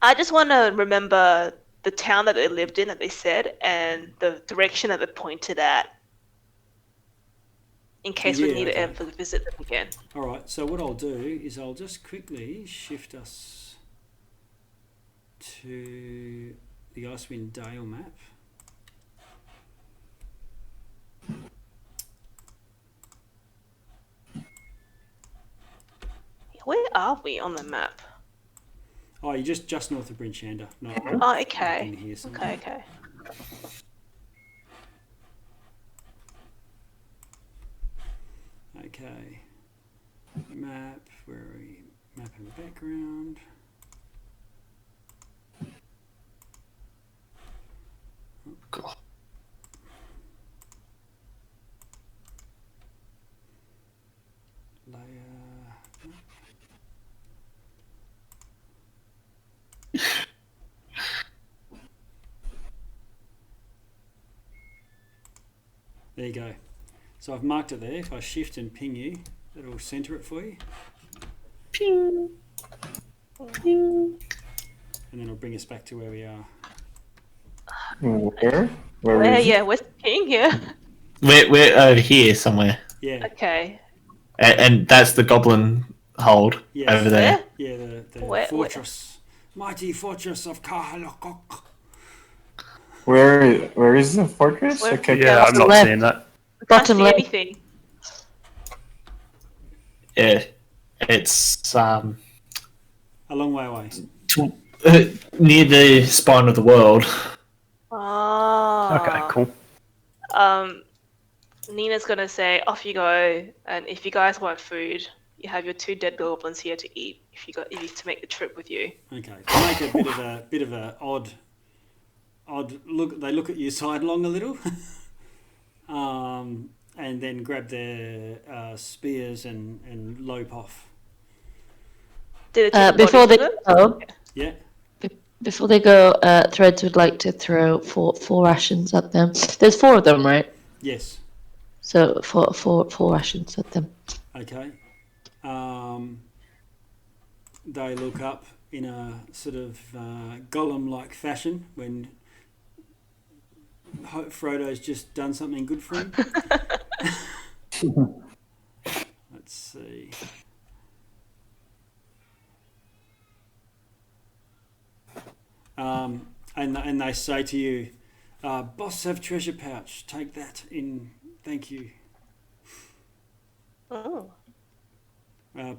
I just want to remember the town that they lived in, that they said, and the direction that they pointed at, in case we Yeah, need okay. to ever visit them again. All right. So what I'll do is I'll just quickly shift us to the Icewind Dale map. Where are we on the map? Oh, you're just north of Brinchanda. Not Oh, in okay. here somewhere. Okay. Okay. Map. Where are we? Map in the background. God. Layer. There you go. So I've marked it there. If I shift and ping you, it'll center it for you. Ping. Ping. And then it'll bring us back to where we are. Where? Where? Is it? Yeah, where's the king here? We're over here somewhere, Yeah. Okay. and that's the goblin hold Yes. over there. Yeah, the Where- fortress. Mighty fortress of Kahalokok. Where is the fortress? Where? Okay. Yeah, I'm not left. seeing that. Can't Bottom see left. anything. Yeah, it's A long way away. near the spine of the world. Oh. Okay, cool. Nina's gonna say, "Off you go, and if you guys want food, you have your 2 dead goblins here to eat. If you to make the trip with you." Okay. To make a bit of a odd look. They look at you sidelong a little, and then grab their spears and lope off. Did it take the Before they bodies with them? go, Yeah. before they go, Threads would like to throw four rations at them. There's 4 of them, right? Yes. So four rations at them. Okay. They look up in a sort of golem-like fashion when Frodo's just done something good for him. Let's see. And they say to you, "Boss have treasure pouch. Take that in. Thank you." Oh.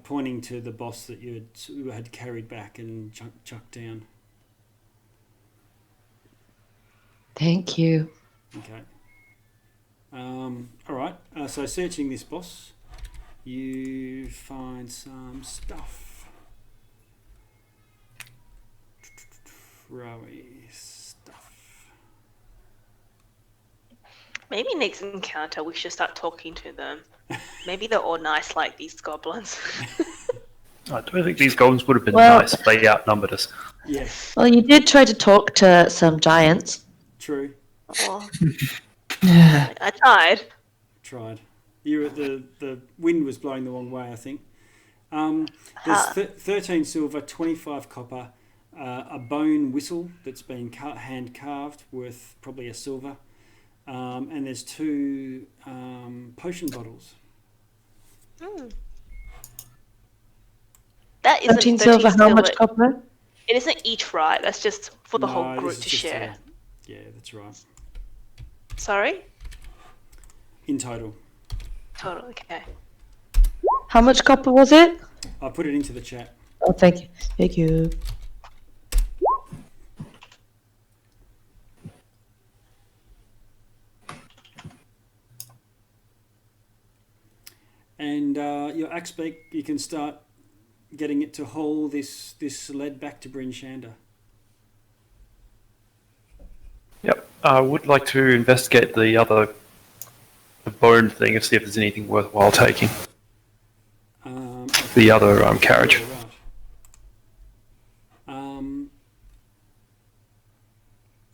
Pointing to the boss that you had carried back and chucked down. Thank you. Okay. All right. So searching this boss, you find some stuff. Rowy stuff. Maybe next encounter we should start talking to them. Maybe they're all nice like these goblins. I don't think these goblins would have been Well- nice if they outnumbered us. Yeah, Well, you did try to talk to some giants. true. Oh. I tried. You the wind was blowing the wrong way, I think. There's 13 silver, 25 copper, a bone whistle that's been hand carved, worth probably a silver, and there's 2 potion bottles. That isn't 13 silver, how much silver. copper? It isn't each, right? That's just for the whole No, group this is to just share. yeah, that's right. Sorry? In total, Total, okay. How much copper was it? I put it into the chat. Oh, thank you. Thank you. And your axe beak, you can start getting it to haul this lead back to Bryn Shander. Yep. I would like to investigate the bone thing and see if there's anything worthwhile taking. The other carriage. Yeah, right.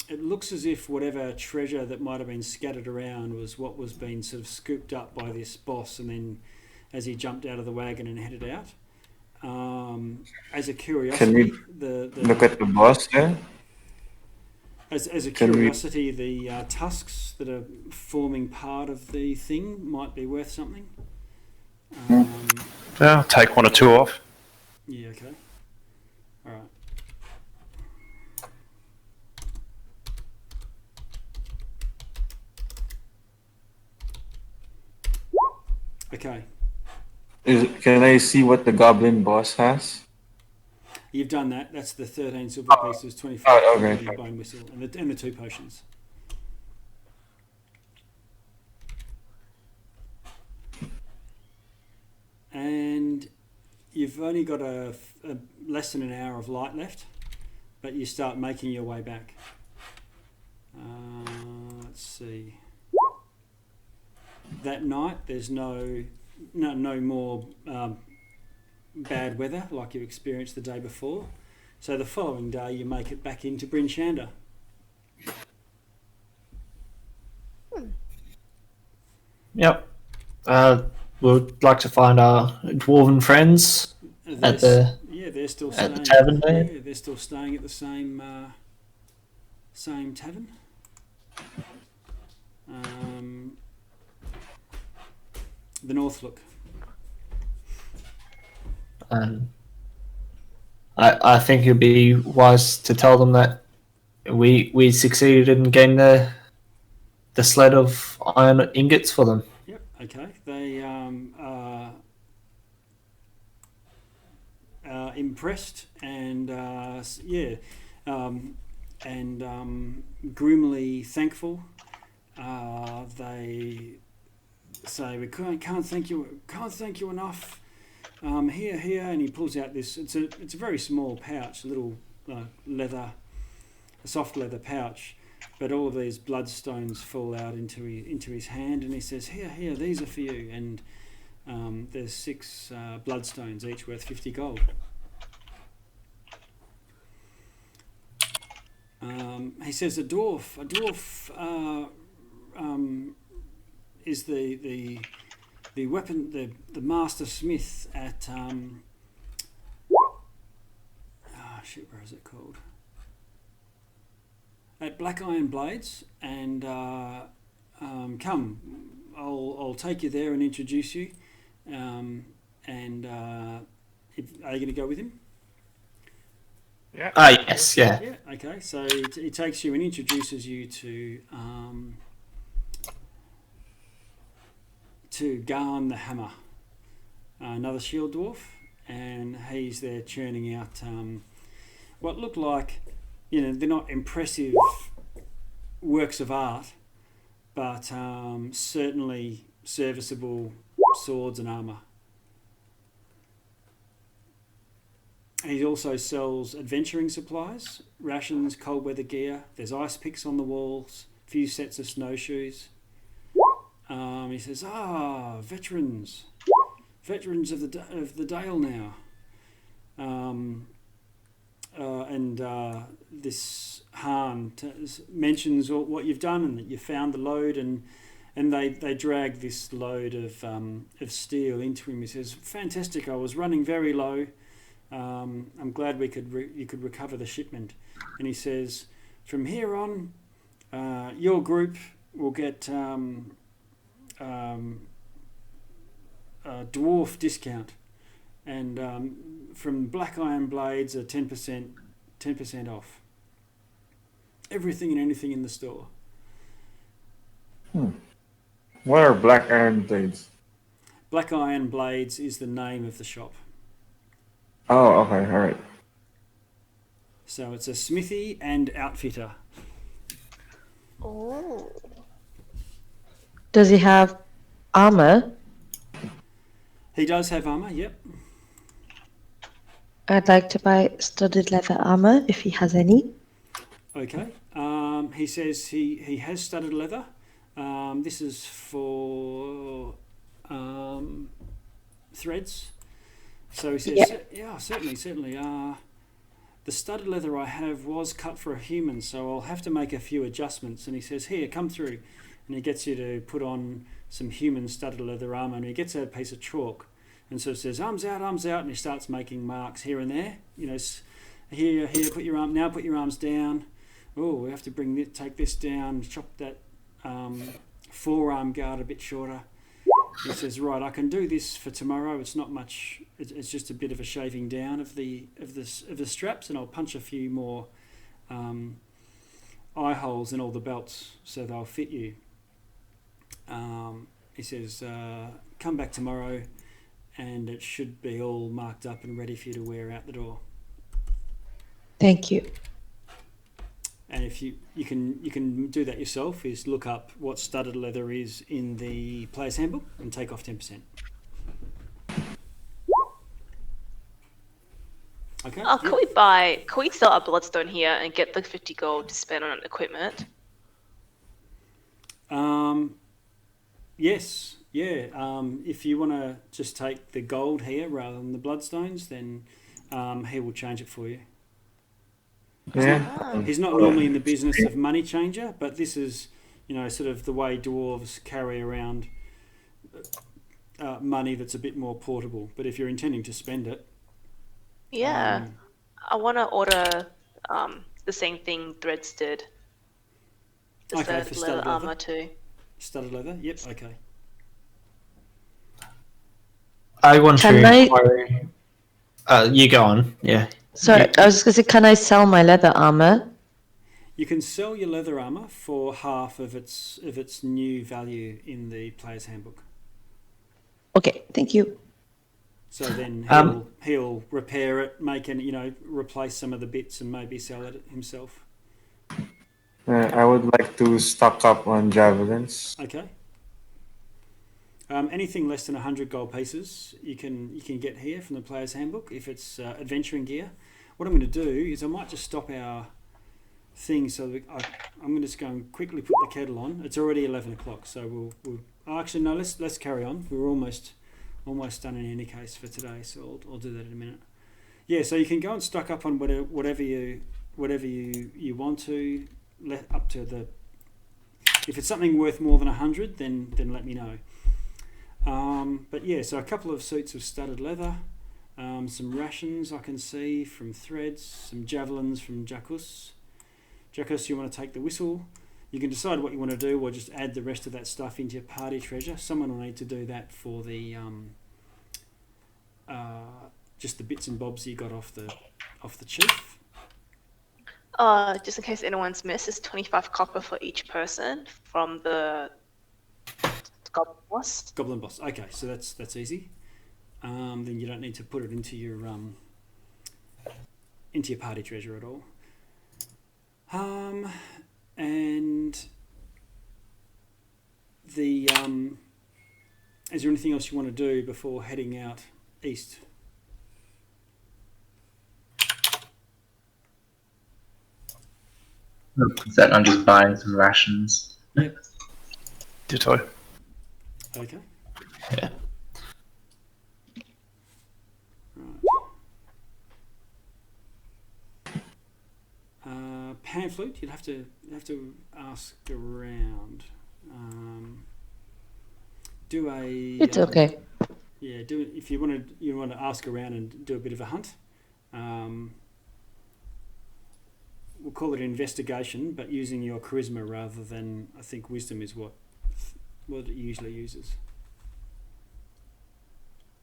It looks as if whatever treasure that might have been scattered around was what was being sort of scooped up by this boss, and then as he jumped out of the wagon and headed out. As a curiosity, Can we look at the boss there? As a Can we- curiosity, the tusks that are forming part of the thing might be worth something. Yeah, I'll take 1 or 2 off. Yeah, okay. All right. Okay, Can I see what the goblin boss has? you've done that. That's the 13 silver pieces, 25 Oh, okay. the bone whistle, and the 2 potions. And you've only got a less than an hour of light left, but you start making your way back. Let's see. That night, there's no more bad weather like you experienced the day before. So the following day, you make it back into Bryn Shander. Yep. We'd like to find our dwarven friends at the They're still at staying the tavern there. Yeah, they're still staying at the same tavern. The Northlook. I think it'd be wise to tell them that we succeeded in getting the sled of iron ingots for them. Yep. Okay. They are impressed and grimly thankful. They say we can't thank you enough. Here, and he pulls out this. It's a very small pouch, a little soft leather pouch, but all of these bloodstones fall out into his hand, and he says, "Here, these are for you." And there's 6 bloodstones, each worth 50 gold. He says, "A dwarf is the weapon, the master smith at where is it called? At Black Iron Blades, and come, I'll take you there and introduce you. Are you going to go with him? Yeah. Yes. Yeah. Yeah. Okay. So he takes you and introduces you to Garn the Hammer, another shield dwarf, and he's there churning out what look like, they're not impressive works of art, but certainly serviceable swords and armour. He also sells adventuring supplies, rations, cold weather gear. There's ice picks on the walls, a few sets of snowshoes. He says, veterans of the Dale now. This Hahn mentions what you've done and that you found the load, and they drag this load of steel into him. He says, "Fantastic! I was running very low. I'm glad you could recover the shipment." And he says, "From here on, your group will get a dwarf discount, and from Black Iron Blades, a 10% off. Everything and anything in the store." What are Black Iron Blades? Black Iron Blades is the name of the shop. Oh, okay, all right. So it's a smithy and outfitter. Oh. Does he have armor? He does have armor, yep. I'd like to buy studded leather armor if he has any. Okay. He says he has studded leather. This is for threads. So he says, yeah, certainly. The studded leather I have was cut for a human, so I'll have to make a few adjustments. And he says, "Here, come through." And he gets you to put on some human studded leather armor, and he gets a piece of chalk. And so it says, arms out, and he starts making marks here and there. Here, put your arm, now put your arms down. Oh, we have to take this down, chop that forearm guard a bit shorter. He says, right, I can do this for tomorrow. It's not much. It's just a bit of a shaving down of the straps, and I'll punch a few more eye holes in all the belts so they'll fit you. He says, come back tomorrow, and it should be all marked up and ready for you to wear out the door. Thank you. And if you can do that yourself, is look up what studded leather is in the player's handbook and take off 10%. Okay. Can we sell a bloodstone here and get the 50 gold to spend on equipment? Yes. Yeah. If you want to just take the gold here rather than the bloodstones, then he will change it for you. Yeah. He's not normally in the business of money changer, but this is, sort of the way dwarves carry around money that's a bit more portable. But if you're intending to spend it, yeah, I want to order the same thing Threads did. The okay, for studded leather armor too. Studded leather, yep, okay. I want to. You go on, yeah. Sorry, I was just going to say, can I sell my leather armor? You can sell your leather armor for half of its new value in the player's handbook. Okay, thank you. So then he'll repair it, replace some of the bits, and maybe sell it himself. I would like to stock up on javelins. Okay. Anything less than 100 gold pieces, you can get here from the player's handbook if it's adventuring gear. What I'm going to do is I might just stop our thing, so I'm going to just go and quickly put the kettle on. It's already 11 o'clock, so we'll actually no, let's carry on. We're almost done in any case for today, so I'll do that in a minute. Yeah, so you can go and stock up on whatever you want to, up to If it's something worth more than 100, then let me know. But yeah, so a couple of suits of studded leather, some rations I can see from Threads, some javelins from Jackus. Jackus, you want to take the whistle. You can decide what you want to do, or just add the rest of that stuff into your party treasure. Someone will need to do that for the just the bits and bobs you got off the chief. Just in case anyone's missed, it's 25 copper for each person from the Goblin Boss. Goblin Boss. Okay, so that's easy. Then you don't need to put it into your party treasure at all. And the is there anything else you want to do before heading out east? That I'm just buying some rations. Yep. Ditto. Okay. Yeah. Pamphlet, you'd have to ask around. Do a. It's okay. Yeah, do it if you want to ask around and do a bit of a hunt. We'll call it investigation, but using your charisma rather than, I think, wisdom is what it usually uses.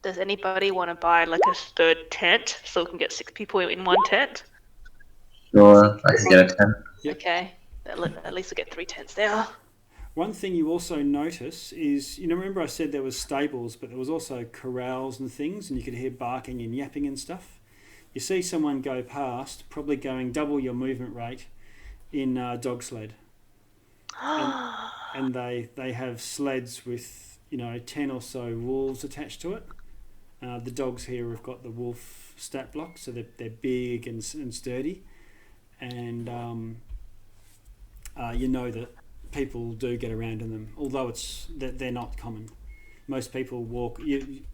Does anybody want to buy like a third tent so we can get 6 people in one tent? Sure, I can get a 10. Yep. Okay, at least we'll get 3 tents there. One thing you also notice is, remember I said there was stables, but there was also corrals and things, and you could hear barking and yapping and stuff. You see someone go past, probably going double your movement rate in dog sled. And they have sleds with, 10 or so wolves attached to it. The dogs here have got the wolf stat block, so they're big and sturdy. And that people do get around in them, although they're not common. Most people walk.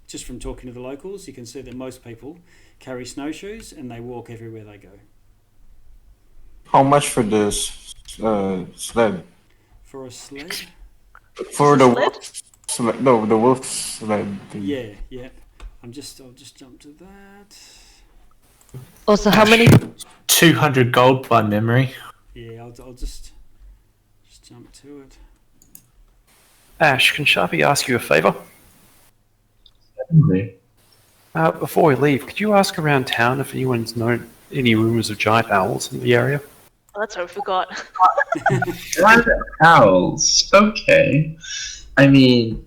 Just from talking to the locals, you can see that most people carry snowshoes and they walk everywhere they go. How much for this sled? For a sled? For the sled? wolf sled? No, the wolf sled. Thing. Yeah. I'll just jump to that. Also, how many? 200 gold by memory. Yeah, I'll just jump to it. Ash, can Sharpie ask you a favour? Certainly. Before we leave, could you ask around town if anyone's known any rumours of giant owls in the area? Oh, that's what I forgot. Giant owls. Okay. I mean,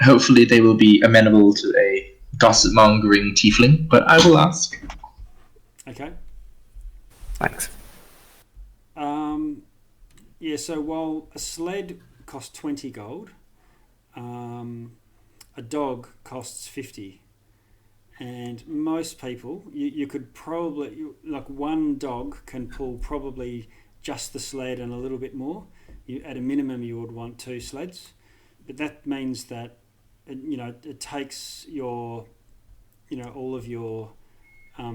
hopefully they will be amenable to a gossip-mongering tiefling, but I will ask. Okay. Thanks. Yeah, so while a sled costs 20 gold, a dog costs 50. And most people, you could probably, like one dog can pull probably just the sled and a little bit more. At a minimum, you would want 2 sleds. But that means that, it takes your, all of your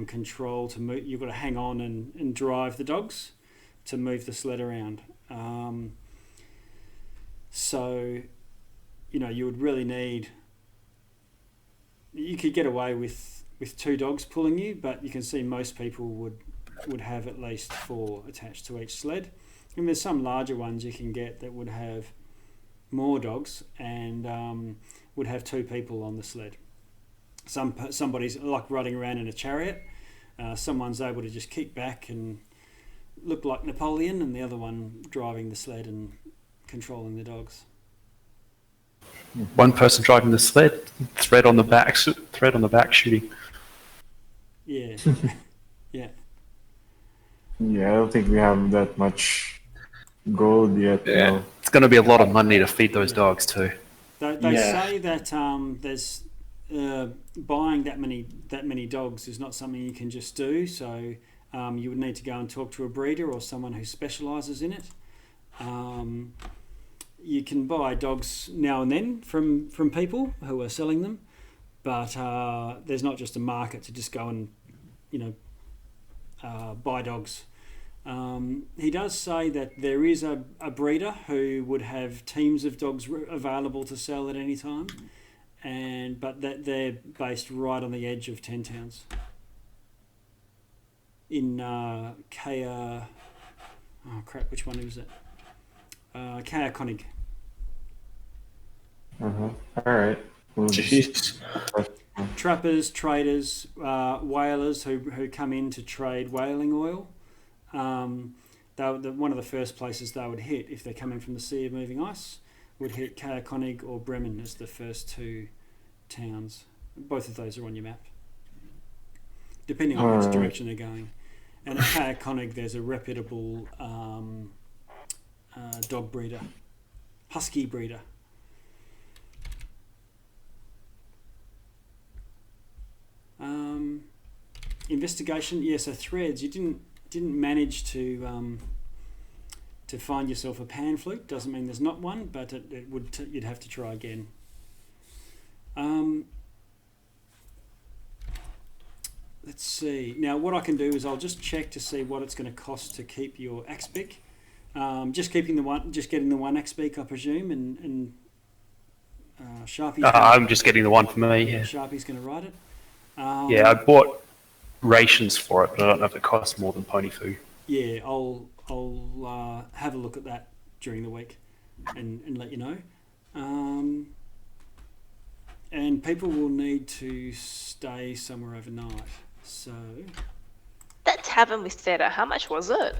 control to move. You've got to hang on and drive the dogs to move the sled around. So, you would really need. You could get away with 2 dogs pulling you, but you can see most people would have at least 4 attached to each sled. And there's some larger ones you can get that would have more dogs and would have 2 people on the sled. Somebody's like riding around in a chariot. Someone's able to just kick back and look like Napoleon, and the other one driving the sled and controlling the dogs. One person driving the sled, thread on the back shooting. Yeah. Yeah. Yeah, I don't think we have that much gold yet. Yeah. No. It's going to be a lot of money to feed those dogs too. They say that there's buying that many dogs is not something you can just do. So you would need to go and talk to a breeder or someone who specialises in it. You can buy dogs now and then from people who are selling them, but there's not just a market to just go and buy dogs. He does say that there is a breeder who would have teams of dogs available to sell at any time, but that they're based right on the edge of 10 towns. In Kea... Oh crap, which one was it? Kea Konig. Alright. Jeez. Trappers, traders, whalers who come in to trade whaling oil. One of the first places they would hit if they're coming from the Sea of Moving Ice would hit Kea Konig or Bremen as the first two towns. Both of those are on your map, depending on which direction they're going. And at Kea Konig, there's a reputable dog breeder, husky breeder. Investigation, yeah. So threads, you didn't manage to find yourself a pan flute. Doesn't mean there's not one, but it would you'd have to try again. Let's see. Now, what I can do is I'll just check to see what it's going to cost to keep your axe beak. Just getting the one axe beak, I presume, and Sharpie. I'm just getting the one for me. Yeah. Sharpie's going to write it. Yeah, I bought rations for it, but I don't know if it costs more than pony food. Yeah, I'll have a look at that during the week and let you know. And people will need to stay somewhere overnight. So That tavern we stayed at, how much was it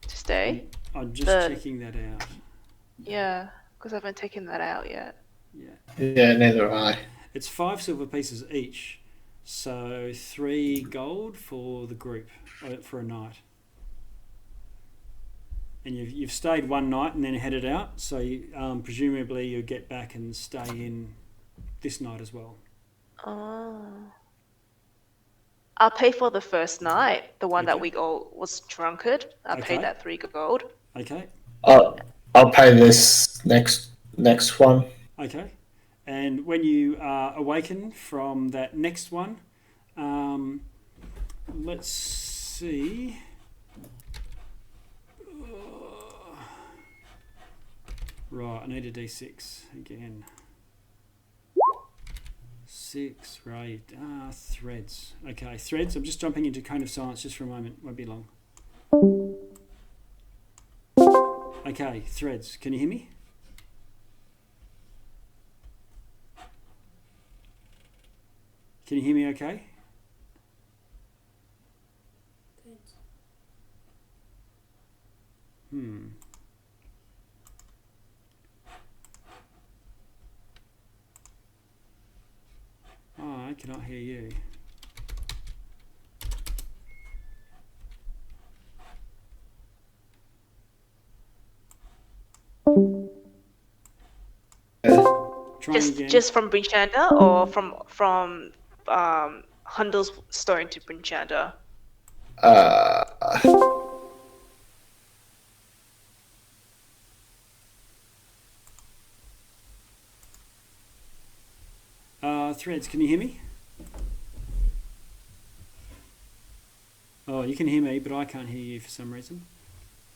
to stay? I'm just checking that out. Yeah, because I haven't taken that out yet. Yeah, neither have I. It's 5 silver pieces each. So 3 gold for the group for a night, and you've stayed one night and then headed out. So presumably you'll get back and stay in this night as well. Oh, I'll pay for the first night, the one that we all was drunkard. I'll pay that 3 gold. Okay. I'll pay this next one. Okay. And when you awaken from that next one, let's see. Right, I need a D6 again. 6, right. Threads. Okay, threads. I'm just jumping into Cone of Silence just for a moment. Won't be long. Okay, threads. Can you hear me? Can you hear me okay? Good. Oh, I cannot hear you. Just from Brinchanda or from Hundel's Stone to Brinchanda? Threads, can you hear me? Oh, you can hear me, but I can't hear you for some reason.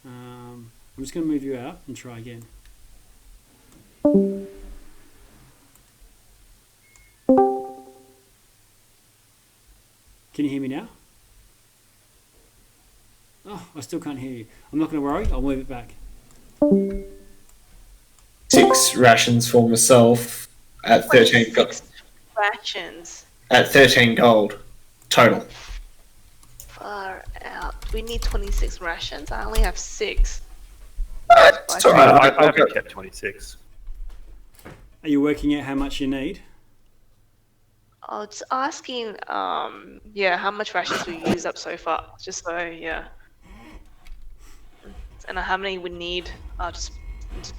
I'm just going to move you out and try again. Can you hear me now? Oh, I still can't hear you. I'm not going to worry. I'll move it back. 6 rations for myself at 13 gold. Rations. At 13 gold total. Far out. We need 26 rations. I only have 6. It's all right. I haven't kept 26. Are you working out how much you need? I was asking, how much rations we used up so far, just so, yeah. And how many we need. I just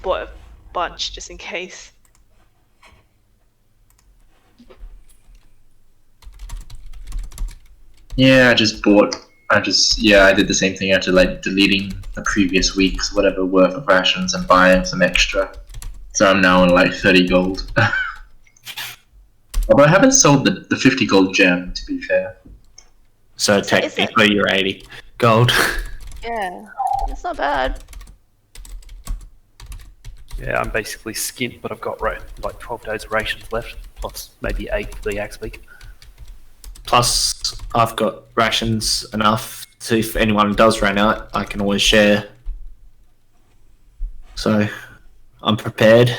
bought a bunch just in case. Yeah, I did the same thing after deleting the previous week's whatever worth of rations and buying some extra. So I'm now on 30 gold. Although I haven't sold the 50 gold gem, to be fair. So technically you're 80 gold. Yeah, it's not bad. Yeah, I'm basically skint, but I've got like 12 days of rations left, plus maybe 8 for the axe week. Plus, I've got rations enough to, if anyone does run out, I can always share. So, I'm prepared.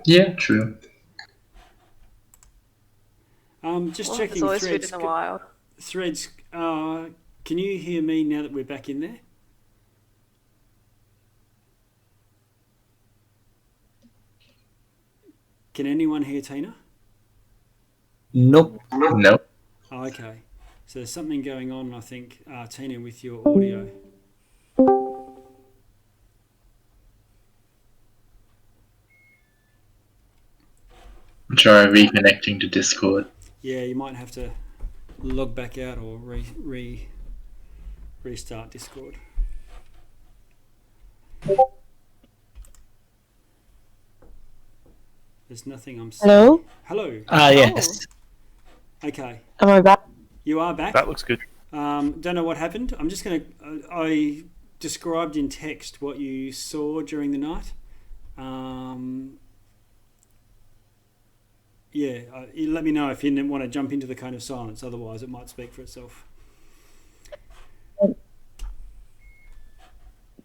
Yeah, true. Just Well, checking there's always threads. food in the wild. Threads. Can you hear me now that we're back in there? Can anyone hear Tina? Nope. No. Oh, okay. So there's something going on, I think, Tina, with your audio. Try reconnecting to Discord. Yeah, you might have to log back out or restart Discord. There's nothing I'm seeing. Hello? Hello. Yes. Okay. Am I back? You are back. That looks good. Don't know what happened. I'm just going to... I described in text what you saw during the night. Yeah, you let me know if you didn't want to jump into the cone of silence. Otherwise, it might speak for itself.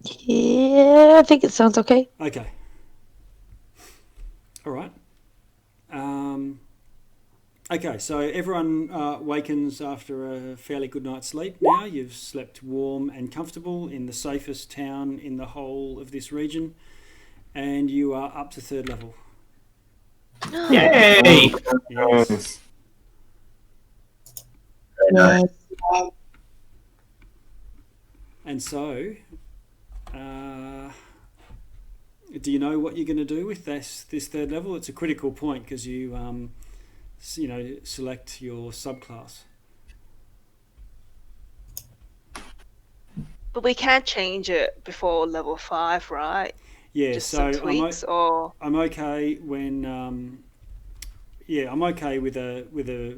Yeah, I think it sounds okay. Okay. All right. Okay, so everyone wakens after a fairly good night's sleep now. You've slept warm and comfortable in the safest town in the whole of this region, and you are up to 3rd level. Yay! Yes. Very nice. And so, do you know what you're going to do with this 3rd level? It's a critical point because you select your subclass. But we can't change it before level 5, right? Yeah, Just so some tweaks, or I'm okay when I'm okay with a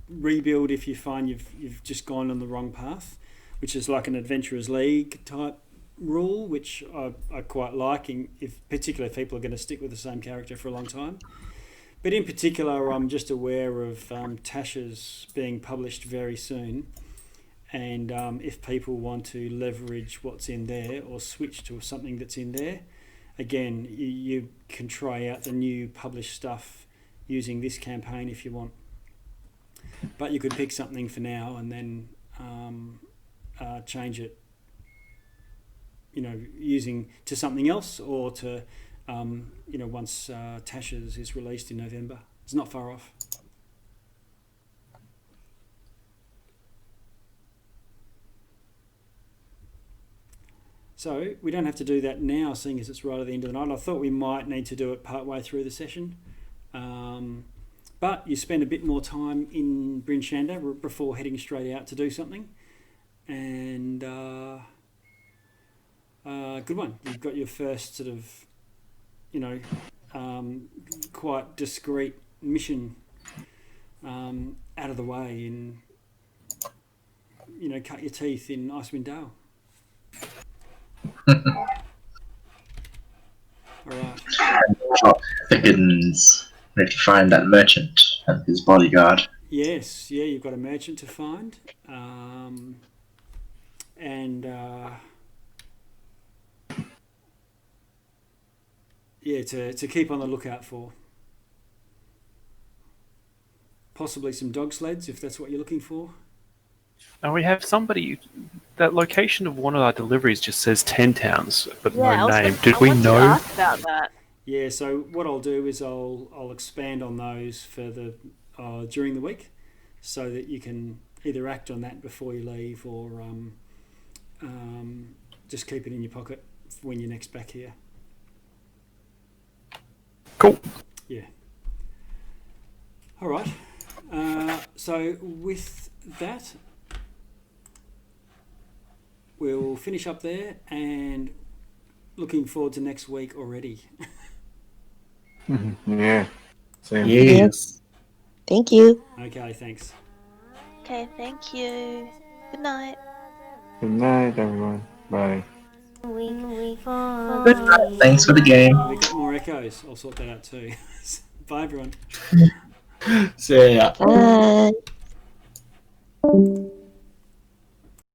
rebuild if you find you've just gone on the wrong path, which is like an Adventurers League type rule, which I quite like, particularly if people are going to stick with the same character for a long time. But in particular, I'm just aware of Tasha's being published very soon, and if people want to leverage what's in there or switch to something that's in there, again, you can try out the new published stuff using this campaign if you want. But you could pick something for now and then change it, using to something else, or to once Tasha's is released in November. It's not far off. So we don't have to do that now, seeing as it's right at the end of the night. I thought we might need to do it partway through the session. But you spend a bit more time in Bryn Shander before heading straight out to do something. And good one. You've got your first sort of, quite discreet mission out of the way, and cut your teeth in Icewind Dale. All right. Thickens. We have to find that merchant and his bodyguard. Yes, yeah, you've got a merchant to find, to keep on the lookout for. Possibly some dog sleds, if that's what you're looking for. And we have somebody. That location of one of our deliveries just says 10 towns, but no name. Did we know? I wanted to ask about that. Yeah, so what I'll do is I'll expand on those further during the week, so that you can either act on that before you leave, or just keep it in your pocket when you're next back here. Cool. Yeah. All right. So with that, we'll finish up there, and looking forward to next week already. Yeah. Same. Yes. Thank you. Okay, thanks. Okay, thank you. Good night. Good night, everyone. Bye. Good night. Thanks for the game. We got more echoes. I'll sort that out too. Bye, everyone. See ya. Bye.